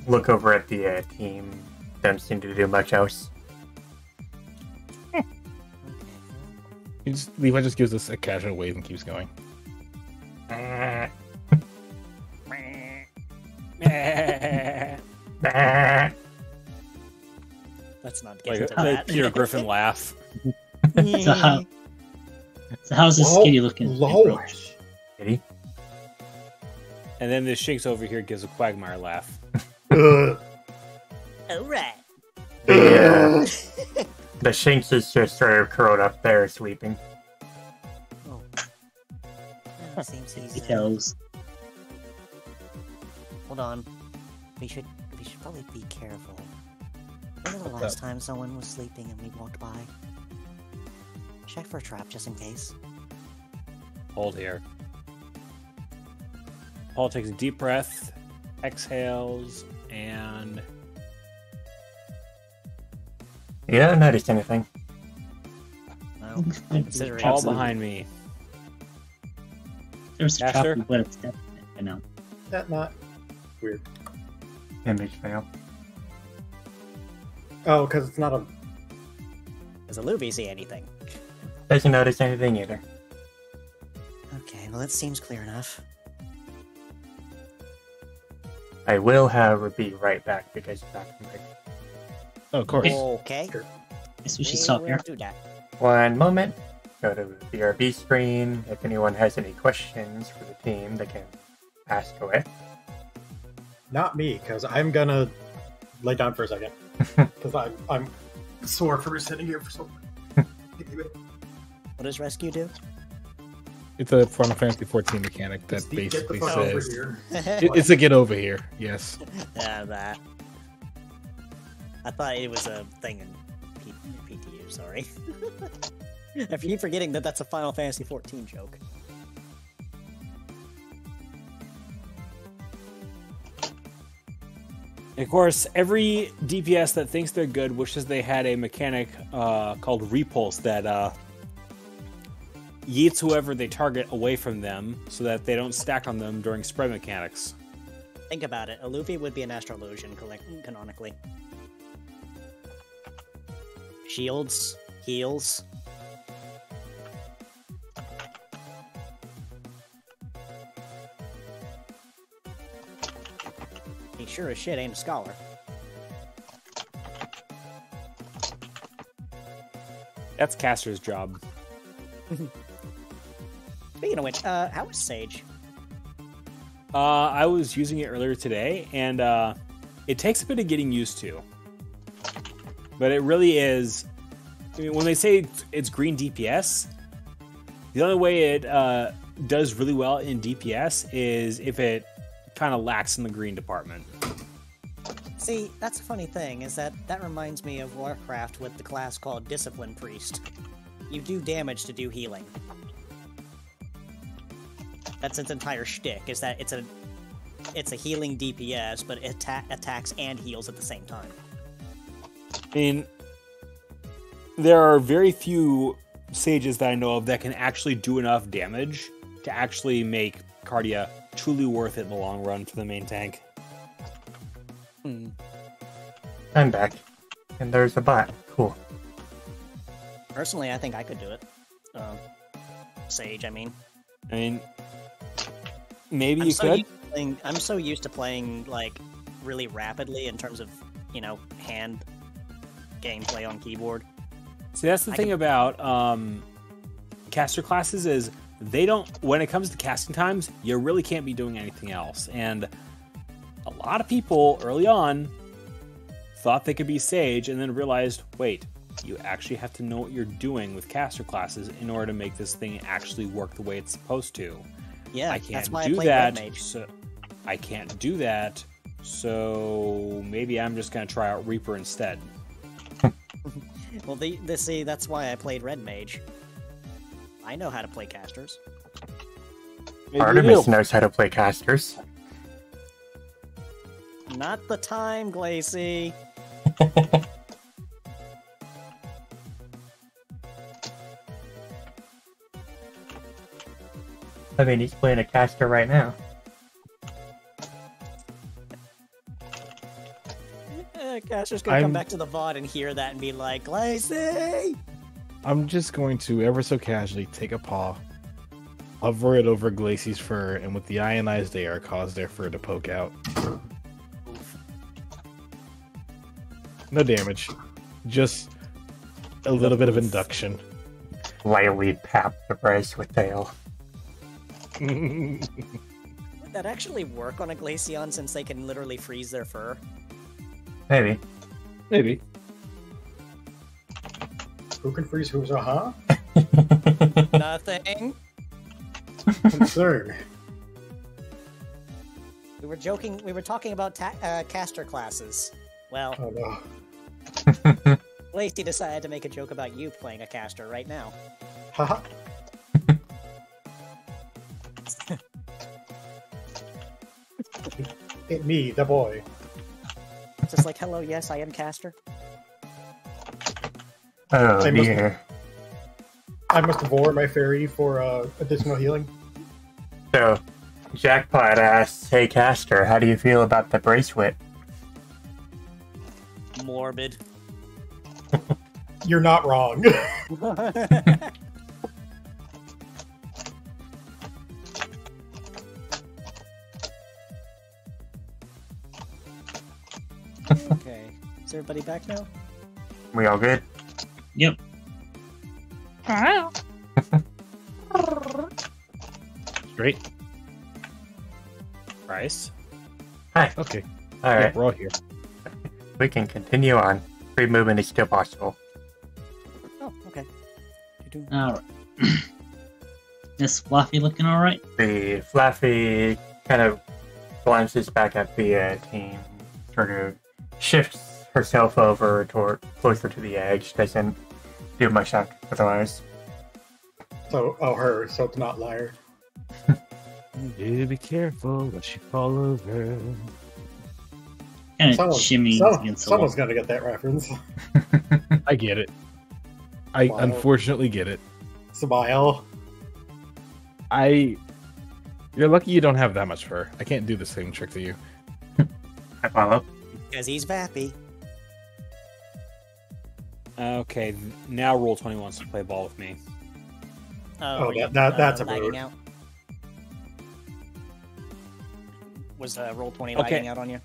Look over at the team. Don't seem to do much else. Levi just gives us a casual wave and keeps going. Let's not get Like into a that. Peter Griffin laugh. So how's this Low- skinny looking? lowish. Kitty? And then the Shinx over here gives a Quagmire laugh. Ugh. All right. The Shinx is just sort of curled up there sleeping. Oh. Seems he's. Details. Hold on. We should probably be careful. When was the last time someone was sleeping and we walked by? Check for a trap just in case. Hold here. Paul takes a deep breath, exhales, and You don't notice anything. Well, considering all Traps in- behind me. There's a trap Caster? we put it. I know. That not weird. Image fail. Oh, because it's not a. does Aluvi see anything? Doesn't notice anything either. Okay, well that seems clear enough. I will, however, be right back because back from break. Oh, of course. Okay. Guess we should stop will here. do that. One moment. Go to the BRB screen. If anyone has any questions for the team, they can ask away. Not me, because I'm gonna lay down for a second. Because I'm sore for sitting here for so long. What does rescue do? It's a Final Fantasy 14 mechanic that Get the basically fuck over says here. it's a get over here. Yes. Yeah, that. I thought it was a thing in PTU, sorry. I keep forgetting that that's a Final Fantasy 14 joke. Of course, every DPS that thinks they're good wishes they had a mechanic called Repulse that yeets whoever they target away from them so that they don't stack on them during spread mechanics. Think about it. A Luffy would be an Astral Illusion, canonically. Shields, heals. He sure as shit ain't a scholar. That's Caster's job. Speaking of which, how is Sage? I was using it earlier today, and it takes a bit of getting used to. But it really is. I mean, when they say it's green DPS, the only way it does really well in DPS is if it kind of lacks in the green department. See, that's a funny thing, is that reminds me of Warcraft with the class called Discipline Priest. You do damage to do healing. That's its entire shtick, is that it's a healing DPS, but it attacks and heals at the same time. I mean, there are very few sages that I know of that can actually do enough damage to actually make Cardia truly worth it in the long run for the main tank. I'm back. And there's a bot. Cool. Personally, I think I could do it. Sage, I mean. I mean, maybe you could. I'm so used to playing, like, really rapidly in terms of, hand gameplay on keyboard. See, that's the thing about caster classes is they don't. When it comes to casting times, you really can't be doing anything else. And a lot of people early on thought they could be sage, and then realized, wait, you actually have to know what you're doing with caster classes in order to make this thing actually work the way it's supposed to. Yeah, I can't that's why do I played that. Red Mage. So I can't do that. So maybe I'm just gonna try out Reaper instead. Well, see, that's why I played Red Mage. I know how to play casters. Artemis knows how to play casters. Not the time, Glacy. I mean, he's playing a caster right now. Caster's gonna come back to the VOD and hear that and be like, Glacy! I'm just going to ever so casually take a paw, hover it over Glacy's fur, and with the ionized air cause their fur to poke out. No damage. Just a little bit of induction. Lightly tap the brace with tail. Would that actually work on a Glaceon since they can literally freeze their fur? Maybe. Maybe. Who can freeze who's huh? Nothing. Concern. We were talking about caster classes. Well, Oh no. Glacy decided to make a joke about you playing a caster right now. Haha. It me, the boy. Just like, hello, yes, I am caster. Oh I must- dear. I must vor my fairy for additional healing. So, Jackpot asks, "Hey caster, how do you feel about the bracelet?" Morbid. You're not wrong. Okay. Is everybody back now? We all good? Yep. Straight. Bryce? Hi. Okay. All Yeah, right. we're all here. We can continue on. Free movement is still possible. Oh, okay. Alright. Is Fluffy looking alright? The Fluffy kind of glances back at the team, sort of shifts herself over toward closer to the edge, doesn't do much otherwise. So, her, so it's not liar. You be careful what you fall over. Kind of shimmies against the wall. Someone's gonna get that reference. I get it. I Wow. unfortunately get it. Smile. You're lucky you don't have that much fur. I can't do the same trick to you. I follow. Because he's Vappy. Okay, now Roll20 wants to play ball with me. Oh, you, that's a lagging mood. out. Was Roll20 Okay. lagging out on you?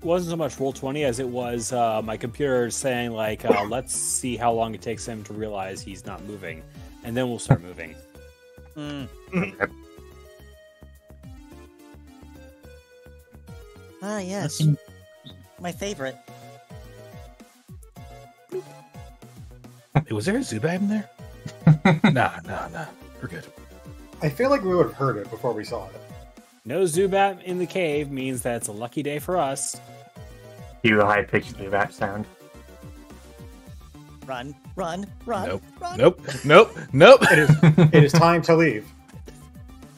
Wasn't so much Roll20 as it was my computer saying, like, let's see how long it takes him to realize he's not moving, and then we'll start moving. Ah, yes. Nothing- My favorite. Hey, was there a Zubat in there? Nah. We're good. I feel like we would have heard it before we saw it. No Zubat in the cave means that it's a lucky day for us. You high-pitched that sound. Run. Run. Nope. Run. Nope. It is time to leave.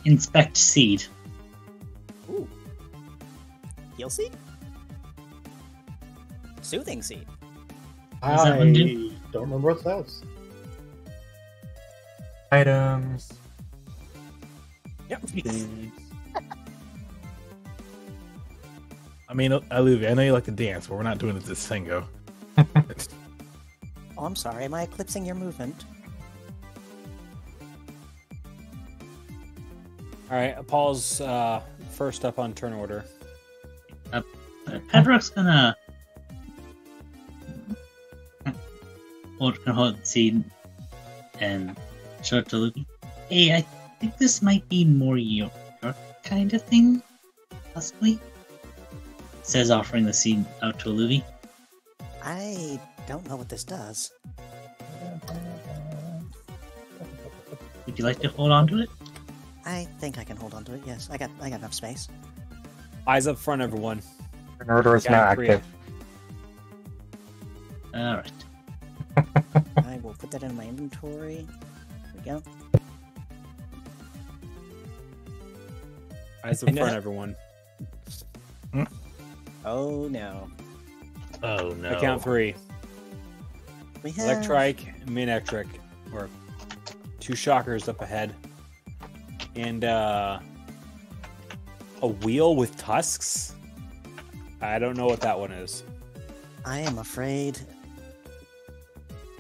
Inspect seed. Ooh. Heal seed? Soothing seed. Does that one do? Don't remember what that was. Items. Yep. I mean, Olivia, I know you like to dance, but we're not doing it this Sengo. Oh, I'm sorry. Am I eclipsing your movement? All right, Paul's first up on turn order. Pedrock's gonna hold the seed and show it to Luby. Hey, I think this might be more your kind of thing, possibly. Says, offering the seed out to Luby. I don't know what this does. Would you like to hold on to it? I think I can hold on to it. Yes, I got enough space. Eyes up front, everyone. An order is Got now it, Priya. active. All right. I will put that in my inventory. There we go. Eyes up front, everyone. Oh no. Oh no. I count 3. We have Electric, Manectric, or 2 shockers up ahead. And a wheel with tusks? I don't know what that one is. I am afraid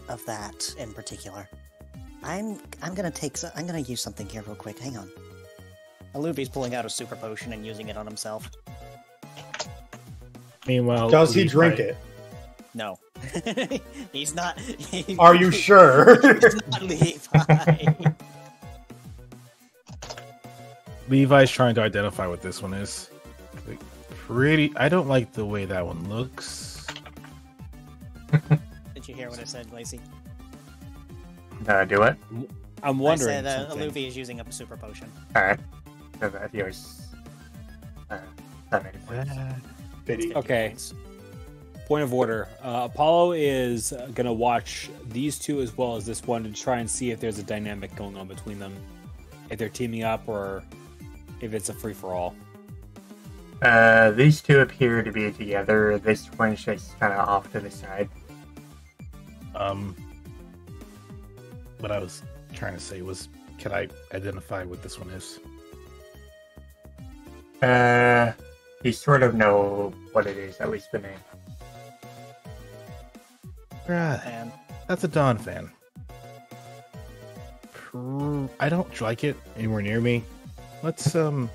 of that in particular. I'm gonna use something here real quick. Hang on. Luffy's pulling out a super potion and using it on himself. Meanwhile, Does he Levi- drink it? No. He's not. Are you sure? He's not Levi. Levi's trying to identify what this one is. Like, pretty. I don't like the way that one looks. Did you hear what I said, Lacey? Do it. I'm wondering. I said something. Luffy is using a super potion. Alright. So that yours. That made it. Pity. Okay. Point of order. Apollo is going to watch these two as well as this one to try and see if there's a dynamic going on between them. If they're teaming up or if it's a free-for-all. These two appear to be together. This one's just kind of off to the side. What I was trying to say was, can I identify what this one is? You sort of know what it is, at least the name. Right. And That's a Dawn fan. I don't like it anywhere near me. Let's, No,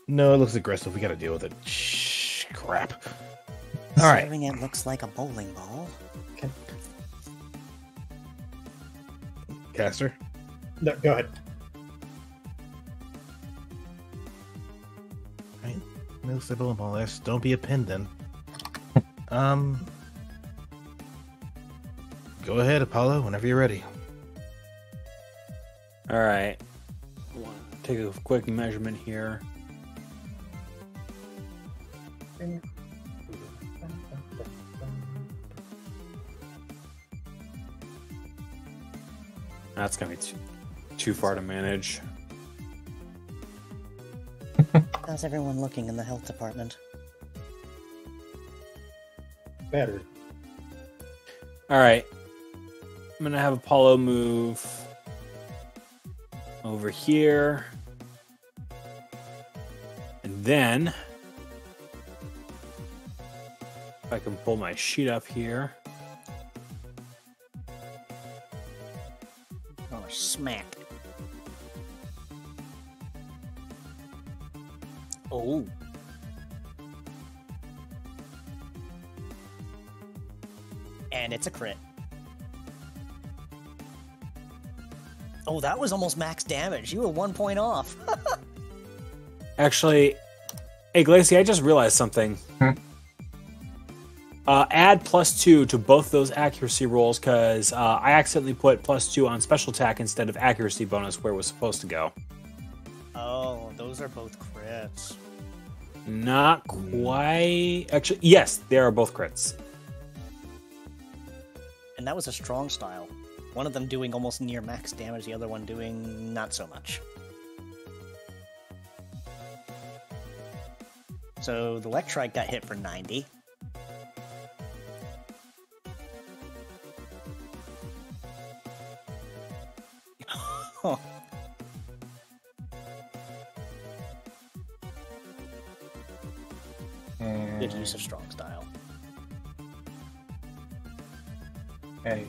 it looks aggressive. We gotta deal with it. Shh, crap. Alright. Considering it looks like a bowling ball. Caster? No, go ahead. Right. It looks like a bowling ball. Don't be a pin then. Go ahead, Apollo, whenever you're ready. All right. Take a quick measurement here. That's going to be too far to manage. How's everyone looking in the health department? Better. All right. I'm going to have Apollo move over here. And then, if I can pull my sheet up here. oh, smack. Oh. And it's a crit. Oh, that was almost max damage. You were 1 point off. Actually, hey, Glacy, I just realized something. Add +2 to both those accuracy rolls because I accidentally put +2 on special attack instead of accuracy bonus where it was supposed to go. Oh, those are both crits. Not quite. Actually, yes, they are both crits. And that was a strong style. One of them doing almost near max damage, the other one doing not so much. So the Electrike got hit for 90. Good use of strong style. Okay.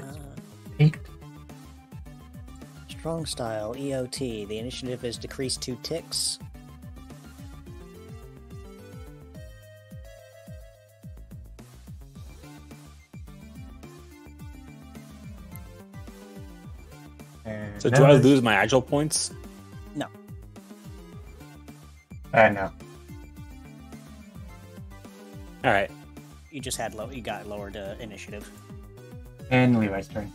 Uh, 8. strong style, EOT. The initiative is decreased 2 ticks. And So do I lose my agile points? No. No. All right. You just had you got lowered initiative. And Levi's turn.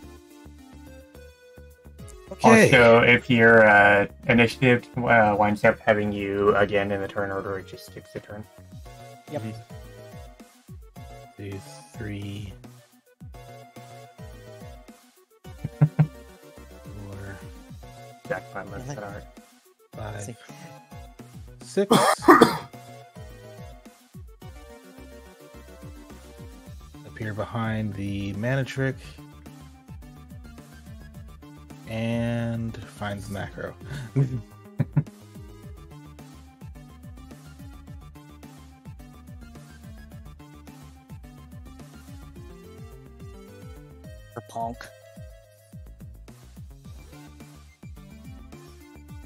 Okay. Also, if your initiative winds up having you again in the turn order, it just skips a turn. Yep. 2, 3, 4, Jack my left that art. 5, 6. 6. Appear behind the mana trick. And finds macro. For Ponk.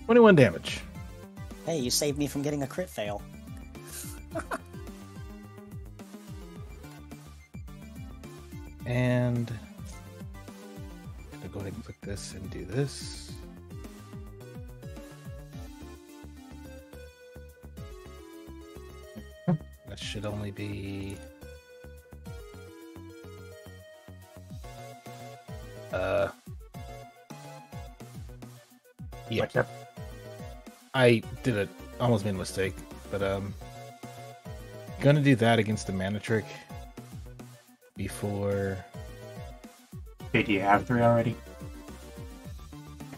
21 damage. Hey, you saved me from getting a crit fail. And I'm gonna go ahead and put this and do this. That should only be yeah. What's up? I did it. Almost made a mistake, but gonna do that against the mana trick before. Did you have 3 already?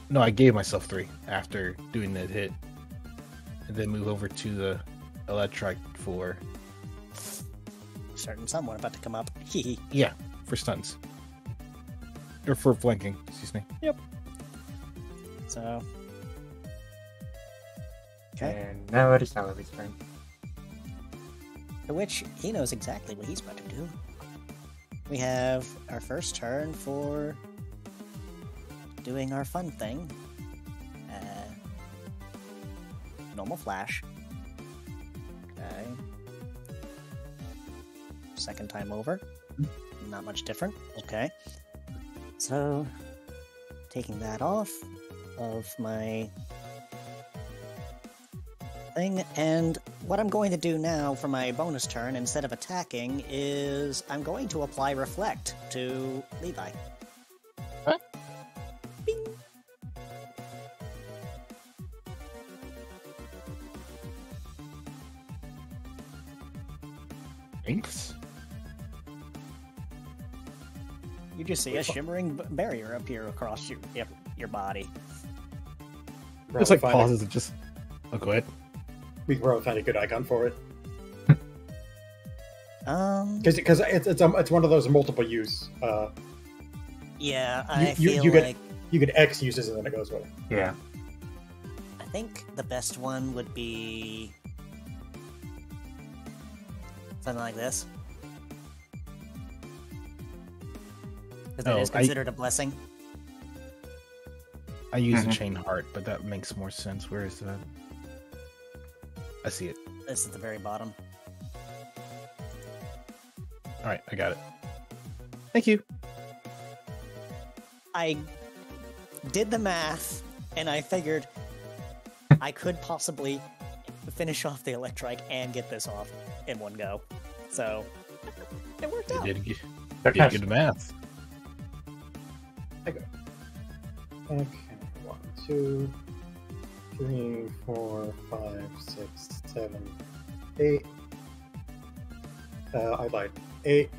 No, I gave myself 3 after doing the hit, and then move over to the electric for Certain someone about to come up. Hee yeah for stuns or for flanking. Excuse me. So. Okay. And now it is Salary's turn. To which he knows exactly what he's about to do. We have our first turn for doing our fun thing. Normal flash. Okay. Second time over. Not much different. Okay. So, taking that off of my thing, and what I'm going to do now for my bonus turn, instead of attacking, is I'm going to apply Reflect to Levi. What? Bing. Thanks. You just see a shimmering barrier appear across your body. It's like pauses and just. Oh, go ahead. We can probably find a good icon for it. Because it's one of those multiple use. yeah, I you feel like you get X uses and then it goes away. Yeah. I think the best one would be something like this. Because that is considered a blessing. I use a chain heart, but that makes more sense. Where is that? I see it. This is at the very bottom. All right, I got it. Thank you. I did the math, and I figured I could possibly finish off the Electrike and get this off in one go. So, it worked out. You did good math. Okay, 1, 2, 3, 4, 5, 6, 7, 8. I lied. 8.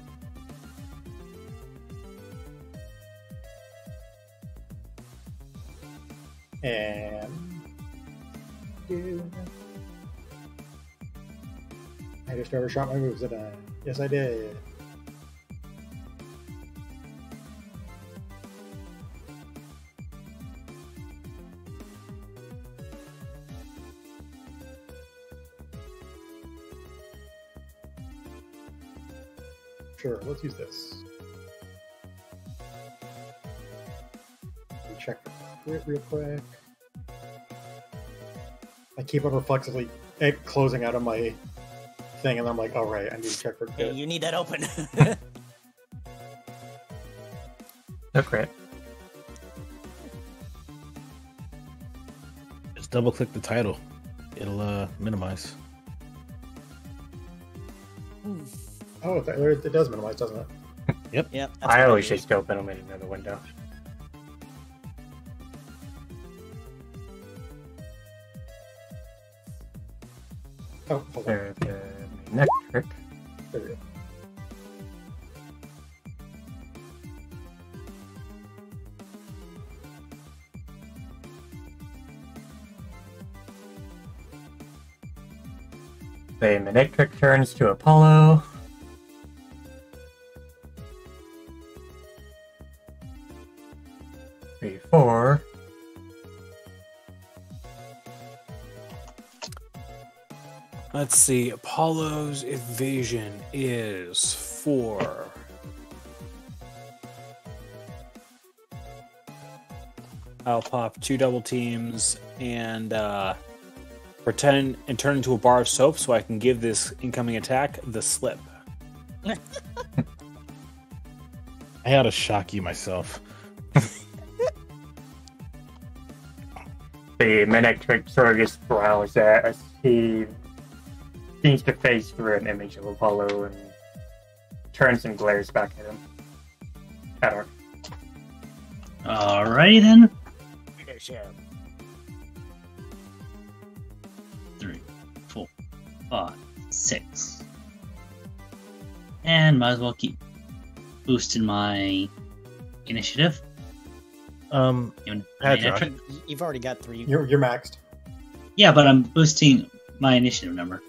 And I just overshot my moves, did I? Yes, I did. Sure, let's use this. Check for crit real quick. I keep on reflexively closing out of my thing, and I'm like, all right, I need to check for crit. Hey, you need that open. No crit. Just double click the title. It'll minimize. Oh, it does minimize, doesn't it? Yep. That's I what always did. just open them in another window. Oh, hold on. There, the next trick. There we go. The Manectric turns to Apollo. Three, four. Let's see. Apollo's evasion is 4. I'll pop 2 double teams and pretend and turn into a bar of soap so I can give this incoming attack the slip. I had to shock you myself. The Manectric sort of just growls at us. He seems to face through an image of Apollo and turns and glares back at him. At her. Alrighty then. Finish him. 3, 4, 5, 6. And might as well keep boosting my initiative. Hadron. Manectric. You've already got 3. You're maxed. Yeah, but I'm boosting my initiative number.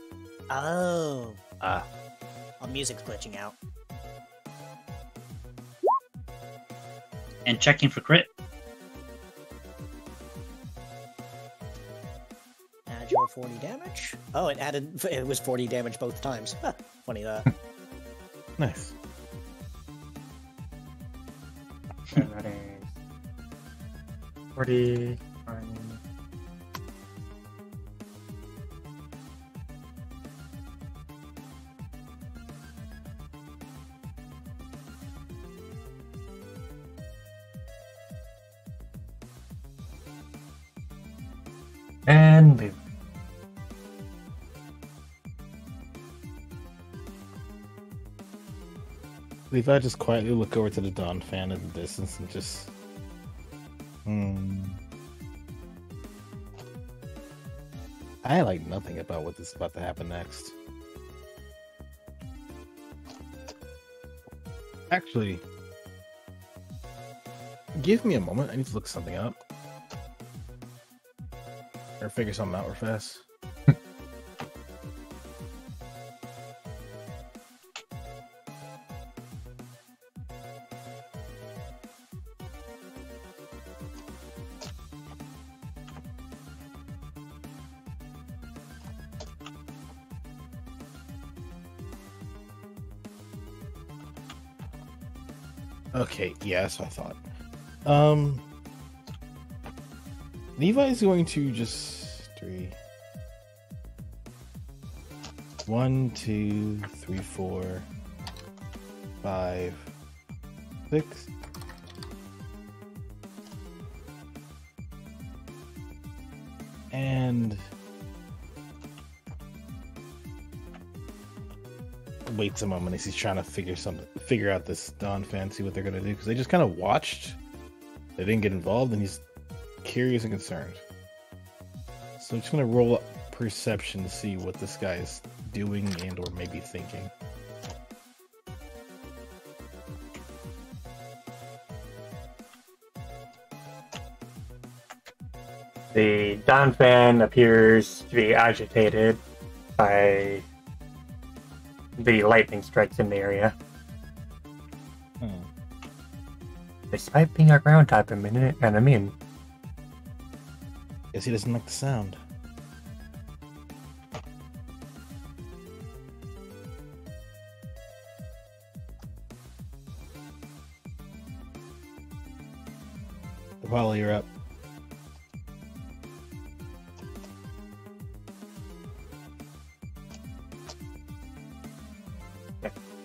Oh. Ah. Oh, music's glitching out. And checking for crit. Agile 40 damage. Oh, it was 40 damage both times. Huh, funny that. Nice. And that is 40. And leave. Levi just quietly look over to the Dawn fan in the distance and just... I like nothing about what is about to happen next. Actually, give me a moment. I need to look something up. Or figure something out real fast. Okay, yeah, that's what I thought. Levi's going to just 3. 1, 2, 3, 4, 5, 6. And waits a moment as he's trying to figure out this Dawn fan, see what they're gonna do, because they just kind of watched. They didn't get involved, and he's curious and concerned. So I'm just gonna roll up perception to see what this guy is doing and or maybe thinking. The Dawn fan appears to be agitated by the lightning strikes in the area. Despite being a ground type and immune. Guess he doesn't like the sound. Apollo, you're up.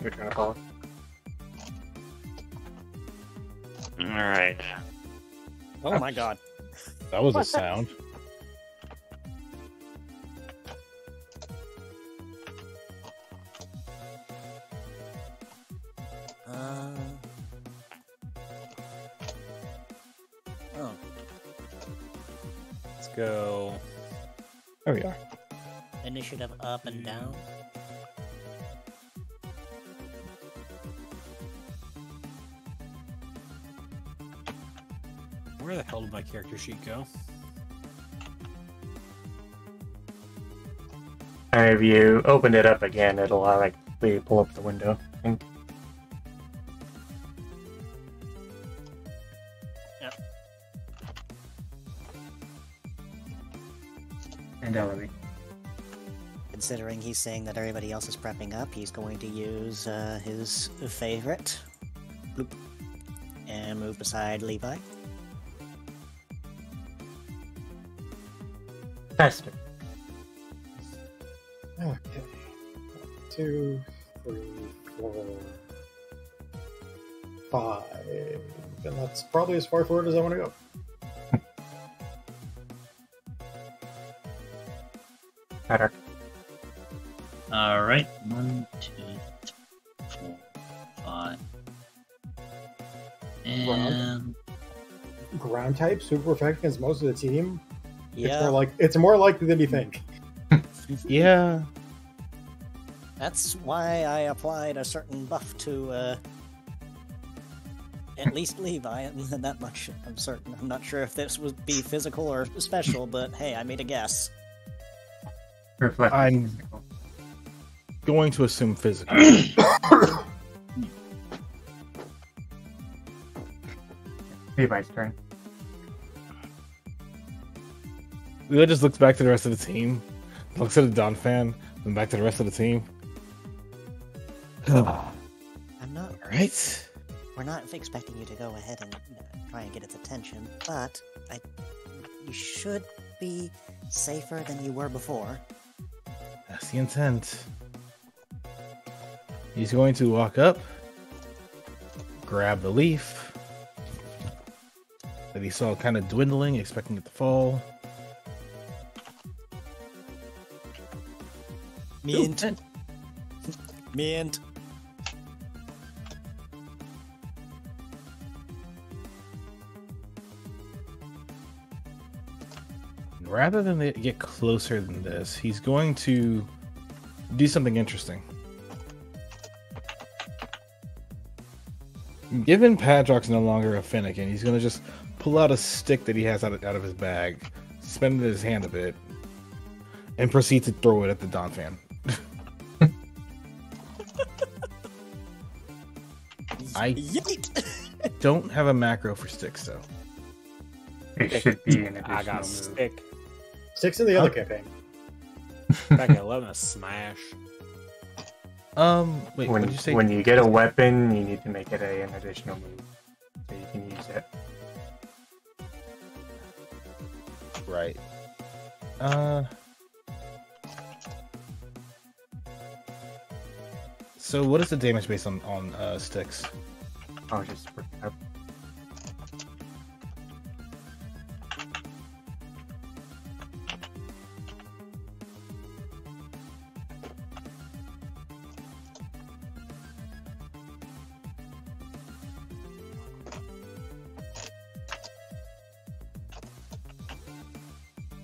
You're trying to follow. Alright. Oh my god. That was a sound. go. There we are. Initiative up and down. Where the hell did my character sheet go? And if you open it up again, it'll like pull up the window. I think. Yep. And elevate. Considering he's saying that everybody else is prepping up, he's going to use his favorite. Bloop. And move beside Levi. Faster. Okay. 2, 3, 4, 5. And that's probably as far forward as I want to go. Better. All right, 1, 2, 3, 4, 5, and Ground type, super effective against most of the team. Yeah, It's more likely than you think. Yeah. that's why I applied a certain buff to at least Levi, and that much I'm certain. I'm not sure if this would be physical or special, but hey, I made a guess. Reflect. I'm going to assume physical. Levi's turn. Leo just looks back to the rest of the team, looks at the Don fan, then back to the rest of the team. All I'm not. right. We're not expecting you to go ahead and try and get its attention, but you should be safer than you were before. That's the intent. He's going to walk up, grab the leaf that he saw kind of dwindling, expecting it to fall. Mint. Mint. Rather than get closer than this, he's going to do something interesting. Given Padrock's no longer a Finnegan, he's going to just pull out a stick that he has out of his bag, spin it in his hand a bit, and proceed to throw it at the Don fan. I Yeet! don't have a macro for sticks, though. It should be an I got additional a move. stick. 6 in the other campaign. Back at 11, a smash. Wait, what did you say? When you get a weapon, you need to make it an additional move, so you can use it. Right. So what is the damage based on sticks? I'll just look it up.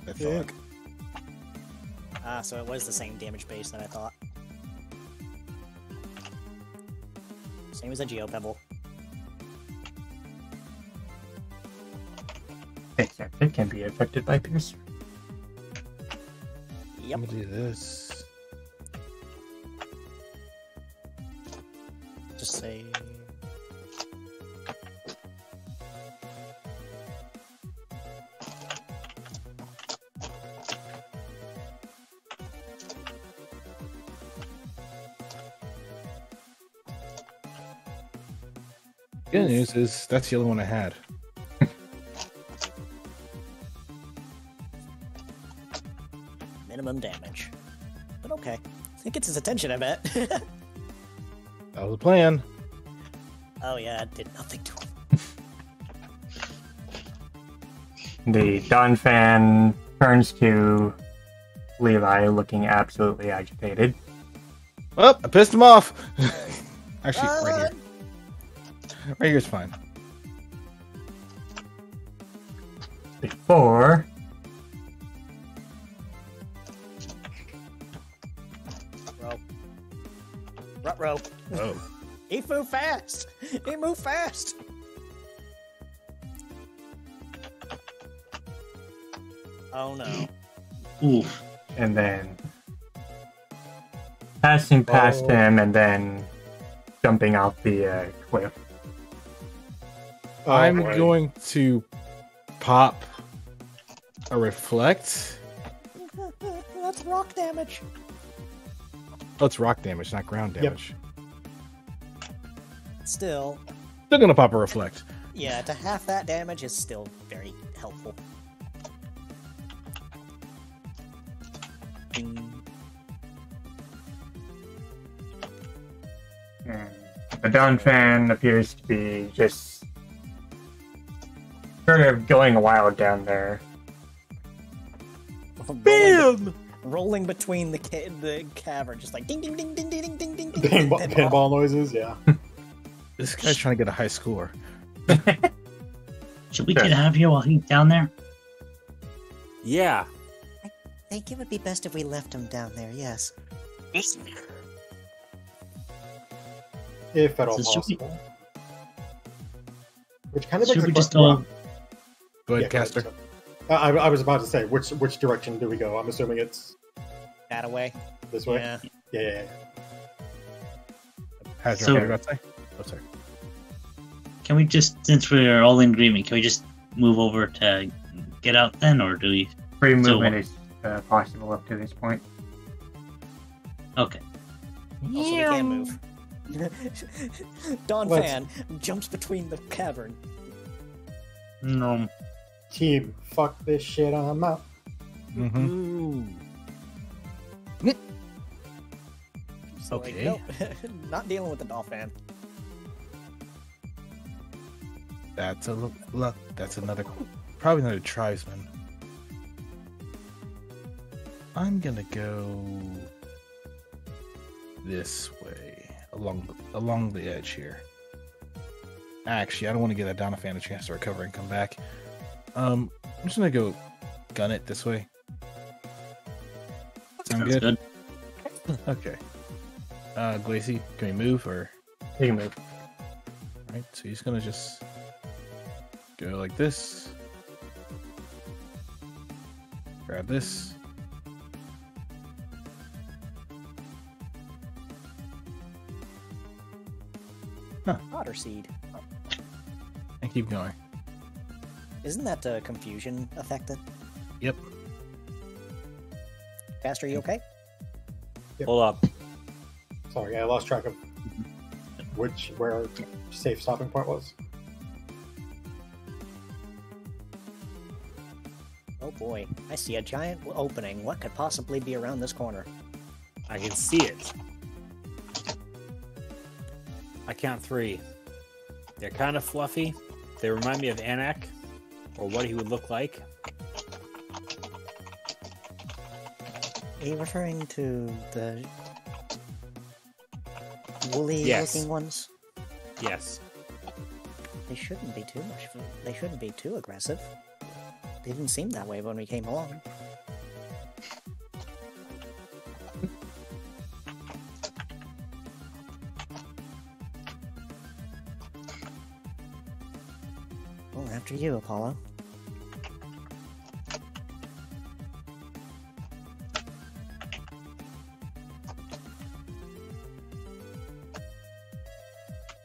I thought. So it was the same damage base that I thought. Same as a Geopebble. Except it can be affected by Pierce. Yep. Let me do this. Just say. Good news is that's the only one I had. Minimum damage. But okay. It gets his attention, I bet. That was the plan. Oh yeah, it did nothing to him. The Don fan turns to Levi, looking absolutely agitated. Oh, I pissed him off. Actually, right here. Right here's fine. Before Ruh-roh. Oh. He moved fast. He moved fast. Oh no. Oof. And then passing past him and then jumping off the cliff. Oh, I'm boy. going to pop a reflect. That's rock damage. Oh, it's rock damage, not ground Yep. damage. Still, Still gonna pop a reflect. yeah, to half that damage is still very helpful. The Dawn fan appears to be just sort of going wild down there. Rolling between the cavern, just like ding ding ding ding ding ding ding ding ding. Pinball noises, yeah. This guy's trying to get a high score. Should we get out of here while he's down there? Yeah. I think it would be best if we left him down there. Yes. If at all So should we- possible. Which kind of Should begs we the just question- go? Go ahead, Yeah, Caster. sorry. I was about to say, which direction do we go? I'm assuming it's That away. this way. Yeah. Yeah. How's So- your about to say? Oh, sorry. Can we just, since we're all in agreement, can we just move over to get out then, or do we? Free So- movement is possible up to this point. Okay. Also, we can move. Dawn Let's- fan jumps between the cavern. No. Team, fuck this shit, I'm out. Mm-hmm. Ooh. So, like, Okay. nope, not dealing with the Dawn fan. That's that's another, probably another tribesman. I'm gonna go this way, along the edge here. Actually, I don't want to give that Donna fan a chance to recover and come back. I'm just gonna go gun it this way. Sound Sounds good? good. Okay. Glacy, can we move or? You can move. Alright, so he's gonna just go like this. Grab this. Otter seed. And keep going. Isn't that confusion affected? Yep. Caster, you okay? Hold up. Sorry, I lost track of where our safe stopping point was. Oh boy, I see a giant opening. What could possibly be around this corner? I can see it. I count 3. They're kind of fluffy. They remind me of Anak, or what he would look like. Are you referring to the woolly Yes. looking ones? Yes. They shouldn't be too much. They shouldn't be too aggressive. They didn't seem that way when we came along. Well, after you, Apollo.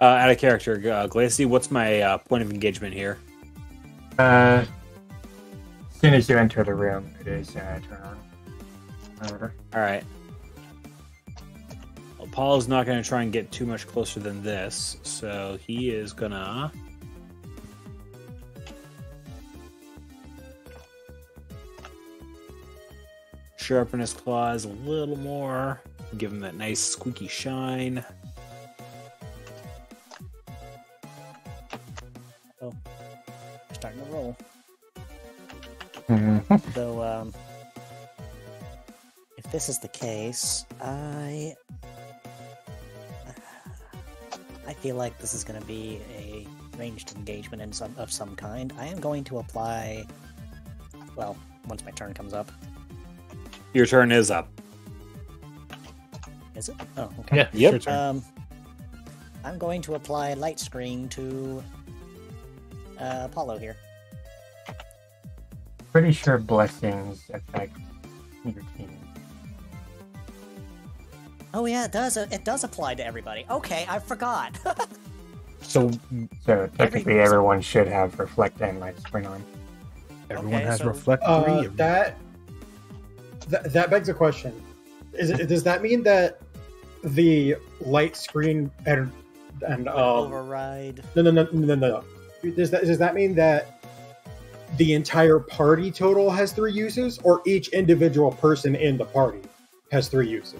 Out of character, Glacy, what's my point of engagement here? As soon as you enter the room, it is turn on. Order. Alright. Apollo's not going to try and get too much closer than this, so he is gonna... sharpen his claws a little more, give him that nice squeaky shine. We're starting to roll. Mhm. Though, if this is the case, I feel like this is going to be a ranged engagement of some kind. I am going to apply. Well, once my turn comes up. Your turn is up. Is it? Oh, okay. Yeah, Yep. your turn. I'm going to apply light screen to Apollo here. Pretty sure blessings affect your team. Oh yeah, it does. It does apply to everybody. Okay, I forgot. So So technically, everyone should have reflect and light screen on. everyone Okay, has so- reflect 3. That begs a question. Does that mean that the light screen and Override. no. Does that mean that the entire party total has 3 uses, or each individual person in the party has 3 uses?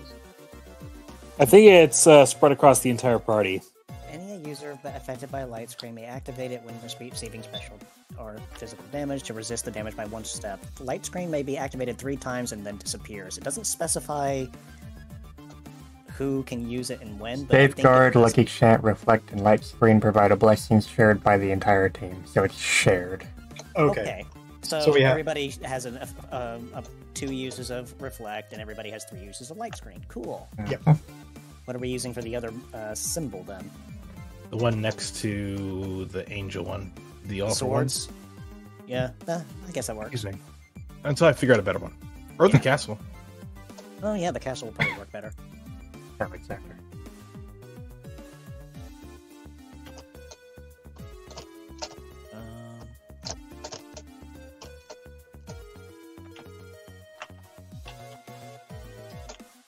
I think it's spread across the entire party. Any user affected by a light screen may activate it when receiving special or physical damage to resist the damage by 1 step. Light screen may be activated 3 times and then disappears. It doesn't specify who can use it and when. But Safeguard, Lucky Chant, Reflect, and Light Screen provide a blessing shared by the entire team, so it's shared. Okay. So we have- everybody has 2 uses of Reflect, and everybody has 3 uses of Light Screen. Cool. Yep. What are we using for the other symbol then? The one next to the angel one. The awful Swords? Yeah, I guess that one. works. Excuse me. Until I figure out a better one. Or the castle. Oh yeah, the castle will probably work better. That makes sense.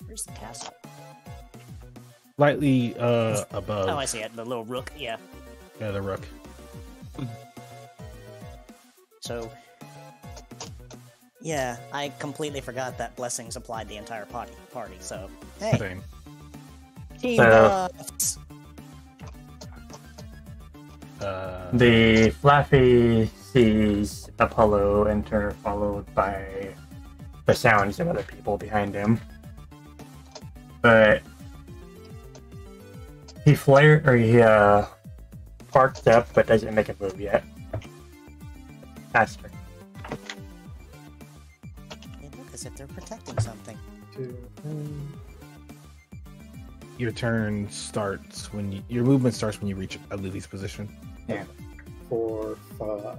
Where's the castle? Slightly above. Oh, I see it. The little rook. Yeah. Yeah, the rook. So, yeah, I completely forgot that blessings applied the entire party. So, hey, Same. team So- buffs. The Flaffy sees Apollo enter, followed by the sounds of other people behind him. But he parks up, but doesn't make a move yet. Faster. They look as if they're protecting something. 2, Your turn starts when your movement starts when you reach Luffy's position. 4, 5.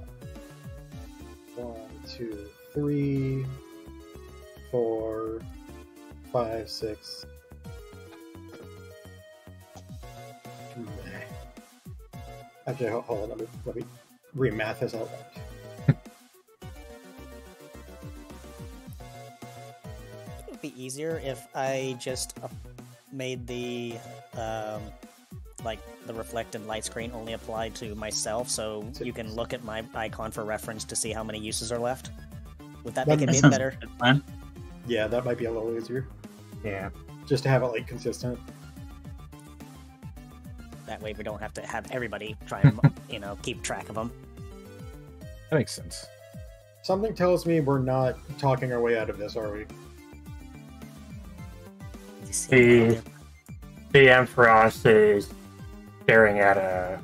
1, 2, 3, 4, 5, 6. Actually, hold on. Let me remath this out. It would be easier if I just made the the reflected light screen only applied to myself, so you can look at my icon for reference to see how many uses are left. Would that make it That be sounds better? like a good plan. Yeah, that might be a little easier. Yeah. Just to have it like consistent. That way we don't have to have everybody try and keep track of them. That makes sense. Something tells me we're not talking our way out of this, are we? The Ampharos is staring at a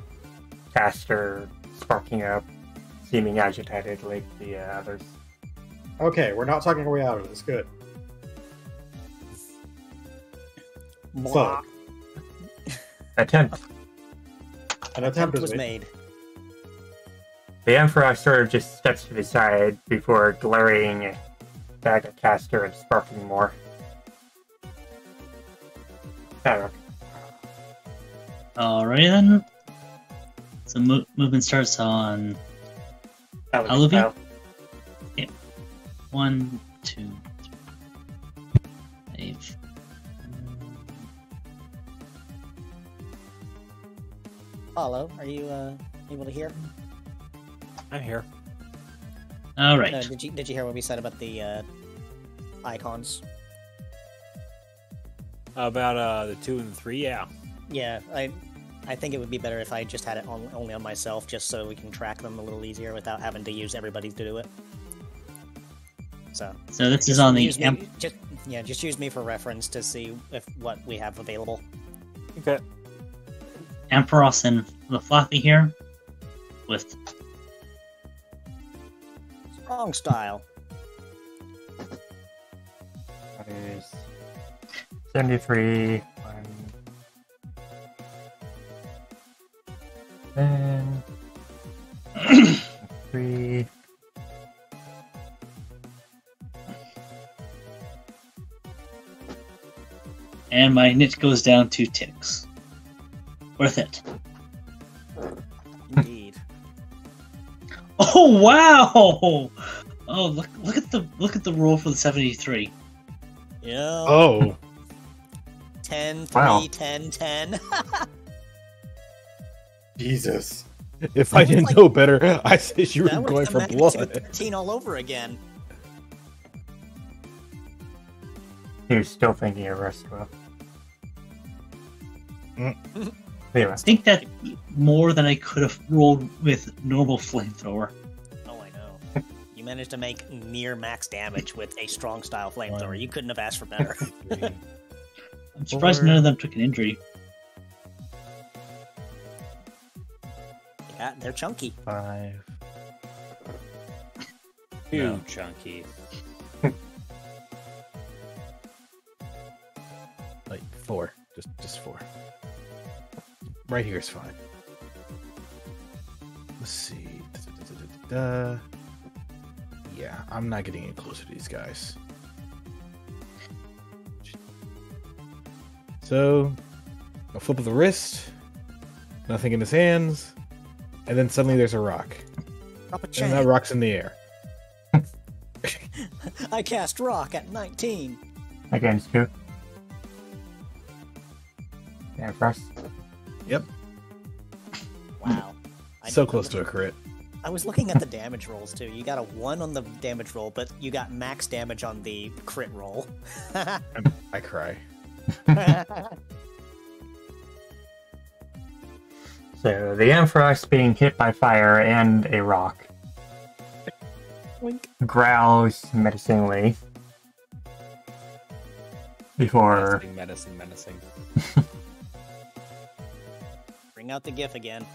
caster, sparking up, seeming agitated like the others. Okay, we're not talking our way out of this. Good. Blah. Attempt. An attempt was made. The Ampharos sort of just steps to the side before glaring back at caster and sparking more. Alright. Alrighty then. So movement starts on Olivia? 1, 2, 3, 5. Paulo, are you able to hear? I'm here. All right. Did you hear what we said about the icons? About the 2 and the 3, yeah. Yeah, I think it would be better if I just had it only on myself, just so we can track them a little easier without having to use everybody to do it. So this is on the use me, just use me for reference to see what we have available. Okay. Ampharos and the Fluffy here with Strong style. 73. 10. 3. And my nit goes down 2 ticks. Worth it. Indeed. Oh wow! Oh look at the roll for the 73. Yeah. Oh, 10, 3, Wow. 10, 10. Jesus. if I didn't know better, I say you were That going was for the magnitude blood. 13 all over again. He was still thinking of Rustwell. Anyway, I think that's more than I could have rolled with normal flamethrower. Oh, I know. You managed to make near max damage with a strong style flamethrower. You couldn't have asked for better. I'm surprised none of them took an injury. Yeah, they're chunky. 5. Too No. chunky. Like 4. Just 4. Right here is fine. Let's see. Yeah, I'm not getting any closer to these guys. So, a flip of the wrist, nothing in his hands, and then suddenly there's a rock. Drop a And chain. that rock's in the air. I cast rock at 19. against who? Yeah, Frost. Yep. Wow. So close to a crit. I was looking at the damage rolls too. You got a 1 on the damage roll, but you got max damage on the crit roll. I cry. So the Ampharos being hit by fire and a rock Wink. growls menacingly before Menacing. Bring out the GIF again.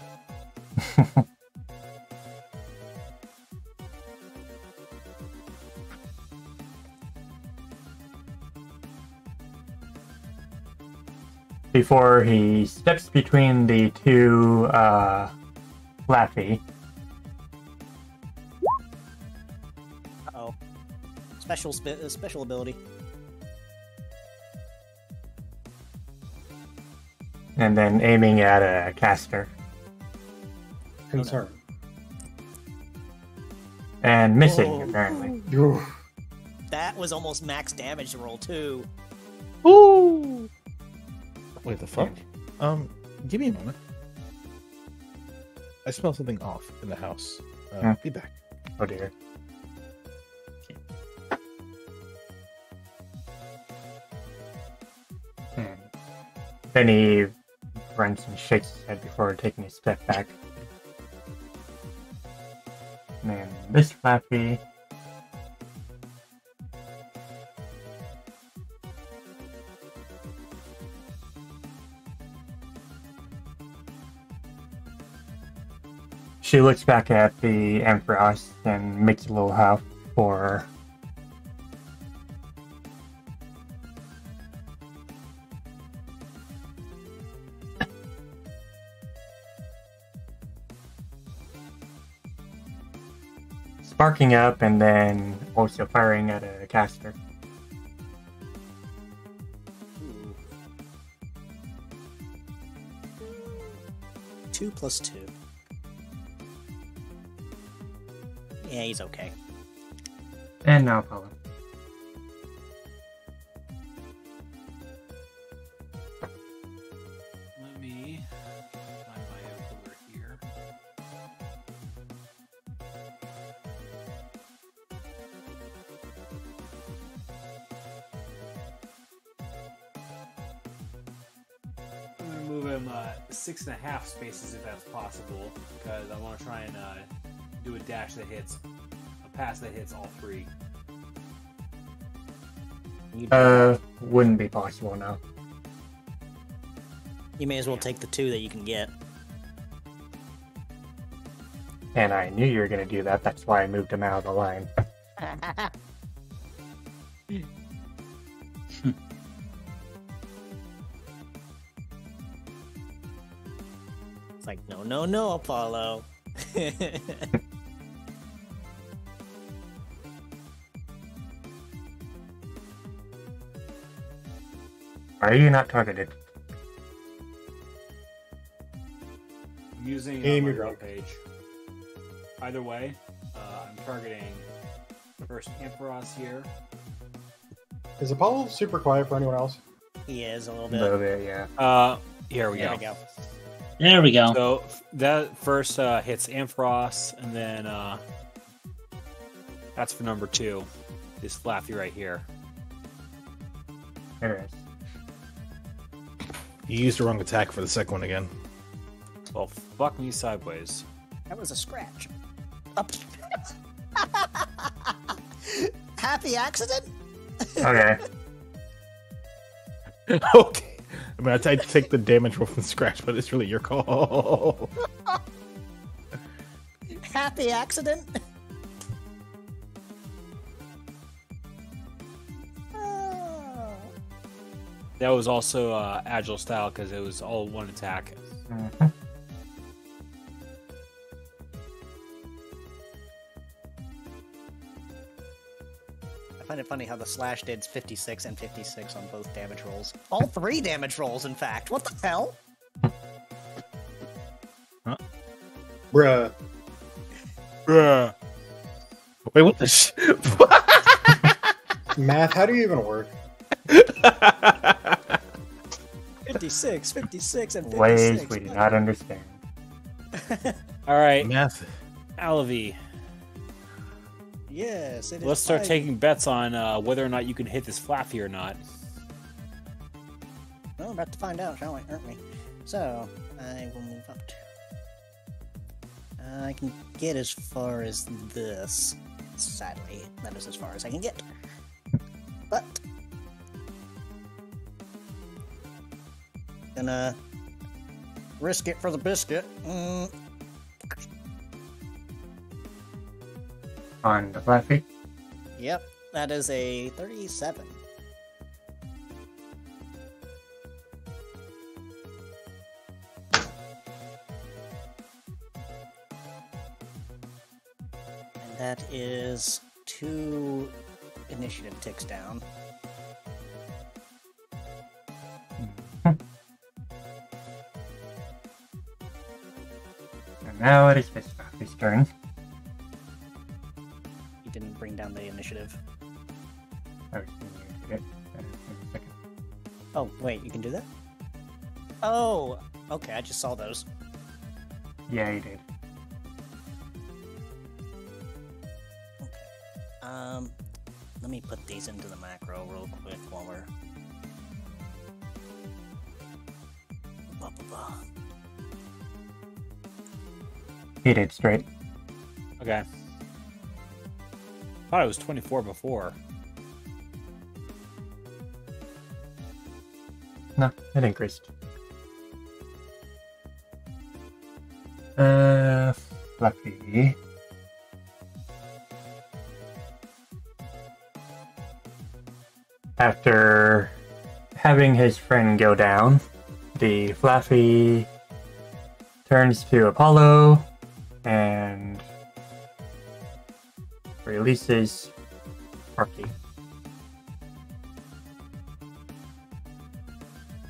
before he steps between the two Laffy. Uh-oh. Special ability. And then aiming at a caster. Concern. And missing, Oh. apparently. Ooh. That was almost max damage roll too. Ooh! Wait, the fuck? Give me a moment. I smell something off in the house. Be back. Oh dear. Then he grunts and shakes his head before taking a step back. And then this Laffy. She looks back at the Ampharos and makes a little howl for sparking up and then also firing at a caster. Ooh. 2 plus 2. Yeah, he's okay. And now Apollo. Let me find my over here. I'm gonna move him 6.5 spaces if that's possible, because I want to try and do a dash that hits, a pass that hits all 3. Wouldn't be possible now. You may as well take the 2 that you can get. And I knew you were going to do that, that's why I moved him out of the line. It's like, no, no, no, Apollo. Why are you not targeted? I'm using Aim my your roll drunk. page. Either way, I'm targeting first Ampharos here. Is Apollo super quiet for anyone else? He is a little A bit. little bit, yeah. Here we There go. we go. There we go. So that first hits Ampharos, and then that's for number 2. This Flaffy right here. There it is. You used the wrong attack for the second one again. Well, fuck me sideways. That was a scratch. Up. Happy accident? Okay. Okay. I mean, I take the damage roll from scratch, but it's really your call. Happy accident? Oh. That was also agile style because it was all one attack. Mhm. I find it funny how the slash did 56 and 56 on both damage rolls. All 3 damage rolls, in fact. What the hell? Bruh. Bruh. Wait, what the Math, how do you even work? 56, 56, and 56. Ways we do not understand. All right, Math. Alavi. Yes, it is. Let's start 5. taking bets on whether or not you can hit this Flaffy or not. Well, we're about to find out, shall we? Aren't we? So, I will move up to... I can get as far as this. Sadly, that is as far as I can get. But... gonna... risk it for the biscuit. On the Flaffy. Yep, that is a 37. And that is 2 initiative ticks down. And now it is this Flaffy's turn. You didn't bring down the initiative. I was thinking you did it. In a second. Oh, wait, you can do that? Oh, okay, I just saw those. Yeah, you did. Let me put these into the macro real quick while we're... Blah, blah, blah. He did straight. Okay. Thought it was 24 before. No, it increased. Fluffy. After having his friend go down, the Fluffy turns to Apollo and releases Sparky.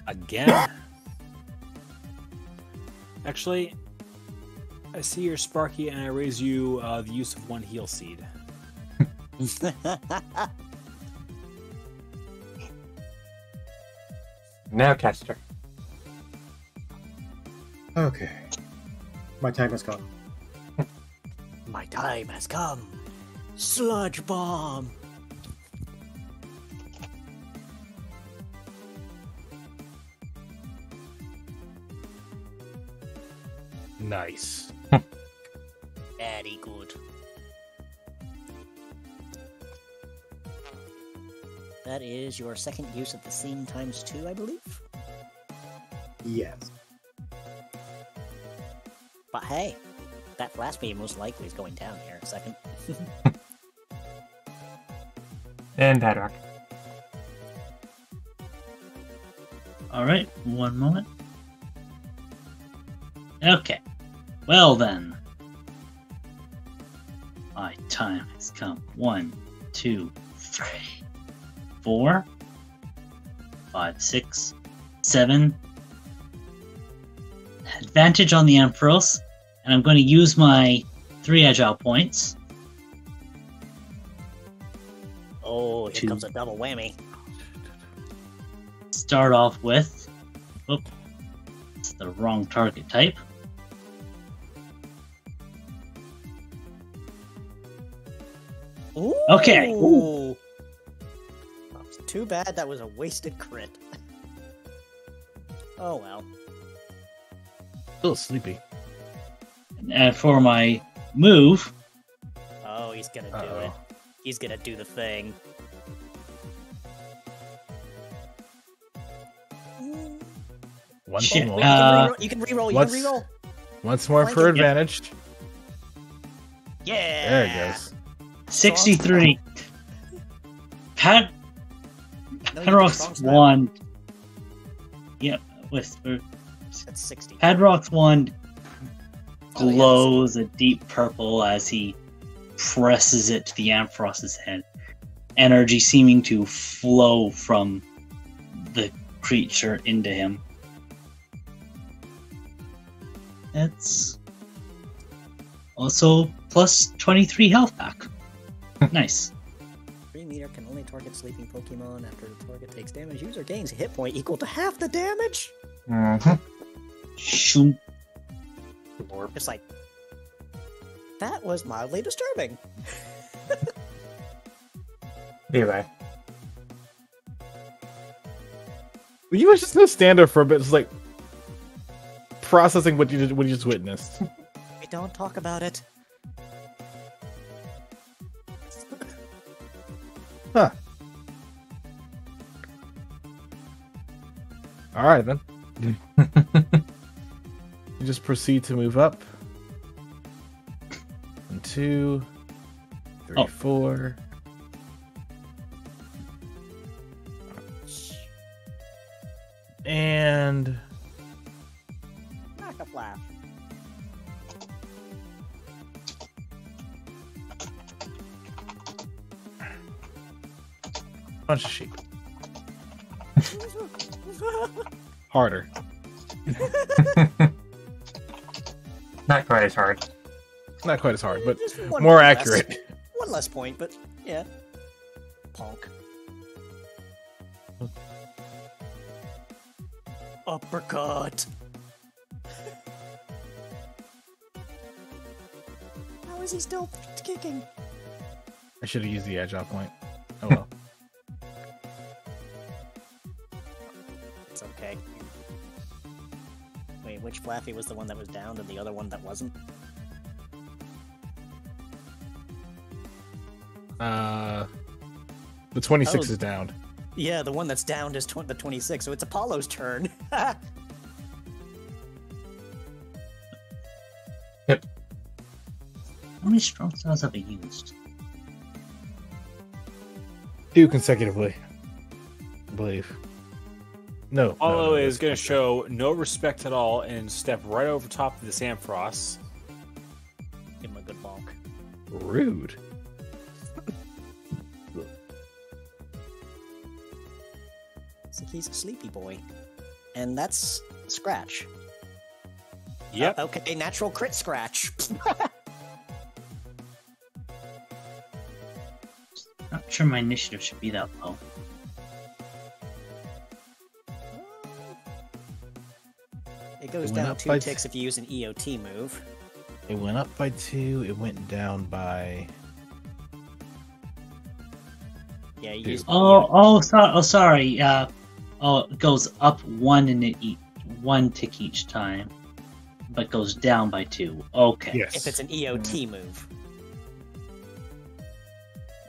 Again? Actually, I see your Sparky and I raise you the use of 1 heal seed. Now Caster. Okay. My time has come. My time has come. Sludge bomb. Nice. Very good. That is your second use of the scene times 2, I believe. Yes. But hey, that flash beam most likely is going down here in a second. And Padrock. All right, one moment. Okay. Well then. My time has come. 1, 2, 3, 4, 5, 6, 7. Advantage on the Ampharos, and I'm going to use my 3 agile points. Oh, here comes a double whammy. Start off with. Oop, it's the wrong target type. Ooh. Okay. Ooh. Too bad that was a wasted crit. Oh well. Still sleepy. And for my move, Oh, he's gonna do it. He's gonna do the thing. Once Shit, more. You can reroll. Once- reroll. Once more Flank for it. advantage. Yeah. There it goes. 63. No, you did Padrock's strong style. wand. Yep, whisper. That's 60. Padrock's wand Oh, yes. glows a deep purple as he presses it to the Ampharos's head. Energy seeming to flow from the creature into him. That's also plus 23 health back. Nice. 3 meter can only target sleeping Pokemon after the target takes damage. User gains a hit point equal to half the damage. Shoom. It's like that was mildly disturbing. Anyway. You was just gonna stand there for a bit, just like processing what you just witnessed. We don't talk about it. Huh. All right then. You just proceed to move up. 1, 2, 3, Oh. 4. And Knock a laugh. punch a sheep. Harder. Not quite as hard. Not quite as hard, but Just one more less- accurate. One less point, but yeah. Ponk. Uppercut. How is he still kicking? I should have used the agile point. Oh well. It's okay. Wait, which Flaffy was the one that was downed and the other one that wasn't? The 26 Oh. is down. Yeah, the one that's downed is the 26, so it's Apollo's turn. How many strong styles have I used? 2 consecutively, I believe. No. Apollo no, is going to that's- show no respect at all and step right over top of this Ampharos. Give him a good bonk. Rude. It's like he's a sleepy boy. And that's Scratch. Yep. Okay, natural crit Scratch. Not sure my initiative should be that low. It goes It went down up 2 by ticks if you use an EOT move. It went up by 2. It went down by. Yeah, you Dude. use Sorry. It goes up 1 and 1 tick each time, but goes down by 2. Okay. Yes. if it's an EOT move.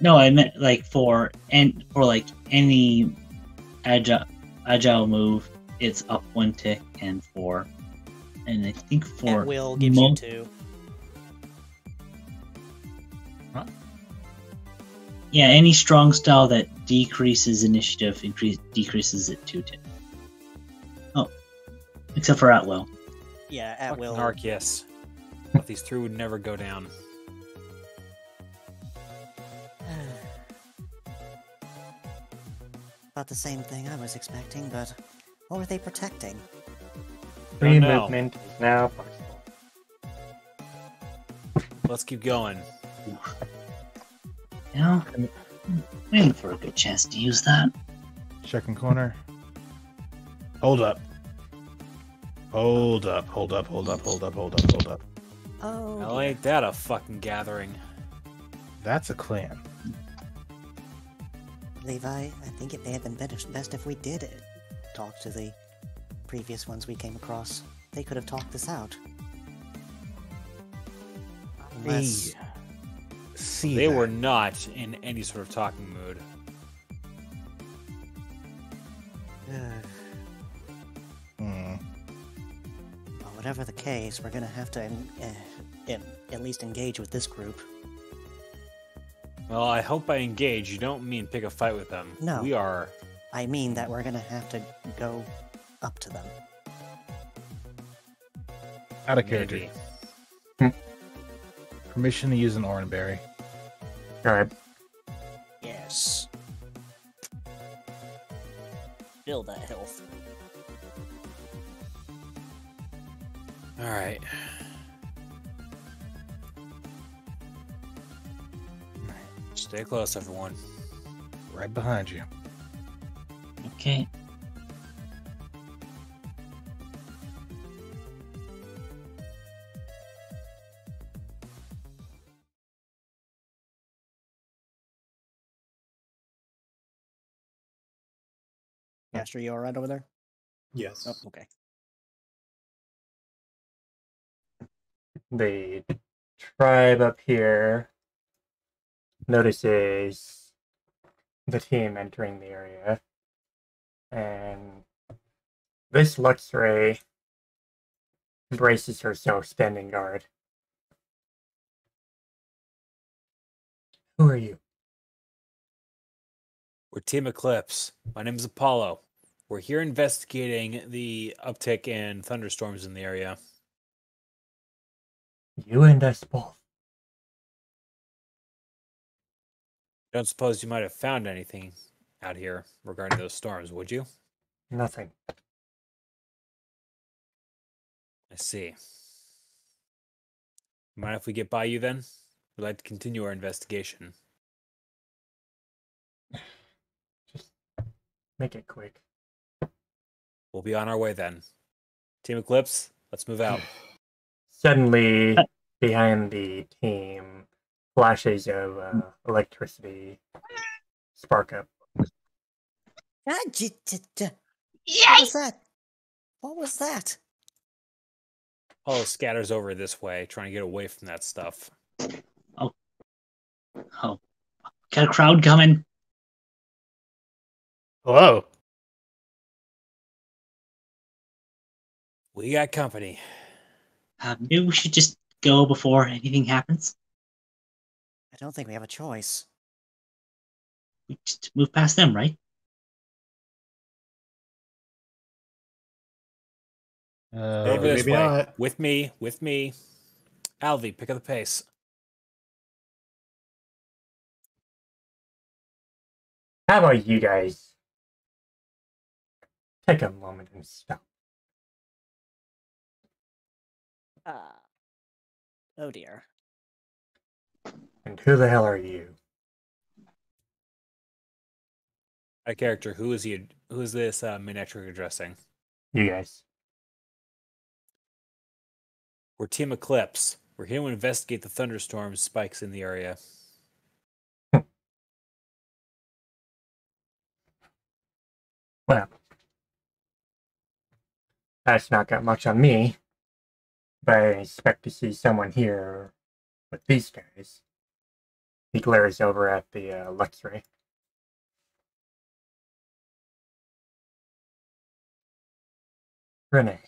No, I meant like for any agile move, it's up 1 tick and 4. And I think for At will gives you 2. yeah, any strong style that decreases initiative decreases it 2 tick. Oh, except for at will. Yeah, at Fucking will. Arceus. Thought these three would never go down. About the same thing I was expecting, but what were they protecting? Free know. movement is now possible. Let's keep going. You know, I'm waiting for a good chance to use that. Second corner. Hold up. Hold up, hold up, hold up, hold up, hold up, hold up. Oh, Hell, dear. ain't that a fucking gathering? That's a clan. Levi, I think it may have been best if we did talk to the previous ones we came across. They could have talked this out. Unless... See They that. were not in any sort of talking mood. Hmm. Well, whatever the case, we're gonna have to at least engage with this group. Well, I hope by engage you don't mean pick a fight with them. No. We are... I mean that we're gonna have to go up to them. Out of character. Maybe. Permission to use an oranberry. Alright. Yes. Build that health. Alright. Stay close, everyone. Right behind you. Okay. Master, you alright over there? Yes. Oh, okay. The tribe up here notices the team entering the area, and this Luxray braces herself standing guard. Who are you? We're Team Eclipse. My name is Apollo. We're here investigating the uptick in thunderstorms in the area. You and us both. Don't suppose you might have found anything out here regarding those storms, would you? Nothing. I see. Mind if we get by you then? We'd like to continue our investigation. Just make it quick. We'll be on our way then. Team Eclipse, let's move out. Suddenly, behind the team, flashes of electricity spark up. What Yay! was that? What was that? Apollo scatters over this way, trying to get away from that stuff. Oh, got a crowd coming. Hello. We got company. Maybe we should just go before anything happens. I don't think we have a choice. We just move past them, right? Over this maybe way. not. With me. Alvi, pick up the pace. How about you guys take a moment and stop? Oh dear. And who the hell are you? A character. Who is he? Who is this miniature addressing? You guys. We're Team Eclipse. We're here to investigate the thunderstorm spikes in the area. Well, that's not got much on me, but I expect to see someone here with these guys. He glares over at the Luxray. Renee,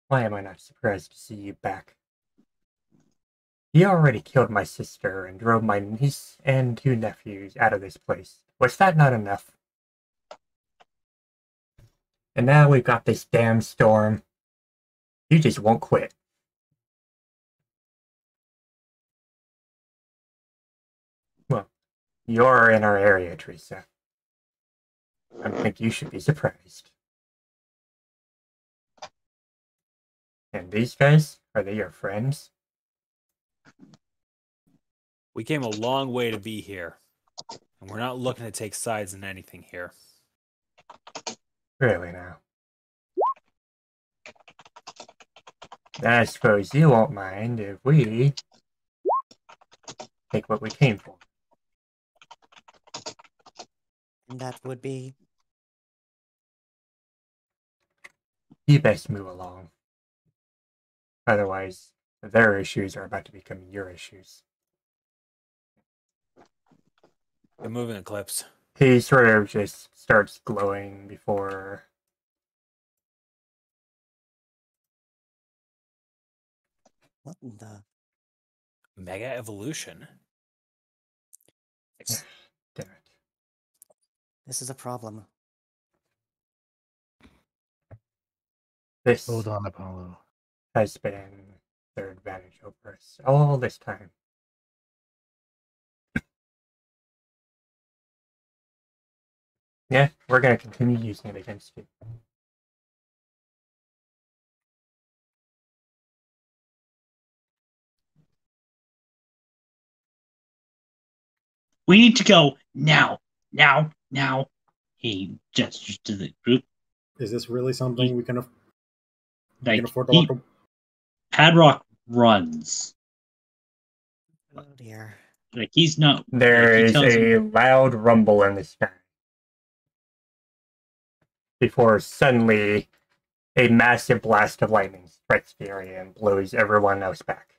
why am I not surprised to see you back? You already killed my sister and drove my niece and 2 nephews out of this place. Was that not enough? And now we've got this damn storm. You just won't quit. Well, you're in our area, Teresa. I think you should be surprised. And these guys, are they your friends? We came a long way to be here, and we're not looking to take sides in anything here. Really now? I suppose you won't mind if we take what we came for. And that would be. You best move along. Otherwise, their issues are about to become your issues. Good moving, Eclipse. He sort of just starts glowing before... What in the. Mega evolution. Damn it. This is a problem. This Hold on, Apollo. has been their advantage over us all this time. Yeah, we're going to continue using it against you. We need to go now, now, now. He gestures to the group. Is this really something we can Like, afford to walk? Padrock runs. Oh dear. Like, he's not. There like, is a loud rumble in the sky. Before suddenly a massive blast of lightning strikes the area and blows everyone else back.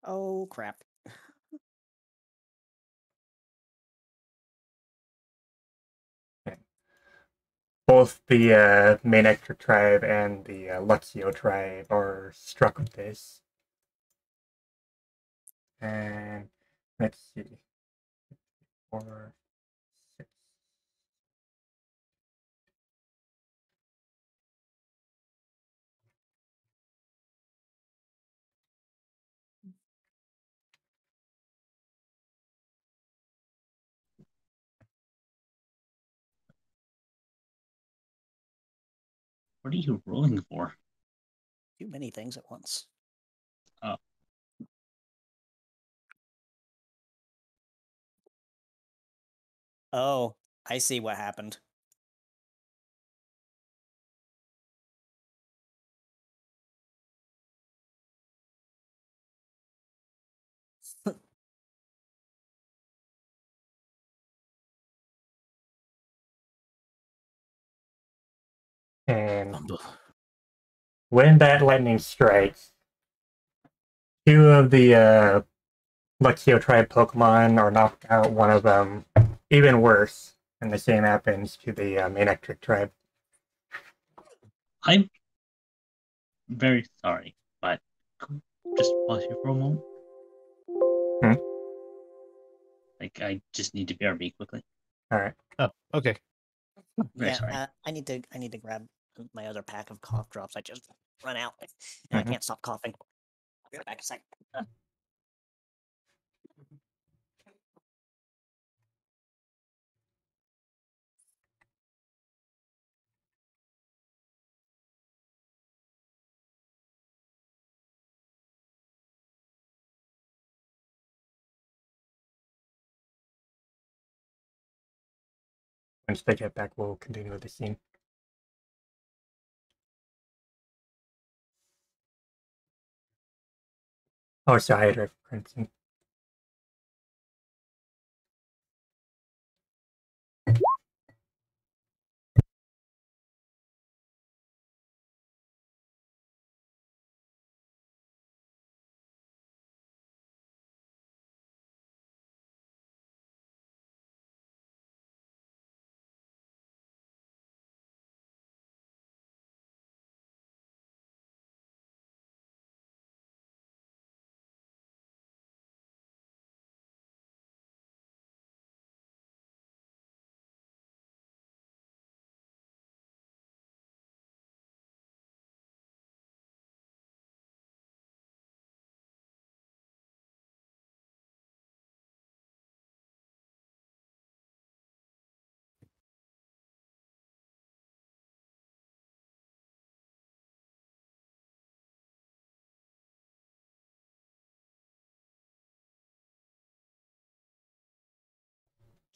Oh crap. Both the main Ector tribe and the Luxio tribe are struck with this. And let's see. 4, 6. What are you rolling for? Too many things at once. Oh. Oh, I see what happened. And when that lightning strikes, 2 of the Luxio tribe Pokemon are knocked out, one of them even worse, and the same happens to the main Ectric tribe. I'm very sorry, but just pause here for a moment. Hmm? Like, I just need to BRB quickly. Alright. Oh, okay. Very sorry. I need to grab my other pack of cough drops. I just run out and I Mhm. can't stop coughing. I'll be right back a second. Once they get back, we'll continue with the scene. Oh, so I had Crimson.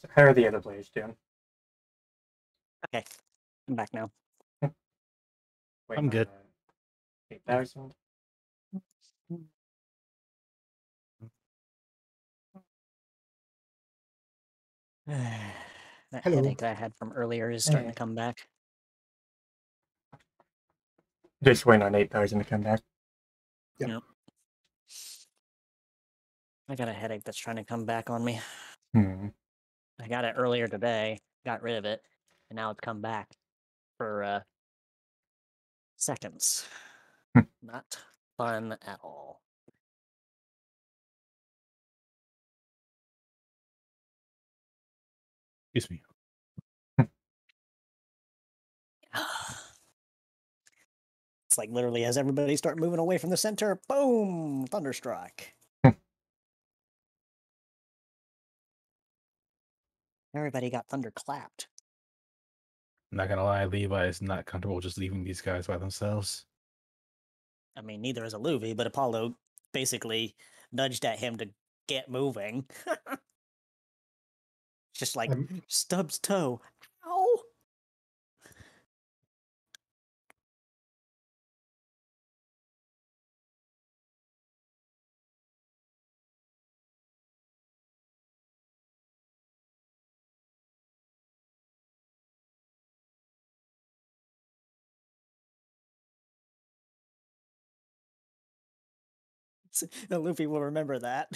So how are the other players doing? Okay, I'm back now. Wait, I'm good. 8,000. That Hello. headache that I had from earlier is starting Hey. to come back. Just waiting on 8,000 to come back. Yep. I got a headache that's trying to come back on me. Hmm. I got it earlier today, got rid of it, and now it's come back for seconds. Not fun at all. Excuse me. It's like literally as everybody start moving away from the center, boom, thunderstrike. Everybody got thunderclapped. I'm not gonna lie, Levi is not comfortable just leaving these guys by themselves. I mean, neither is a Luvi, but Apollo basically nudged at him to get moving. Just like Stubbs' toe. Ow! Luffy will remember that.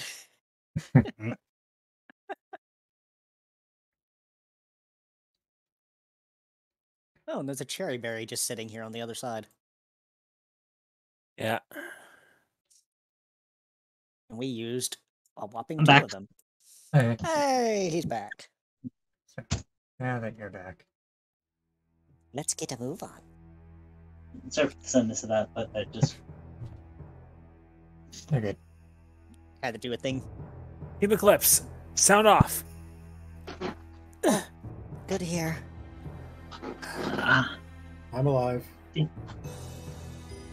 Oh, and there's a cherry berry just sitting here on the other side. Yeah. And we used a whopping I'm 2 back. of them. Hey. Hey, he's back. Now that you're back. Let's get a move on. Sorry for the suddenness of that, but I just You're good. Had to do a thing. Team Eclipse, sound off. Good to hear. I'm alive.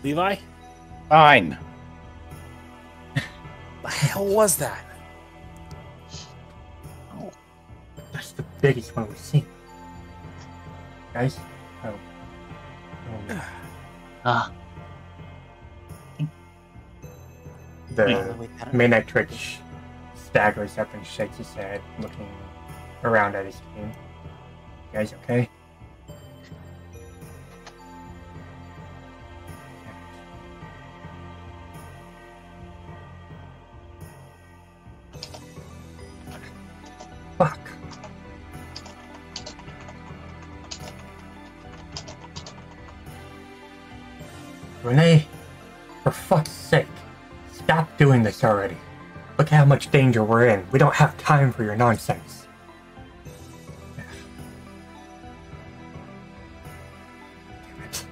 Levi? Fine. The hell was that? That's the biggest one we've seen. Guys? Oh. The we got it. Minatrix staggers up and shakes his head, looking around at his team. You guys okay? Fuck. Renee, for fuck's sake, stop doing this already. Look how much danger we're in. We don't have time for your nonsense. Damn it.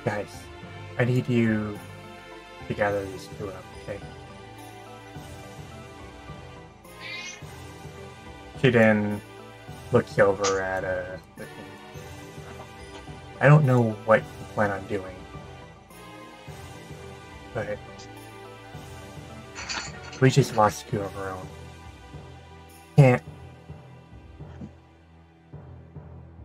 Guys, I need you to gather these two up, okay? She then looks over at the team. I don't know what you plan on doing, but we just lost 2 of our own. Can't.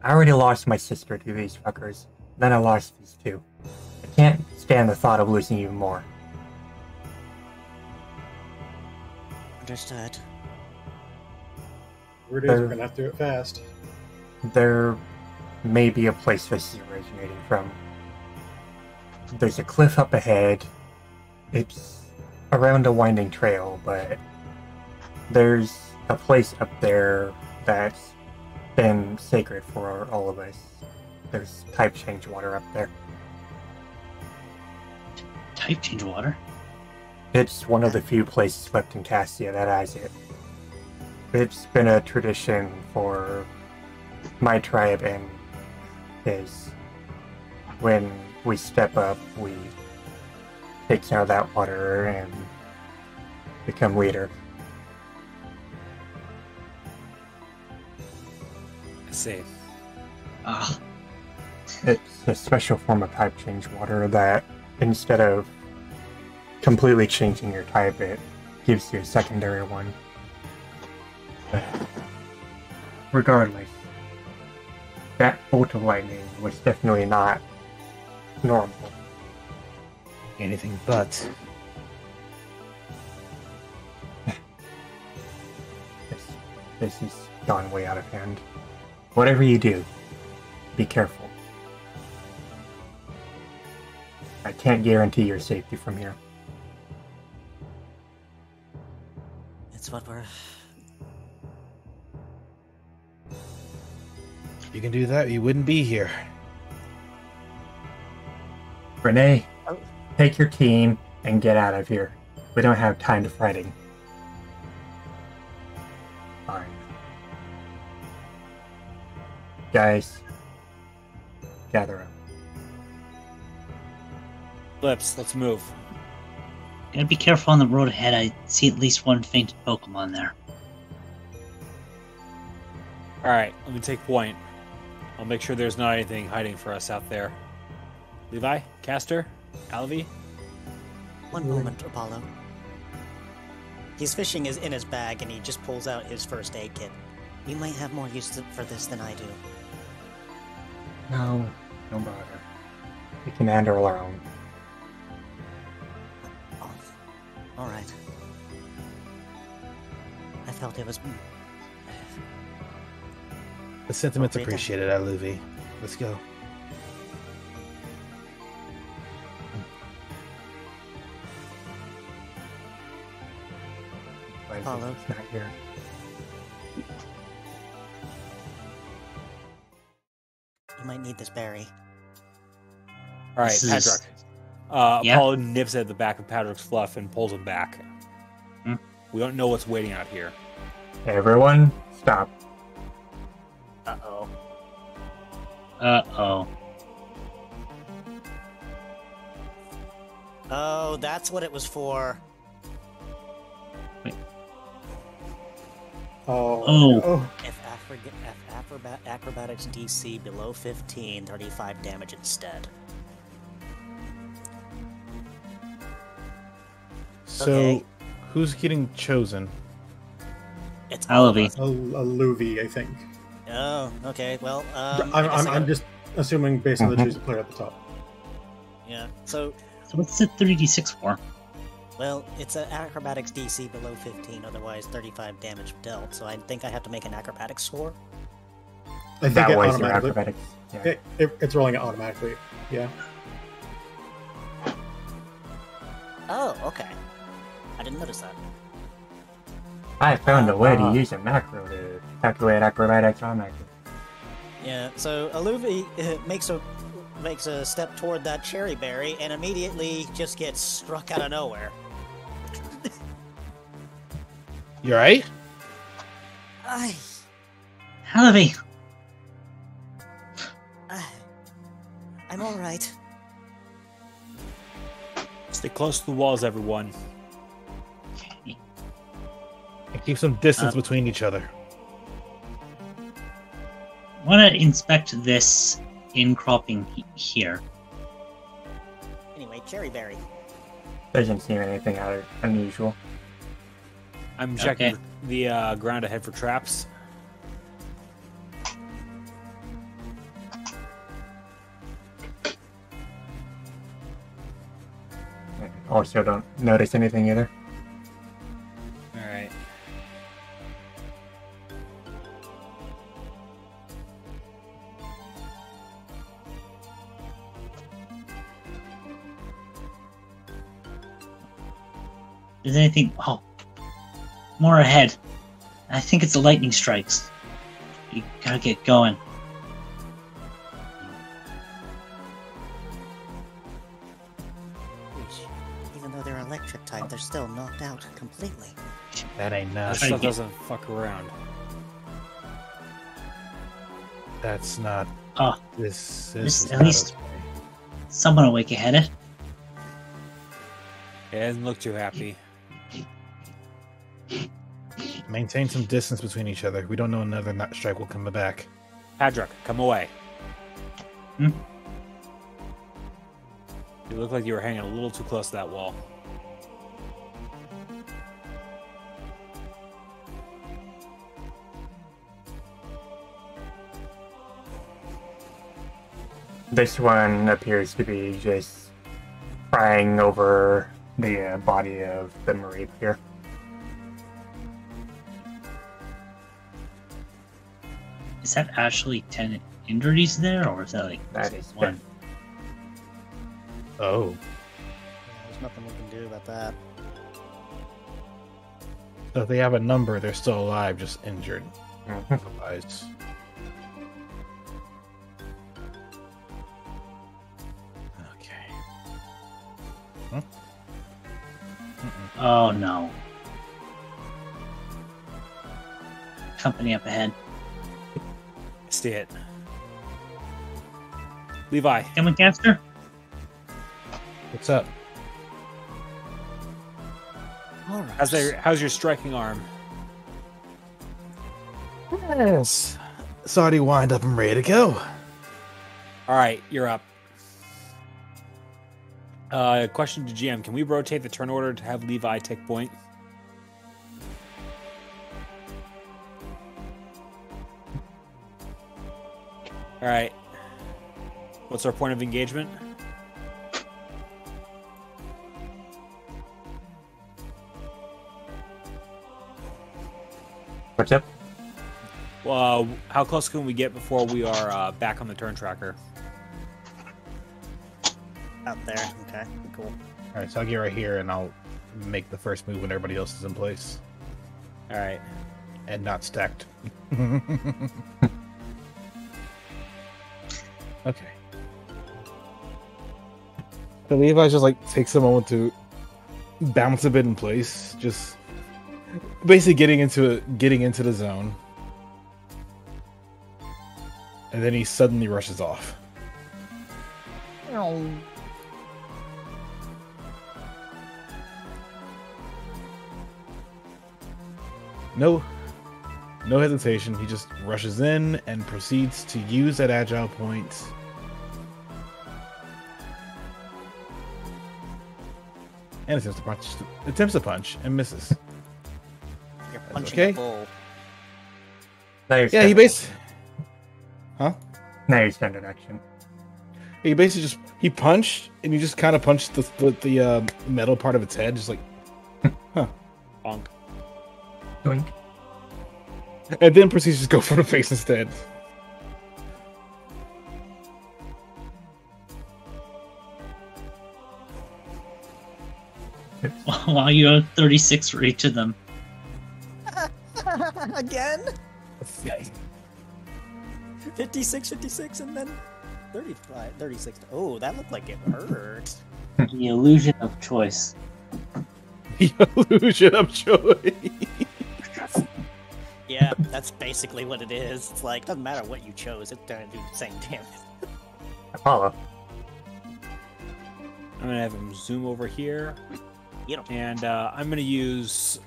I already lost my sister to these fuckers. Then I lost these 2. I can't stand the thought of losing even more. Understood. Word is we're gonna have to do it fast. There may be a place this is originating from. There's a cliff up ahead. It's around a winding trail, but there's a place up there that's been sacred for all of us. There's type change water up there. type change water. It's one of the few places left in Cassia that has it. It's been a tradition for my tribe and his. When we step up, we take some of that water and become leader. I see. It's a special form of type change water that, instead of completely changing your type, it gives you a secondary one. But regardless, that bolt of lightning was definitely not normal. Anything but. This has gone way out of hand. Whatever you do, be careful. I can't guarantee your safety from here. It's what we're... If you can do that, you wouldn't be here. Renee, Oh. take your team and get out of here. We don't have time to fighting. Fine. Guys, gather up. Lips, let's move. Gotta be careful on the road ahead. I see at least one fainted Pokemon there. Alright, let me take point. I'll make sure there's not anything hiding for us out there. Levi? Caster? Alvi? One moment, Apollo. He's fishing in his bag, and he just pulls out his first aid kit. You might have more use for this than I do. No, don't bother. We can handle our own. Oh, all right. I felt it was... The sentiment's Appropriate. appreciated, Aluvi. Let's go. Apollo. It's not here. You might need this berry. Alright, This is- Padrock. Yeah? Apollo nips at the back of Padrock's fluff and pulls him back. Hmm? We don't know what's waiting out here. Everyone, stop. Uh-oh. Uh-oh. Oh, that's what it was for. Oh. If acrobatics DC below 15, 35 damage instead. So, Okay. who's getting chosen? It's all of Alvi. us. A Luvi, I think. Oh, okay. Well, I guess I I'm gotta- just assuming based on the choose a player at the top. Yeah. So, So what's the 3d6 for? well, it's an acrobatics DC below 15, otherwise 35 damage dealt. So I think I have to make an acrobatics score. I think That it was your automatically. acrobatics. Yeah. It's rolling it automatically. Yeah. Oh, okay. I didn't notice that. I found a way to use a macro to calculate acrobatics automatically. Yeah. So Aluvi makes a step toward that cherry berry and immediately just gets struck out of nowhere. You alright? I, Alvi! I'm all right. Stay close to the walls, everyone. And keep some distance between each other. I want to inspect this incropping here. Anyway, cherry berry. Doesn't seem anything out of unusual. I'm checking Okay. the ground ahead for traps. Also, don't notice anything either. Alright. Is anything... Oh. More ahead. I think it's the lightning strikes. You gotta get going. Even though they're electric type, they're still knocked out completely. That ain't That not. Try to stuff get- doesn't fuck around. That's not. Oh, This This- is at not least- okay. someone awake ahead it. It doesn't look too happy. Maintain some distance between each other. We don't know another strike will come back. Padrock, come away. You look like you were hanging a little too close to that wall. This one appears to be just crying over the body of the Marie here. Is that actually 10 injuries there, or is that like That is one? Oh. Yeah, there's nothing we can do about that. So if they have a number, they're still alive, just injured. Mhm. Otherwise. Okay. Huh? Oh no. Company up ahead. See it. Levi. Come on, Caster. What's up? All right. How's your striking arm? Yes. It's already wind up and ready to go. All right, you're up. Question to GM: can we rotate the turn order to have Levi take point? All right. What's our point of engagement? What's up? How close can we get before we are back on the turn tracker? Out there. Okay, cool. Alright, so I'll get right here and I'll make the first move when everybody else is in place. All right. And not stacked. Okay. So Levi just like takes a moment to bounce a bit in place, just basically getting into the zone. And then he suddenly rushes off. No hesitation. He just rushes in and proceeds to use that agile point. And attempts to punch and misses. You're That's punching okay. a bull. Now you're Yeah, he standing. Huh? Now you're standing action. He basically just he punched and he just kind of punched the metal part of its head, just like, huh. Bonk. Doink. And then proceeds to just go for the face instead. Wow, you have 36 for each of them. Again? 56, 56, and then 35, 36. Oh, that looked like it hurt. The illusion of choice. The illusion of choice. Yeah, that's basically what it is. It's like, doesn't matter what you chose, it's gonna do the same damage. Apollo. I'm gonna have him zoom over here, You know, and I'm gonna use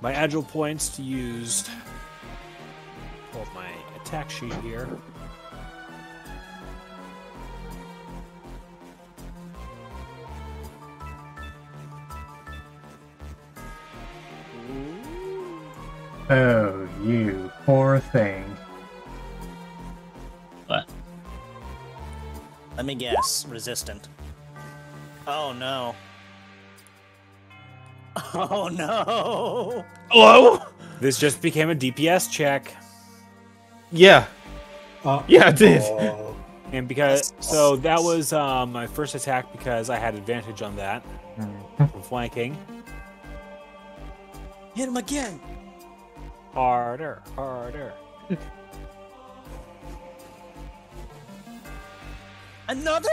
my agile points to use. Pull up my attack sheet here. Oh, you poor thing. What? let me guess. Resistant. Oh no. Oh no. Hello? This just became a DPS check, Yeah. Yeah, it did. Oh. and because so that was my first attack because I had advantage on that from flanking. Hit him again. Harder, harder. Another?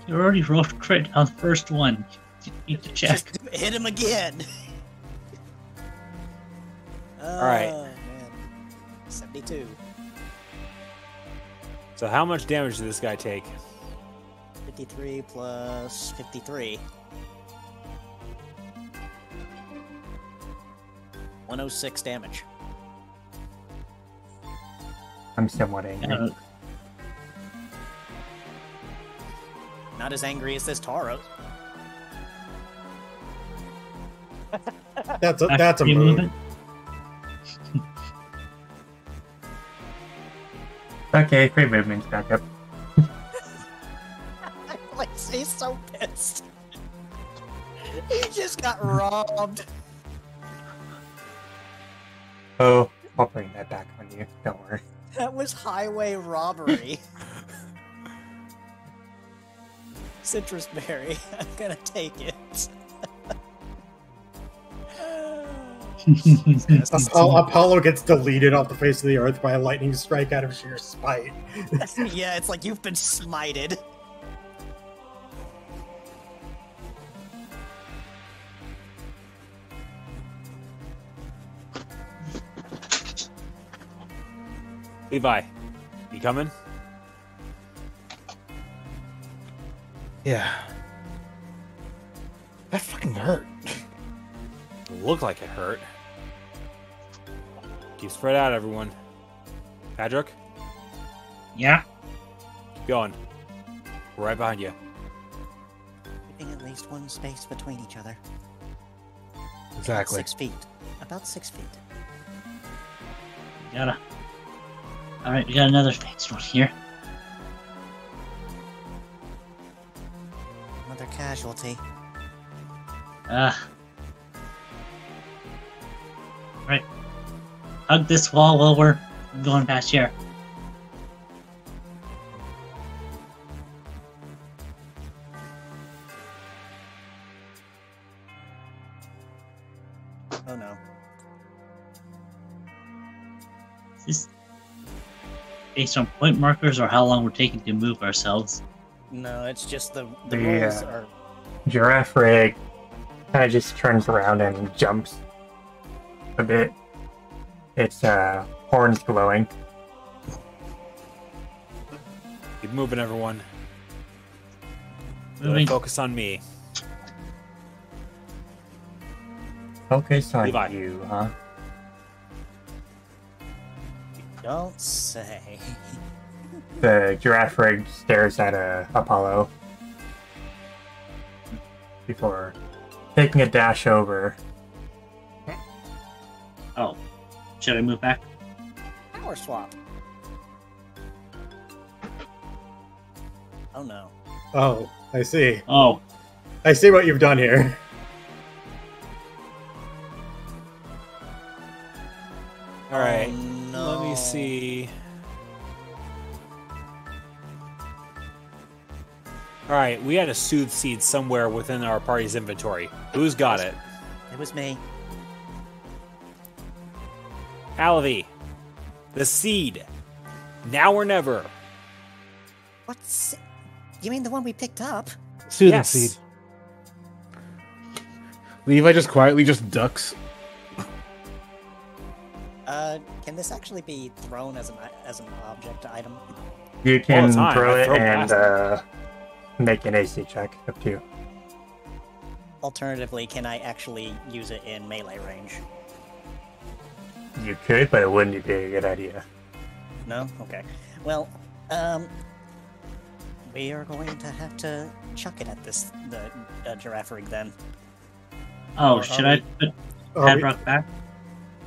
You already rolled crit on the first one. You need to check. Just hit him again. right. Man. 72. So how much damage did this guy take? 53 plus 53. 106 damage. I'm somewhat angry. Not as angry as this Tauros. That's a You move. moving? Okay, free movement's back up. Like, he's so pissed. He just got robbed. Oh, I'll bring that back on you. Don't worry. That was highway robbery. Citrus berry. I'm gonna take it. Apollo gets deleted off the face of the earth by a lightning strike out of sheer spite. Yeah, it's like you've been smited. Levi, you coming? Yeah. That fucking hurt. Looked like it hurt. Keep spread out, everyone. Patrick, Yeah. keep going. We're right behind you. Keeping at least one space between each other. Exactly. 6 feet. About 6 feet. Gotta. Alright, we got another fake one here. Another casualty. Right. Hug this wall while we're going past here. Oh no. Is this based on point markers or how long we're taking to move ourselves? No, it's just the The, rolls are. Giraffe rig kind of just turns around and jumps a bit. Its horns glowing. Keep moving, everyone. Moving. Focus on me. Focus on Levi. you, huh? Don't say. The giraffe rig stares at Apollo before taking a dash over. Oh. Should I move back? Power swap. Oh no. Oh, I see. Oh. I see what you've done here. All right. Oh, no. Let me see. All right, we had a soothe seed somewhere within our party's inventory. Who's got it? It was me. Alavi. The seed. Now or never. What's? You mean the one we picked up? Soothing Yes. seed. Levi just quietly just ducks. Can this actually be thrown as an object item? You can time. throw I it throw and past make an AC check. Up to you. Alternatively, can I actually use it in melee range? You could, but it wouldn't be a good idea. No? Okay. Well, we are going to have to chuck it at the giraffe rig then. Oh, Or should are I we- put Are we- Padrock back?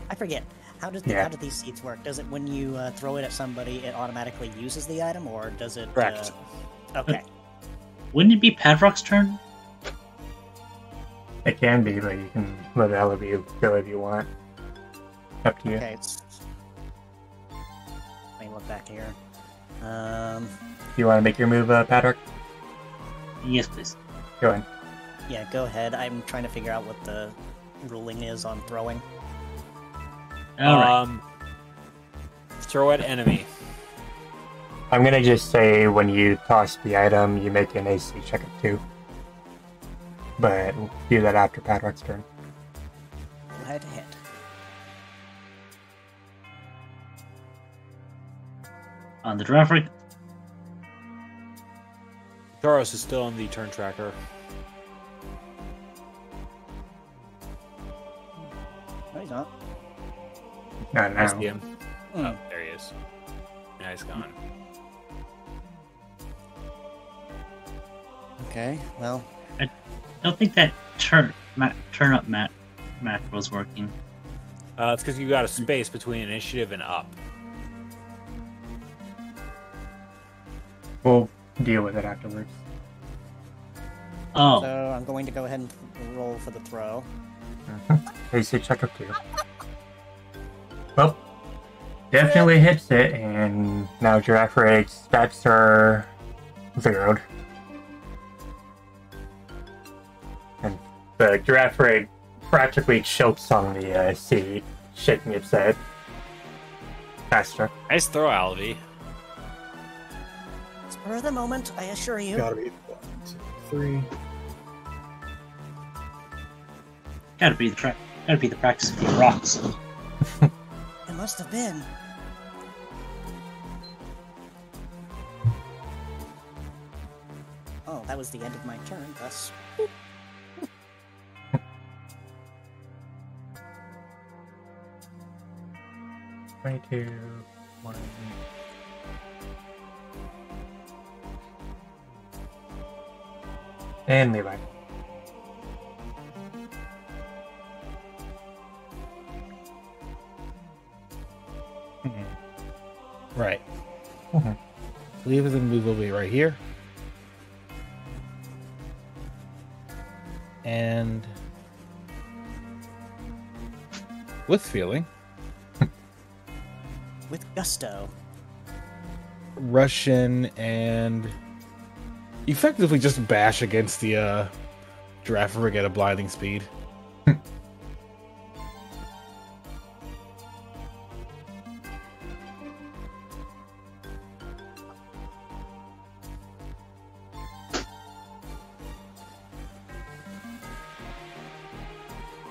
I forget. How do these seeds work? Does it, when you throw it at somebody, it automatically uses the item, or does it? Correct. Okay. Wouldn't it be Padrock's turn? It can be, but you can let Alavi go if you want. Up to you. Okay. Let me look back here. You want to make your move, Patrick? Yes, please. Go ahead. Yeah, go ahead. I'm trying to figure out what the ruling is on throwing. Alright. Throw at enemy. I'm gonna just say when you toss the item, you make an AC check of 2. But we'll do that after Patrick's turn. Go ahead. On the giraffe rig. Taurus is still on the turn tracker. No, he's not. Not I see now. him. Oh, there he is. Now he's gone. Okay, well, I don't think that turn up macro's working. It's because you got a space between initiative and up. We'll deal with it afterwards. Oh, so I'm going to go ahead and roll for the throw. AC check up 2. Well, definitely hits it, and now Giraffe Raid's stats are zeroed. And the Giraffe Raid practically chokes on the seed, shaking its head. Faster. Nice throw, Alvy. Spur of the moment, I assure you. Gotta be 1, 2, 3. gotta be the practice of the rocks. It must have been. Oh, that was the end of my turn, thus. 22, 1. And Levi. Right. Mhm. Leave it and move over right here. And with feeling, With gusto. rush in and effectively just bash against the giraffe rig at a blinding speed.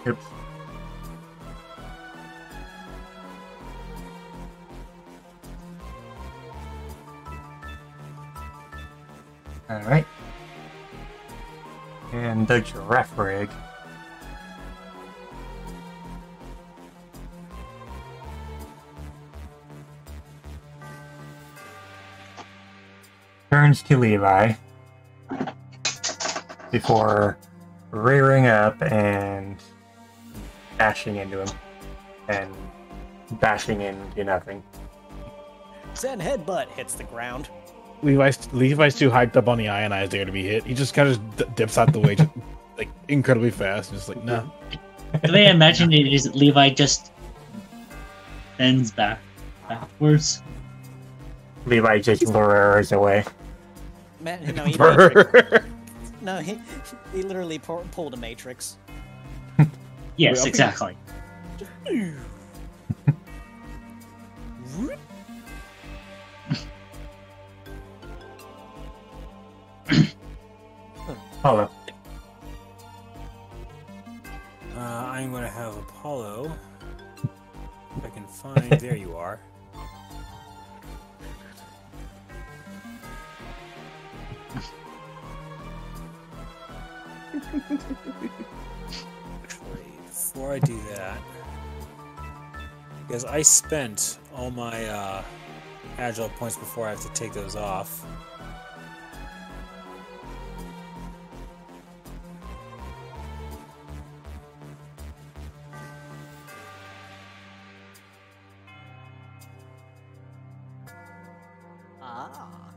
Oops. Alright. And the giraffe rig. Turns to Levi before rearing up and bashing into him and bashing into nothing. Zen headbutt hits the ground. Levi's too hyped up on the ionized there to be hit. He just kind of dips out the way, just, like incredibly fast. Just like no. The way I imagine it is Levi just bends backwards. Levi just lures away. Man, no, he matrix. No, he literally pulled a matrix. Yes, Well, exactly. Hello. I'm going to have Apollo. If I can find... There you are. Actually, before I do that... Because I spent all my agile points before I have to take those off. Ah.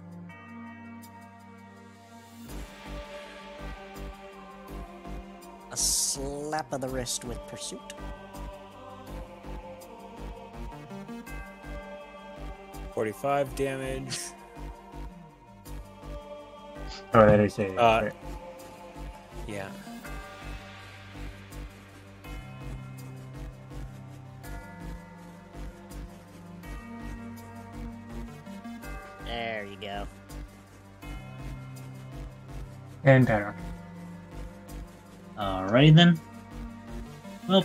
A slap of the wrist with pursuit. $45 damage. Oh, that is a. Yeah. There you go. And Tyrok. Alrighty then. Well,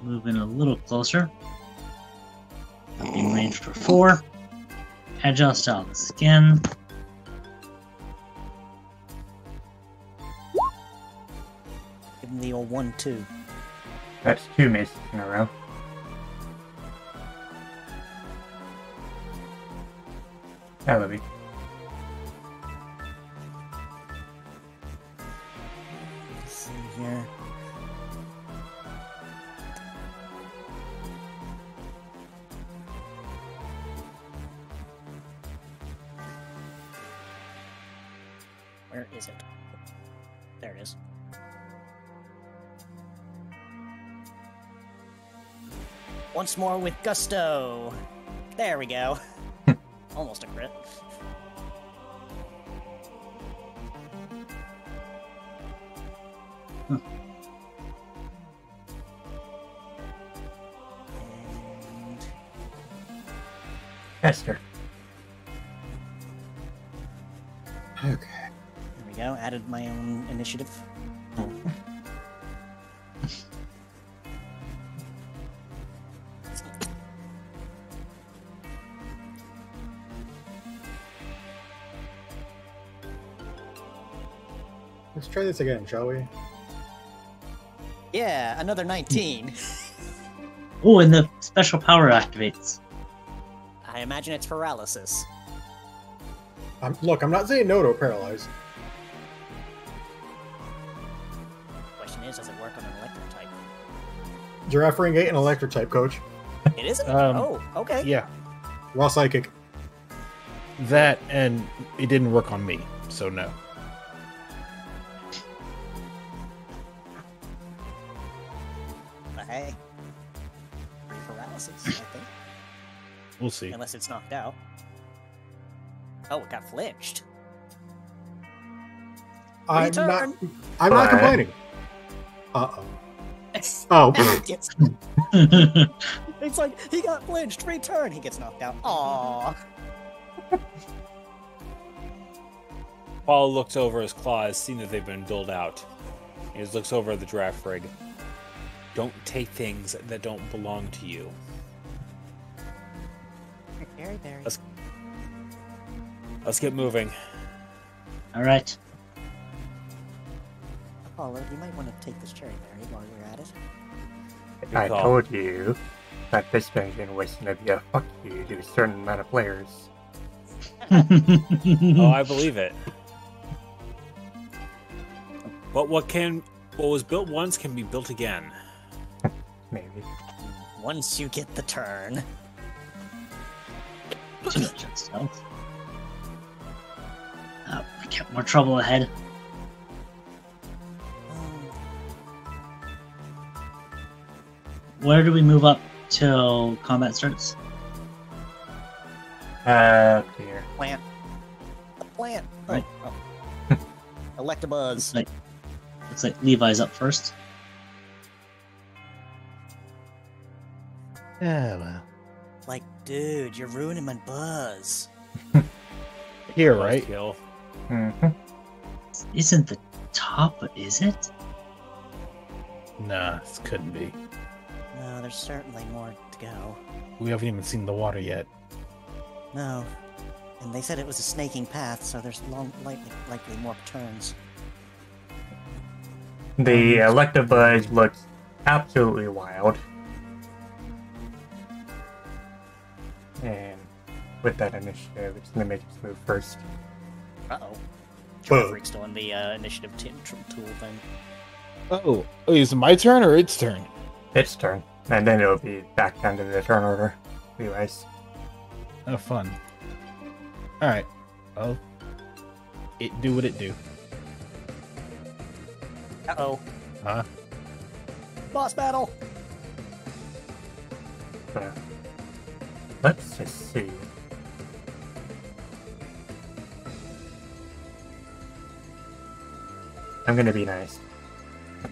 moving a little closer. In range for 4. Agile style this again. Give him the old 1-2. That's 2 misses in a row. That would be. Let's see here. Where is it? There it is. Once more with gusto. There we go. Almost a crit. And Esther. Okay. there we go. Added my own initiative. Let's try this again, shall we? Yeah, another 19. Oh, and the special power activates. I imagine it's paralysis. Look, I'm not saying no to paralyze. Question is, does it work on an electric type? Giraffe Ring ain't an electric type, coach. It isn't? Um, okay. Yeah, Raw psychic. that and it didn't work on me, so no. But hey. Free paralysis, I think. We'll see. Unless it's knocked out. Oh, it got flinched. I'm Return. not Alright. complaining. Uh-oh. Oh. It gets- it's like, he got flinched, return! He gets knocked out. Aww. Paul looks over his claws, seeing that they've been doled out. He just looks over at the draft rig. Don't take things that don't belong to you. Very, very. Let's get moving. All right. Apollo, you might want to take this cherry berry while you're at it. Good I call. told you that this dungeon was going to be a fuck you to a certain amount of players. Oh, I believe it. But what was built once can be built again. Maybe. Once you get the turn. Stealth. We got more trouble ahead. Where do we move up till combat starts? Here. Plant. The plant. Oh, Right. oh. Electabuzz. Looks like Levi's up first. Yeah, well. Like, dude, you're ruining my buzz. Here, Close right? Kill. Mm-hmm. Isn't the top, but is it? Nah, this couldn't be. No, there's certainly more to go. We haven't even seen the water yet. No. And they said it was a snaking path, so there's likely more turns. The Electabuzz looks absolutely wild. And with that initiative, it's going to make us move first. Uh-oh. Whoa. Freak's still in the initiative tool thing. Oh, is it my turn or its turn? Its turn. And then it'll be back down to the turn order. Anyways. Oh, fun. Alright. Well, it do what it do. Uh-oh. Huh? Boss battle! So, let's just see. I'm gonna be nice.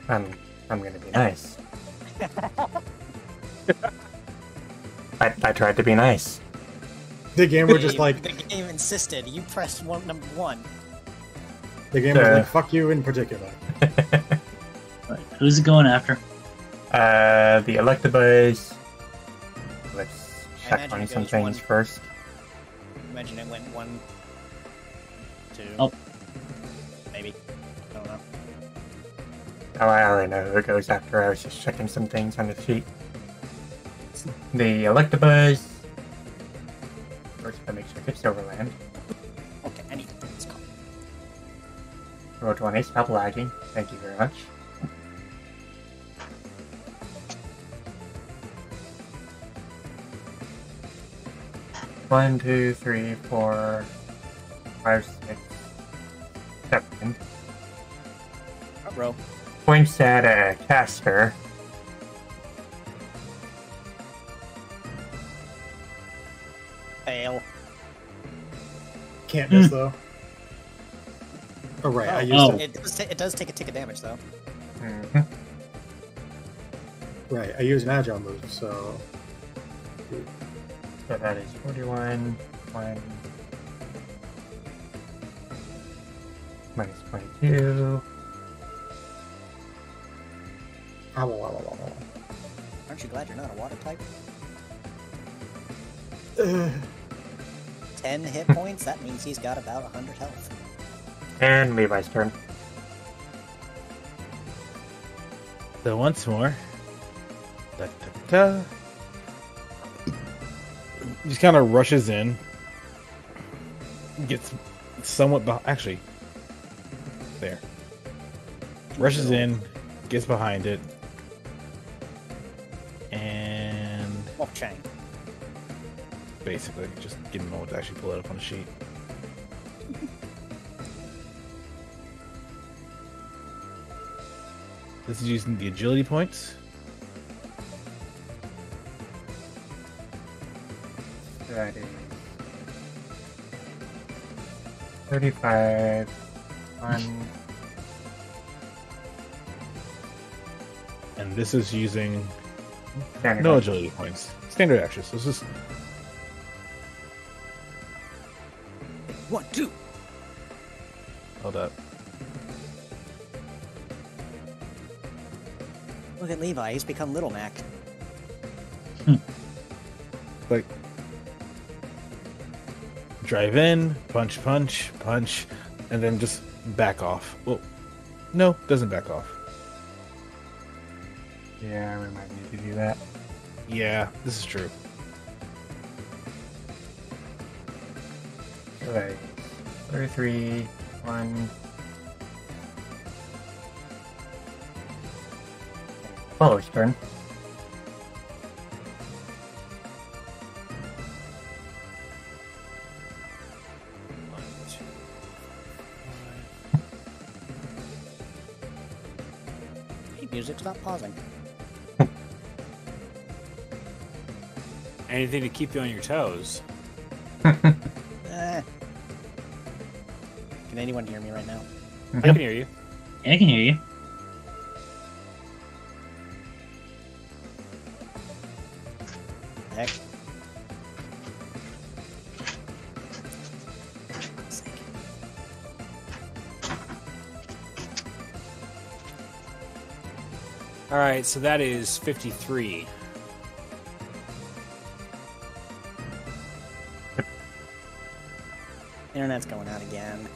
I'm gonna be nice. I tried to be nice. The game were just like, The game insisted. You pressed number one. the game was like, fuck you in particular. Right. Who's it going after? The Electabuzz. Let's I check imagine on it some goes things one- first. Imagine it went 1, 2. Oh. Maybe. I don't know. Oh, I already know who it goes after. I was just checking some things on the sheet. The Electabuzz. First, I make sure it's Overland. Okay, I need to do this call. Roll 20, stop lagging. Thank you very much. One, two, three, 4, 5, 6, 7. Row. Points at a caster. Fail. Can't miss though. Oh right, I used Oh. it. It does take a tick of damage though. Mm-hmm. Right, I use an agile move, so So that is 41, 1, minus 22. ow, ow, ow, ow, Aren't you glad you're not a water type? ow. 10 hit points. That means he's got about 100 health. And Levi's turn. So once more. Da, da, da. Just kind of rushes in. Gets somewhat actually. There. Rushes in, gets behind it. And Wolf Chang. basically just give him a moment to actually pull it up on the sheet. This is using the agility points. That is 35, 1, And this is using standard. no agility points. Standard actions. So this is 1, 2. hold up. Look at Levi. He's become Little Mac. Like drive in, punch, punch, punch, and then just back off. Well, no, doesn't back off. Yeah, we might need to do that. Yeah, this is true. So that is 33, 1. Follow's turn. Hey, music, stop pausing. Anything to keep you on your toes. Can anyone hear me right now? I can hear you. Yeah, I can hear you. Heck. All right, so that is 53. Internet's going out again.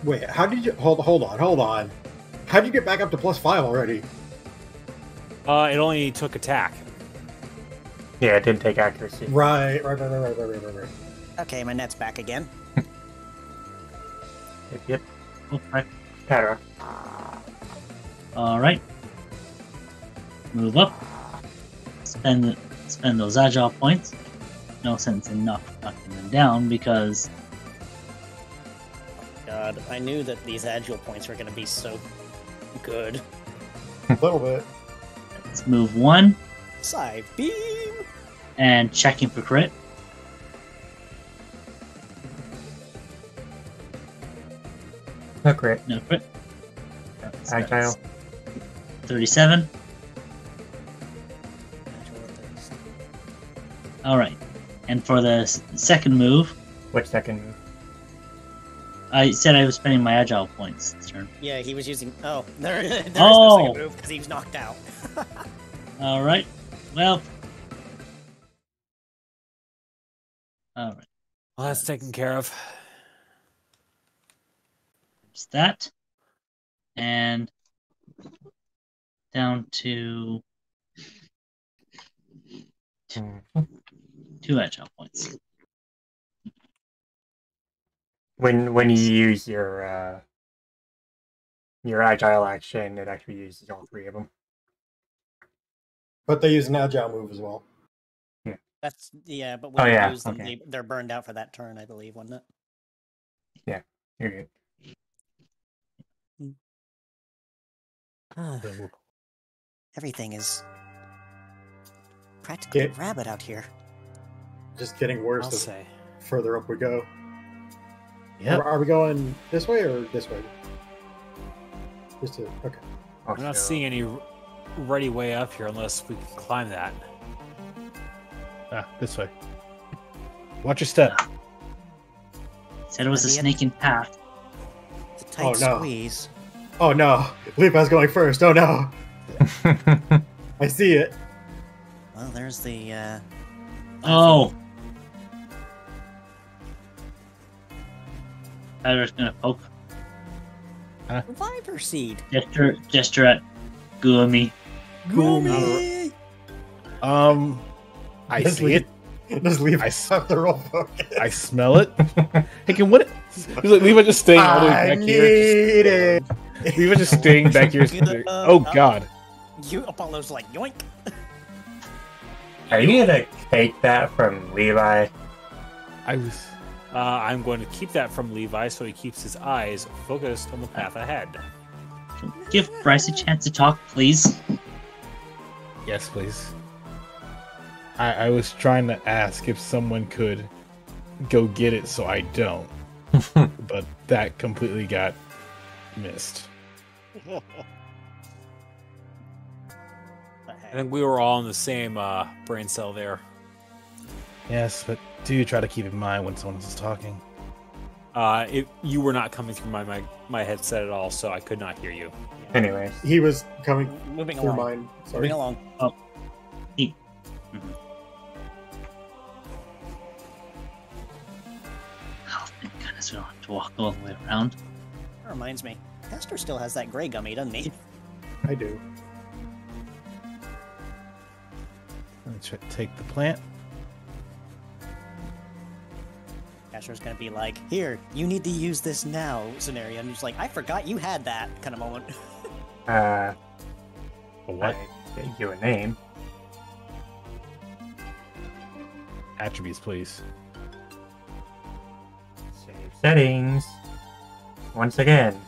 Wait, how did you hold on? How did you get back up to +5 already? It only took attack. Yeah, it didn't take accuracy. Right. Okay, my net's back again. Yep. Oh, right. Patara. All right. Move up. Spend those agile points. No sense in knocking them down because God, I knew that these agile points were going to be so good. A little bit. let's move 1 Scythe beam! and checking for crit. No crit. No crit. Agile. 37. All right. And for the second move, Which second move? I said I was spending my agile points this turn. Yeah, he was using. Oh, there is Oh. no second move because he was knocked out. All right. Well. All right. Well, that's taken care of. Just that. And down to Mhm. 2 agile points. When you use your agile action, it actually uses all 3 of them. But they use an agile move as well. That's but Oh, when you yeah, use them, okay. they're burned out for that turn, I believe, wasn't it? You're good. So, Everything is practically Yeah. rabid out here. Just getting worse I'll the say. further up we go. yep. Are we going this way or this way? Just to okay. I'm not seeing any ready way up here unless we can climb that. This way. Watch your step. Said it was a Idiot. snake in path. It's a tight Oh, no. squeeze. Oh no, Levi's going first. Oh no, I see it. Well, there's the Oh! Tyler's gonna poke. reviver seed. Gesture at Goomy. Goomy! I Just see leave- it. Just leave. I I have to roll focus. I smell it. Hey, can what? Levi just staying all the way I back need here. it. Levi just staying back here. Oh God. You Apollo's like yoink. Are you gonna take that from Levi? I was. I'm going to keep that from Levi so he keeps his eyes focused on the path ahead. Give Bryce a chance to talk, please. Yes, please. I was trying to ask if someone could go get it so I don't, but that completely got missed. I think we were all in the same brain cell there. Yes, but do try to keep in mind when someone is talking. You were not coming through my headset at all, so I could not hear you. Anyways, He was coming Moving through along. mine. Sorry. Moving along. Oh, thank goodness we don't have to walk all the way around. That reminds me. Castor still has that gray gummy, doesn't he? I do. Let me take the plant. Castor's gonna be like, "Here, you need to use this now." Scenario, and he's like, "I forgot you had that," kind of moment. What I gave you a name. attributes, please? Save settings. Once again.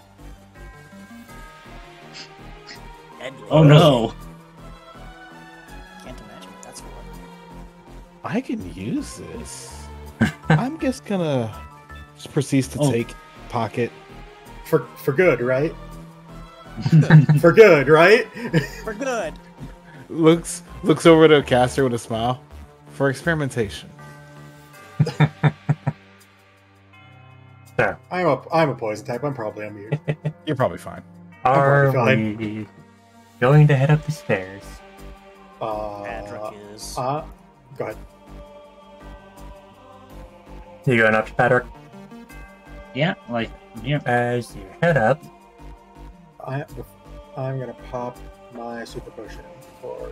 Deadly. Oh no! Can't imagine what that's for. I can use this. I'm just gonna just proceed to Oh. take pocket. For good, right? For good, right? We're good. Looks over to Caster with a smile. For experimentation. So, I'm a poison type. I'm probably immune. You're probably fine. are probably we going to head up the stairs? Patrick is. Go ahead. You going up, Patrick? Yeah, like from here. As you head up, I'm gonna pop my super potion for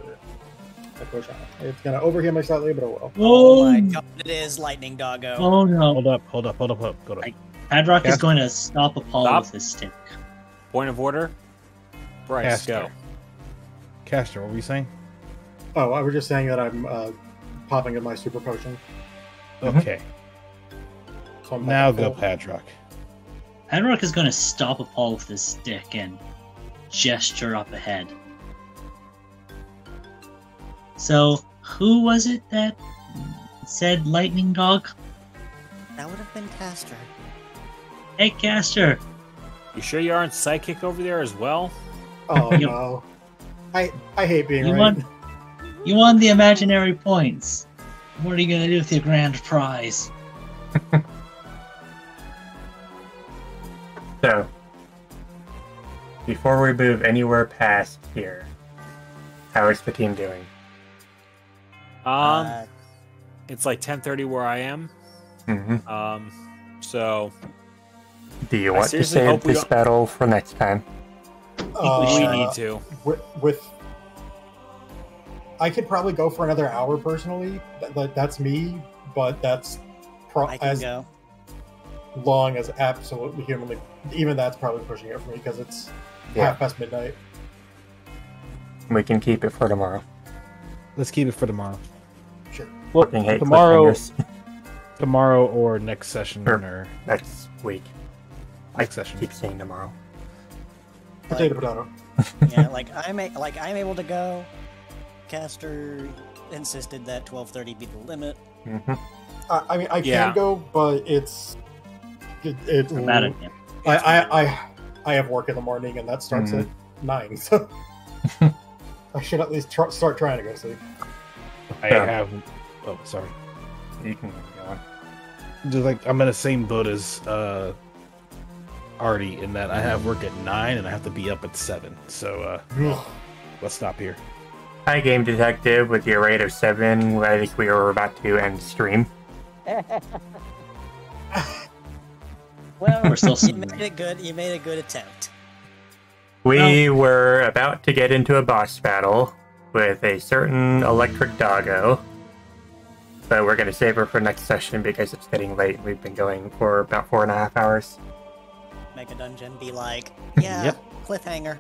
a potion. It's gonna overheal me slightly, but it will. Oh my god, it is lightning doggo. Oh no! Hold up. Go to I- Padrock is Cast- going to stop Apollo Stop. with his stick. Point of order. Bryce, Caster. go. Caster, what were you saying? Oh, I was just saying that I'm popping in my super potion. Mhm. Okay. So I'm Now full. go Padrock. Padrock is going to stop Apollo with his stick and gesture up ahead. So, who was it that said lightning dog? That would have been Castor. Hey, Caster. You sure you aren't psychic over there as well? Oh Yep. no. I hate being You right. won. You won the imaginary points. What are you going to do with your grand prize? so before we move anywhere past here, how is the team doing? It's like 10:30 where I am. Mm-hmm. So Do you want to seriously save hope we this don't- battle for next time? We need to. With I could probably go for another hour personally. That's me, but that's I can as go. long as absolutely humanly. Even that's probably pushing it for me because it's Yeah. midnight. We can keep it for tomorrow. Let's keep it for tomorrow. Sure. Well, Fucking hate tomorrow, cliffhangers. tomorrow or next session Sure. or Next week. next session. Keep saying tomorrow. Potato. Yeah, I'm able to go. Caster insisted that 12:30 be the limit. Mm-hmm. I mean, I Yeah. can go, but it's Dramatic. I have work in the morning, and that starts at 9. So I should at least start trying to go sleep. I Yeah. have. Oh, sorry. You can go on. Just like I'm in the same boat as Artie in that I have work at 9 and I have to be up at 7. So let's stop here. Hi, Game Detective, with your rate of 7. I think we were about to end stream. Well, We're still you made it good. You made a good attempt. We were about to get into a boss battle with a certain electric doggo, but we're going to save her for next session because it's getting late. We've been going for about 4.5 hours. Make a dungeon be like, yeah, Yep. cliffhanger.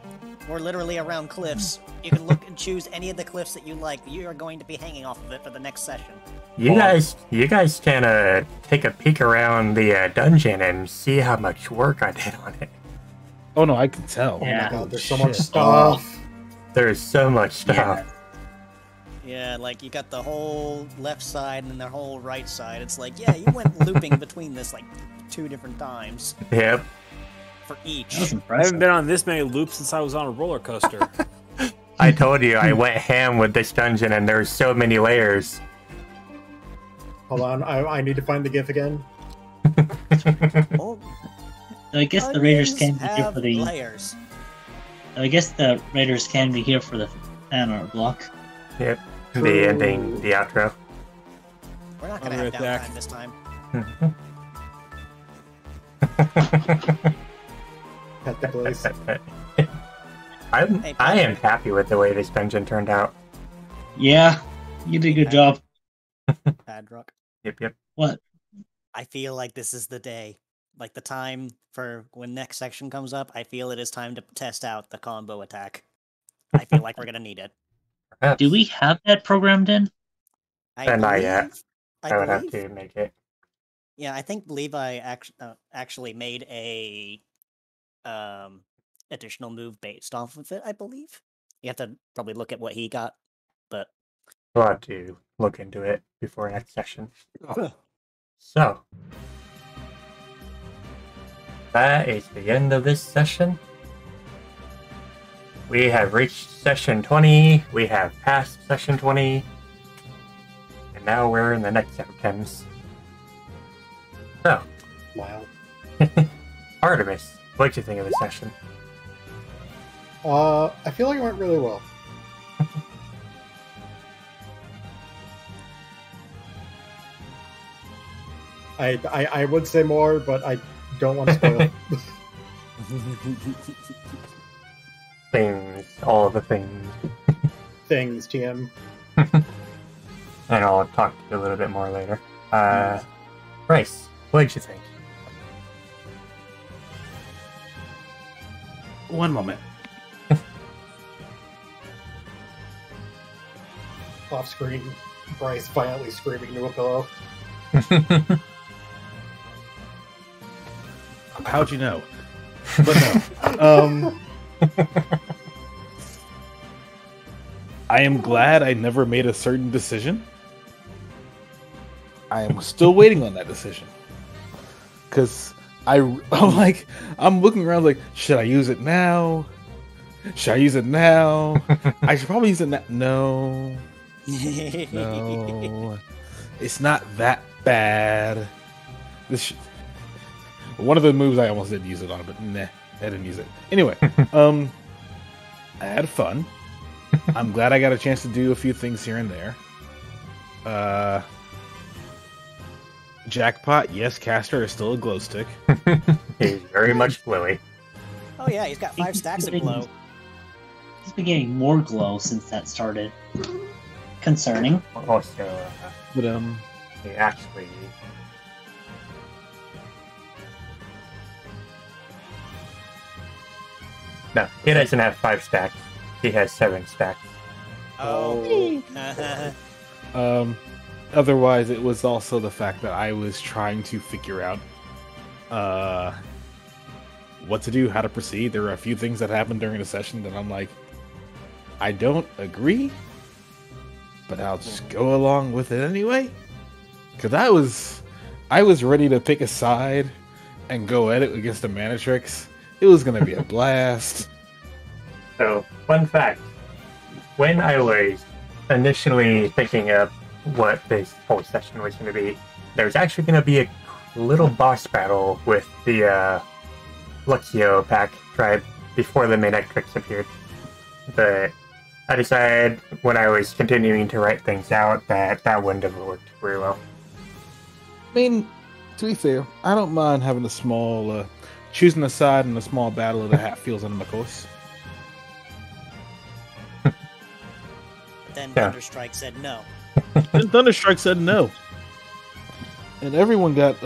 We're literally around cliffs. You can look and choose any of the cliffs that you like. You are going to be hanging off of it for the next session. You guys can take a peek around the dungeon and see how much work I did on it. Oh no, I can tell. Yeah. Oh my god, there's so Shit. much stuff. There's so much stuff. Yeah. Yeah, like you got the whole left side and the whole right side. It's like, yeah, you went looping between this like 2 different times Yep. for each. That was I haven't impressive. been on this many loops since I was on a roller coaster. I told you I went ham with this dungeon, and there's so many layers. Hold on, I need to find the GIF again. Oh, So I guess the Raiders can onions be here have for the. layers. I guess the Raiders can be here for the fan art block. Yep. The ending, the outro. We're not gonna I'll have be right back. downtime this time. At the place. I am happy with the way this dungeon turned out. Yeah, you did a good job. Padrock. Yep. What? I feel like this is the day. Like the time for when next section comes up, I feel it is time to test out the combo attack. I feel like we're gonna need it. Perhaps. Do we have that programmed in? Not yet. I I would have believe- to make it. Yeah, I think Levi actually made a additional move based off of it. I believe you have to probably look at what he got, but We'll have to look into it before next session. So, that is the end of this session. We have reached session 20. We have passed session 20. And now we're in the next set of chems. So, Wow. Artemis, what'd you think of the session? I feel like it went really well. I would say more, but I don't want to spoil. Things, all the things. Things, TM. And I'll talk to you a little bit more later. Bryce, what'd you think? One moment. Off screen, Bryce violently screaming into a pillow. How'd you know? But no. I am glad I never made a certain decision. I am still waiting on that decision. Because I'm looking around like, should I use it now? Should I use it now? I should probably use it now. No. No. It's not that bad. One of the moves I almost didn't use it on, but nah, I didn't use it. Anyway, I had fun. I'm glad I got a chance to do a few things here and there. Jackpot, yes, Caster is still a glow stick. He's very much glowy. Oh yeah, he's got 5 stacks of glow. He's been getting more glow since that started. Concerning. Also, But he actually... No, he doesn't have 5 stacks. He has 7 stacks. Oh. Otherwise, it was also the fact that I was trying to figure out what to do, how to proceed. There were a few things that happened during the session that I'm like, I don't agree, but I'll just go along with it anyway. Because I was ready to pick a side and go at it against the Manatrix. It was going to be a blast. So, fun fact. When I was initially thinking of what this whole session was going to be, there was actually going to be a little boss battle with the Luxio pack tribe before the Manatrix appeared. But I decided when I was continuing to write things out that that wouldn't have worked very well. I mean, to be fair, I don't mind having a small, choosing a side in a small battle of the Hatfields and the McCoys. But then Thunderstrike said no. And Thunderstrike said no. And everyone got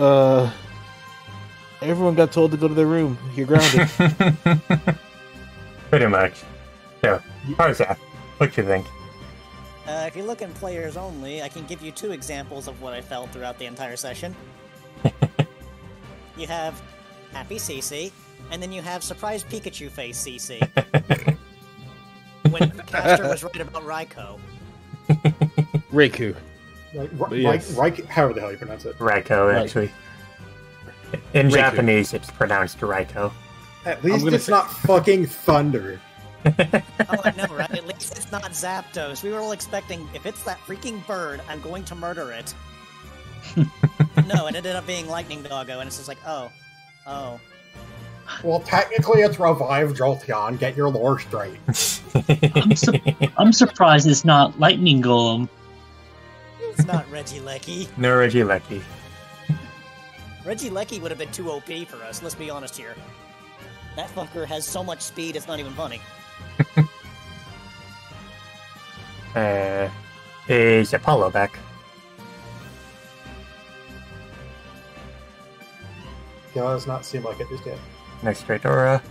told to go to their room. You're grounded. Pretty much. So, Tarzan, what you think? If you're looking players only, I can give you 2 examples of what I felt throughout the entire session. You have Happy CC, and then you have Surprise Pikachu Face CC. When Caster was right about Raikou. Raikou. Yes. However the hell you pronounce it. Raikou, actually. In Raikou. Japanese, it's pronounced Raikou. At least it's not fucking thunder. Oh, I know, right? At least it's not Zapdos. We were all expecting, if it's that freaking bird, I'm going to murder it. No, it ended up being Lightning Doggo, and it's just like, oh. Well, technically it's revived Jolteon. Get your lore straight. I'm surprised it's not Lightning Golem. It's not Regieleki. No Regieleki. Regieleki would have been too OP for us, let's be honest here. That fucker has so much speed, it's not even funny. Is Apollo back? Yeah, does not seem like it just yet. Next straight aura.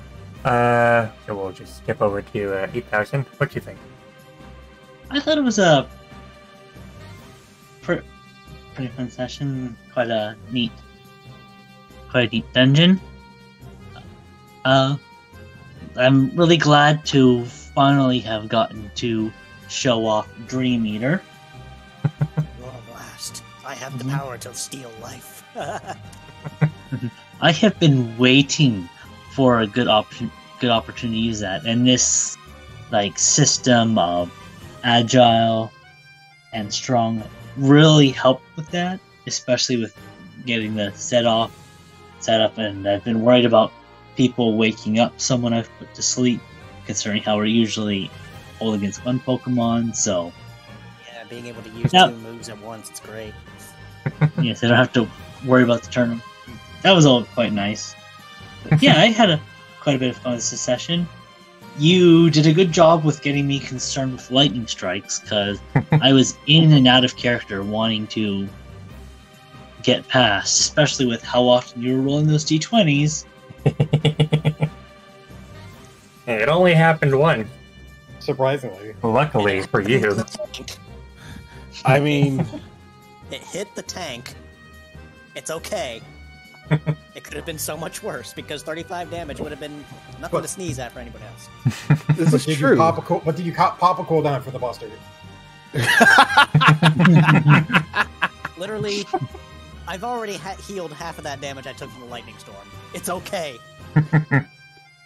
So we'll just skip over to 8,000. What do you think? I thought it was a pretty fun session. Quite a neat dungeon. I'm really glad to finally have gotten to show off Dream Eater. Long last, I have the power to steal life. I have been waiting for a good opportunity to use that, and this system of agile and strong really helped with that, especially with getting the set up. And I've been worried about people waking up someone I've put to sleep, considering how we're usually all against one Pokemon. So yeah, being able to use 2 moves at once, it's great. yes, I don't have to worry about the tournament. That was all quite nice. But yeah, I had quite a bit of fun this session. You did a good job with getting me concerned with lightning strikes, because I was in and out of character wanting to get past, especially with how often you were rolling those D20s. It only happened once. Surprisingly. Luckily for you. I mean, It hit the tank. It's okay. It could have been so much worse, because 35 damage would have been nothing to sneeze at for anybody else. this is true. But did you pop a cooldown for the boss dude? Literally, I've already healed half of that damage I took from the lightning storm. It's okay.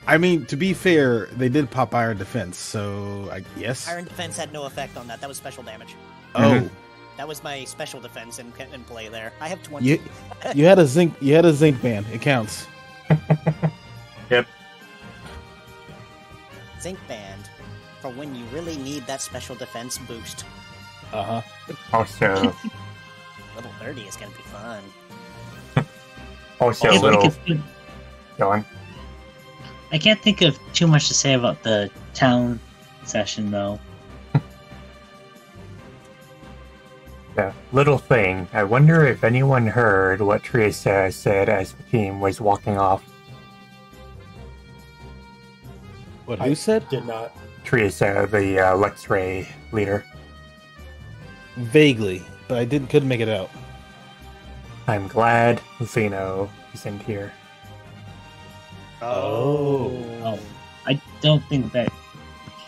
I mean, to be fair, they did pop Iron Defense, so I guess. Iron Defense had no effect on that. That was special damage. Oh, That was my special defense in play there. I have 20. you had a zinc band. It counts. Yep. Zinc Band for when you really need that special defense boost. Uh huh. Also, Level 30 is going to be fun. Also, I a can't little. think of- Go on. I can't think of too much to say about the town session, though. Yeah, little thing. I wonder if anyone heard what Teresa said as the team was walking off. What? I Who said? Did not. Teresa, the Luxray leader. Vaguely, but I couldn't make it out. I'm glad Zeno isn't here. Oh, I don't think that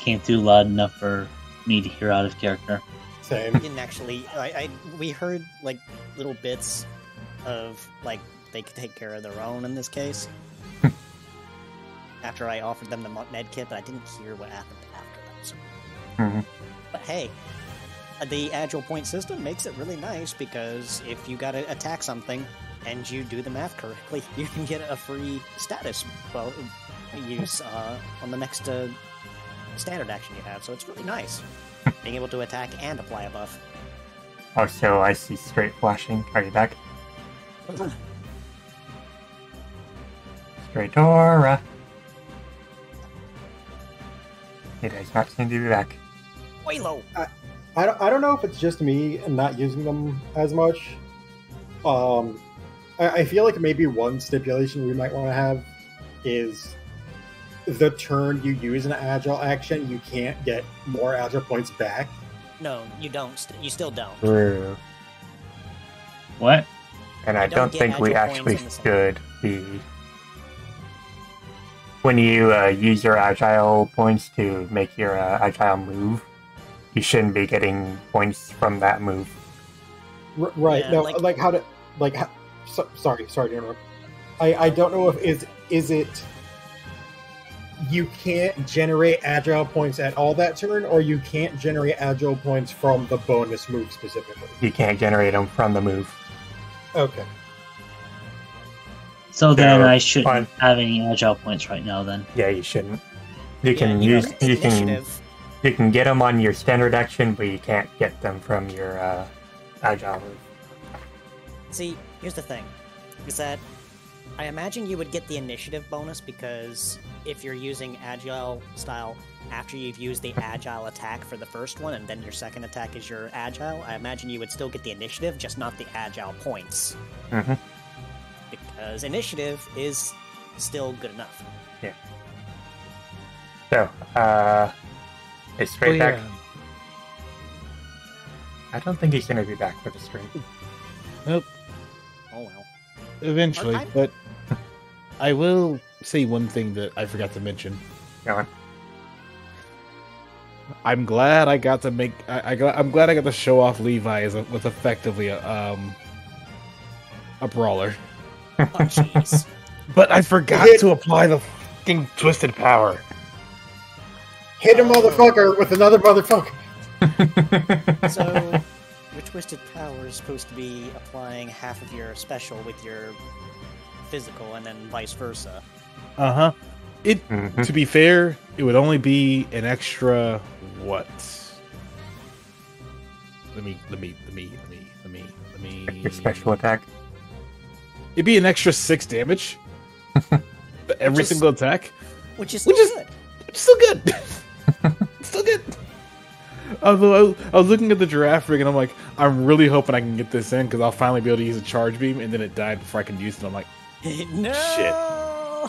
came through loud enough for me to hear out of character. Same. Didn't actually. We heard like little bits of like they could take care of their own in this case. After I offered them the med kit, but I didn't hear what happened after that. So. Mhm. But hey, the agile point system makes it really nice because if you gotta attack something and you do the math correctly, you can get a free status use on the next standard action you have. So it's really nice being able to attack and apply a buff. Also, I see straight flashing. Are you back? Straight Dora. He does not seem to be back. Way low. I don't know if it's just me and not using them as much. I feel like maybe one stipulation we might want to have is the turn you use an agile action, you can't get more agile points back. No, you don't. You still don't. True. What? And I You don't don't get think we agile actually points in the should be. When you use your agile points to make your agile move, you shouldn't be getting points from that move. Right. Yeah, no, like- how to sorry to interrupt. I don't know if is it you can't generate agile points at all that turn, or you can't generate agile points from the bonus move specifically. You can't generate them from the move. Okay. So then So, I shouldn't fine. have any agile points right now. Then Yeah, you shouldn't. You Yeah, can you know, use you can initiative. you can get them on your standard action, but you can't get them from your agile move. See, here's the thing, is that I imagine you would get the initiative bonus because if you're using agile style after you've used the agile attack for the first one and then your second attack is your agile, I imagine you would still get the initiative, just not the agile points. Mm-hmm. Because initiative is still good enough. So, is straight back? I don't think he's gonna be back for the stream. Nope. Oh well. Eventually, Okay. but I will say one thing that I forgot to mention. Go on. I'm glad I got to make. I'm glad I got to show off Levi with effectively a brawler, Oh jeez. but I forgot to apply the fucking twisted power. Hit a motherfucker with another motherfucker. So your twisted power is supposed to be applying half of your special with your physical and then vice versa. Uh-huh. Mhm. To be fair, it would only be an extra what? Let me. Your special attack. It'd be an extra 6 damage. Every Which is- single attack. Which is Which still is- good. It's still good. Still good. Although I was looking at the giraffe rig and I'm like, I'm really hoping I can get this in because I'll finally be able to use a charge beam, and then it died before I can use it. I'm like, No!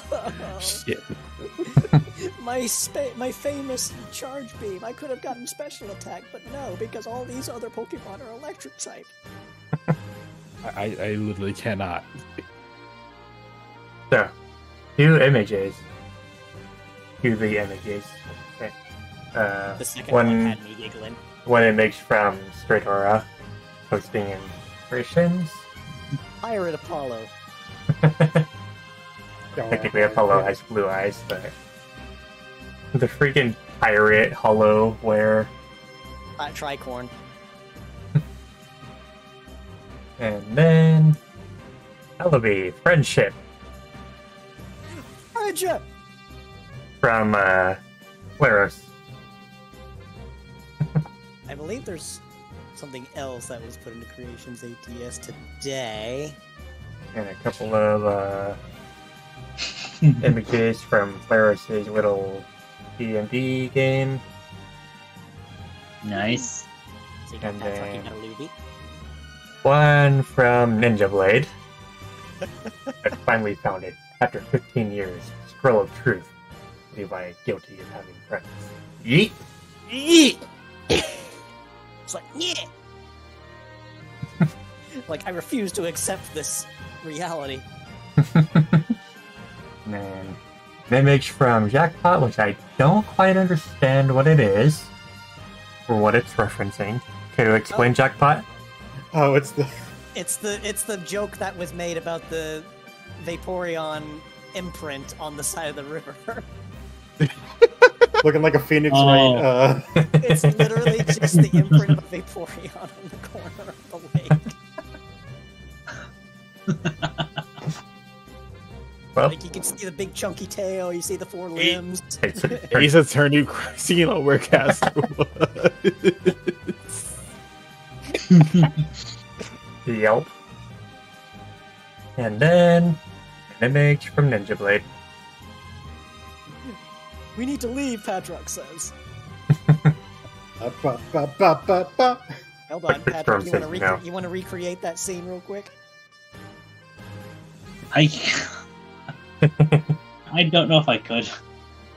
shit. my famous charge beam. I could have gotten special attack, but no, because all these other Pokemon are electric type. I literally cannot. So, two images. The images. Okay. The second one One had me giggling. image from Stratora posting inspirations. Pirate Apollo. Technically, Apollo has blue eyes, but the freaking pirate hollow where. Tricorn. And then Ellaby, friendship Raja! from Laros. I believe there's something else that was put into Creations ATS today. And a couple of images from Flaros' little D&D game. Nice. So you got And Patrick, you then- got a Luby. One from Ninja Blade. I finally found it. After 15 years. Scroll of Truth. Levi guilty of having friends. Yeet! Yeet! It's like, yeah! Like, I refuse to accept this reality. And an image from Jackpot, which I don't quite understand what it is. Or what it's referencing. Can you explain Jackpot? Oh, it's the It's the joke that was made about the Vaporeon imprint on the side of the river. looking like a phoenix, Oh. right? It's literally just the imprint of a Vaporeon on the corner of the lake. Well, Like, you can see the big chunky tail, you see the four limbs. it's He says her new casino where Castor was. Yelp. And then an image from Ninja Blade. We need to leave, Patrick says. Ba, ba, ba, ba, ba. Hold Like on, the Patrick, storm says no. you want to recreate that scene real quick? I don't know if I could.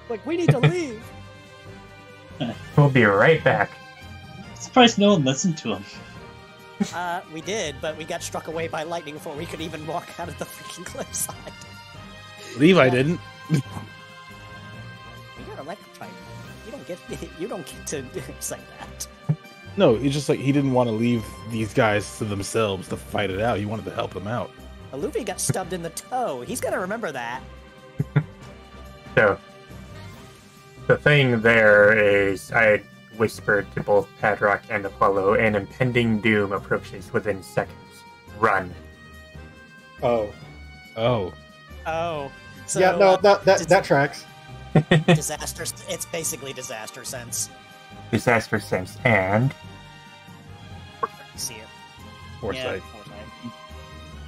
Like, we need to leave. We'll be right back. Surprised no one listened to him. We did, but we got struck away by lightning before we could even walk out of the freaking cliffside. Levi didn't. We got electrified. You don't get to say that. No, he's just like he didn't want to leave these guys to themselves to fight it out. He wanted to help them out. Luffy got stubbed in the toe. He's gonna remember that. So, the thing there is, I had whispered to both Padrock and Apollo, an impending doom approaches within seconds. Run. Oh, Oh, Oh. So, yeah, no, that tracks. disaster. It's basically disaster sense. Disaster sense and See it. foresight. Yeah, foresight.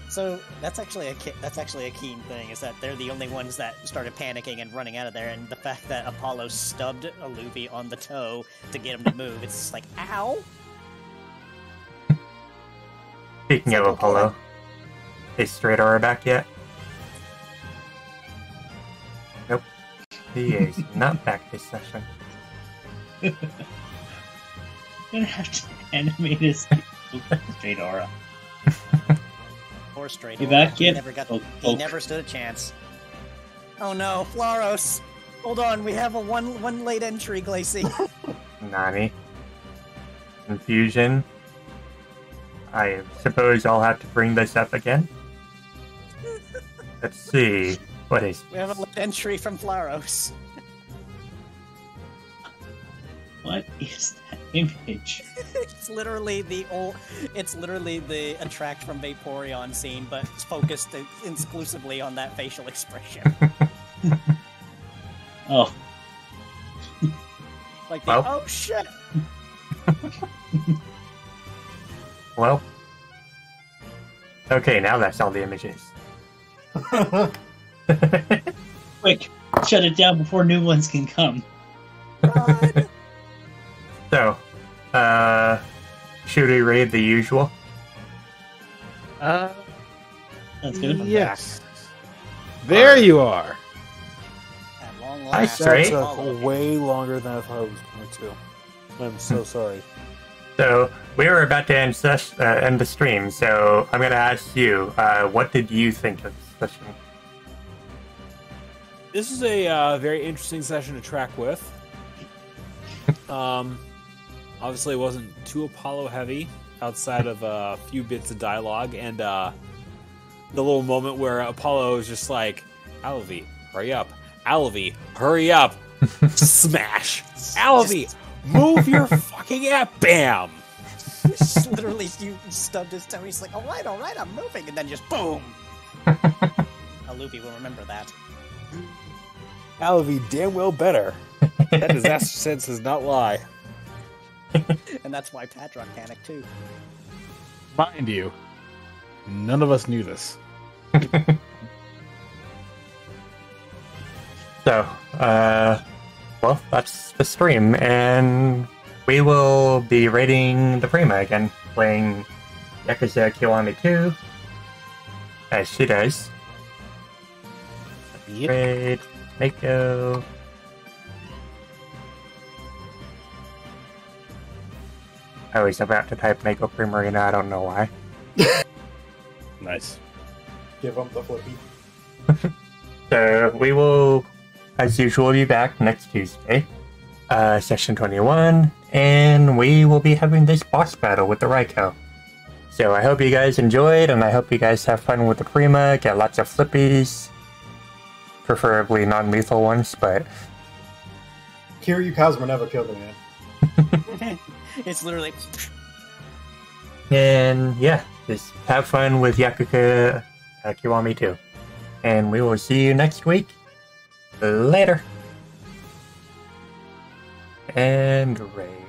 So that's actually a keen thing, is that they're the only ones that started panicking and running out of there, and the fact that Apollo stubbed a Luffy on the toe to get him to move, it's just like, ow! speaking of It's like, Apollo, is Straight Aura back yet? Nope. He is not back this session. You're gonna have to animate his straight aura. Or straight. You Aura. back He yet? never got. Poke, He poke. never stood a chance. Oh no, Flaros! Hold on, we have a one late entry, Glacy. Nani. Confusion. I suppose I'll have to bring this up again. Let's see. What is We have a late entry from Flaros. What is that image? It's literally the attract from Vaporeon scene, but it's focused exclusively on that facial expression. Oh, Like the Well. oh shit. well? Okay, now that's all the images. quick! Shut it down before new ones can come. Run. So, should we read the usual? That's good. Yes. There you are. At long Hi, last, Straight. That Apollo. took way longer than I thought it was going to. I'm so sorry. So, we were about to end the stream, so I'm going to ask you, what did you think of the session? This is a very interesting session to track with. Obviously, it wasn't too Apollo heavy, outside of a few bits of dialogue, and the little moment where Apollo is just like, "Alavi, hurry up! Alavi, hurry up! Smash! Alavi, move your fucking app! Bam!" Just literally, you stubbed his toe. He's like, all right, I'm moving, and then just boom. Luffy will remember that. Alavi damn well better. That disaster sense does not lie. And that's why Patrick panicked too. Mind you, none of us knew this. So, well, that's the stream, and we will be raiding the Prima again, playing Yakuza Kiwami 2, as she does. Yep. Raid, Mako. I was about to type Mako Primarina, I don't know why. Nice. Give him the flippy. So, we will, as usual, be back next Tuesday, session 21, and we will be having this boss battle with the Raiko. So I hope you guys enjoyed, and I hope you guys have fun with the Prima, get lots of flippies, preferably non-lethal ones, but... Kiryu Kazuma never killed a man. It's literally. And yeah, just have fun with Yakuza Kiwami 2. And we will see you next week. Later. And raid.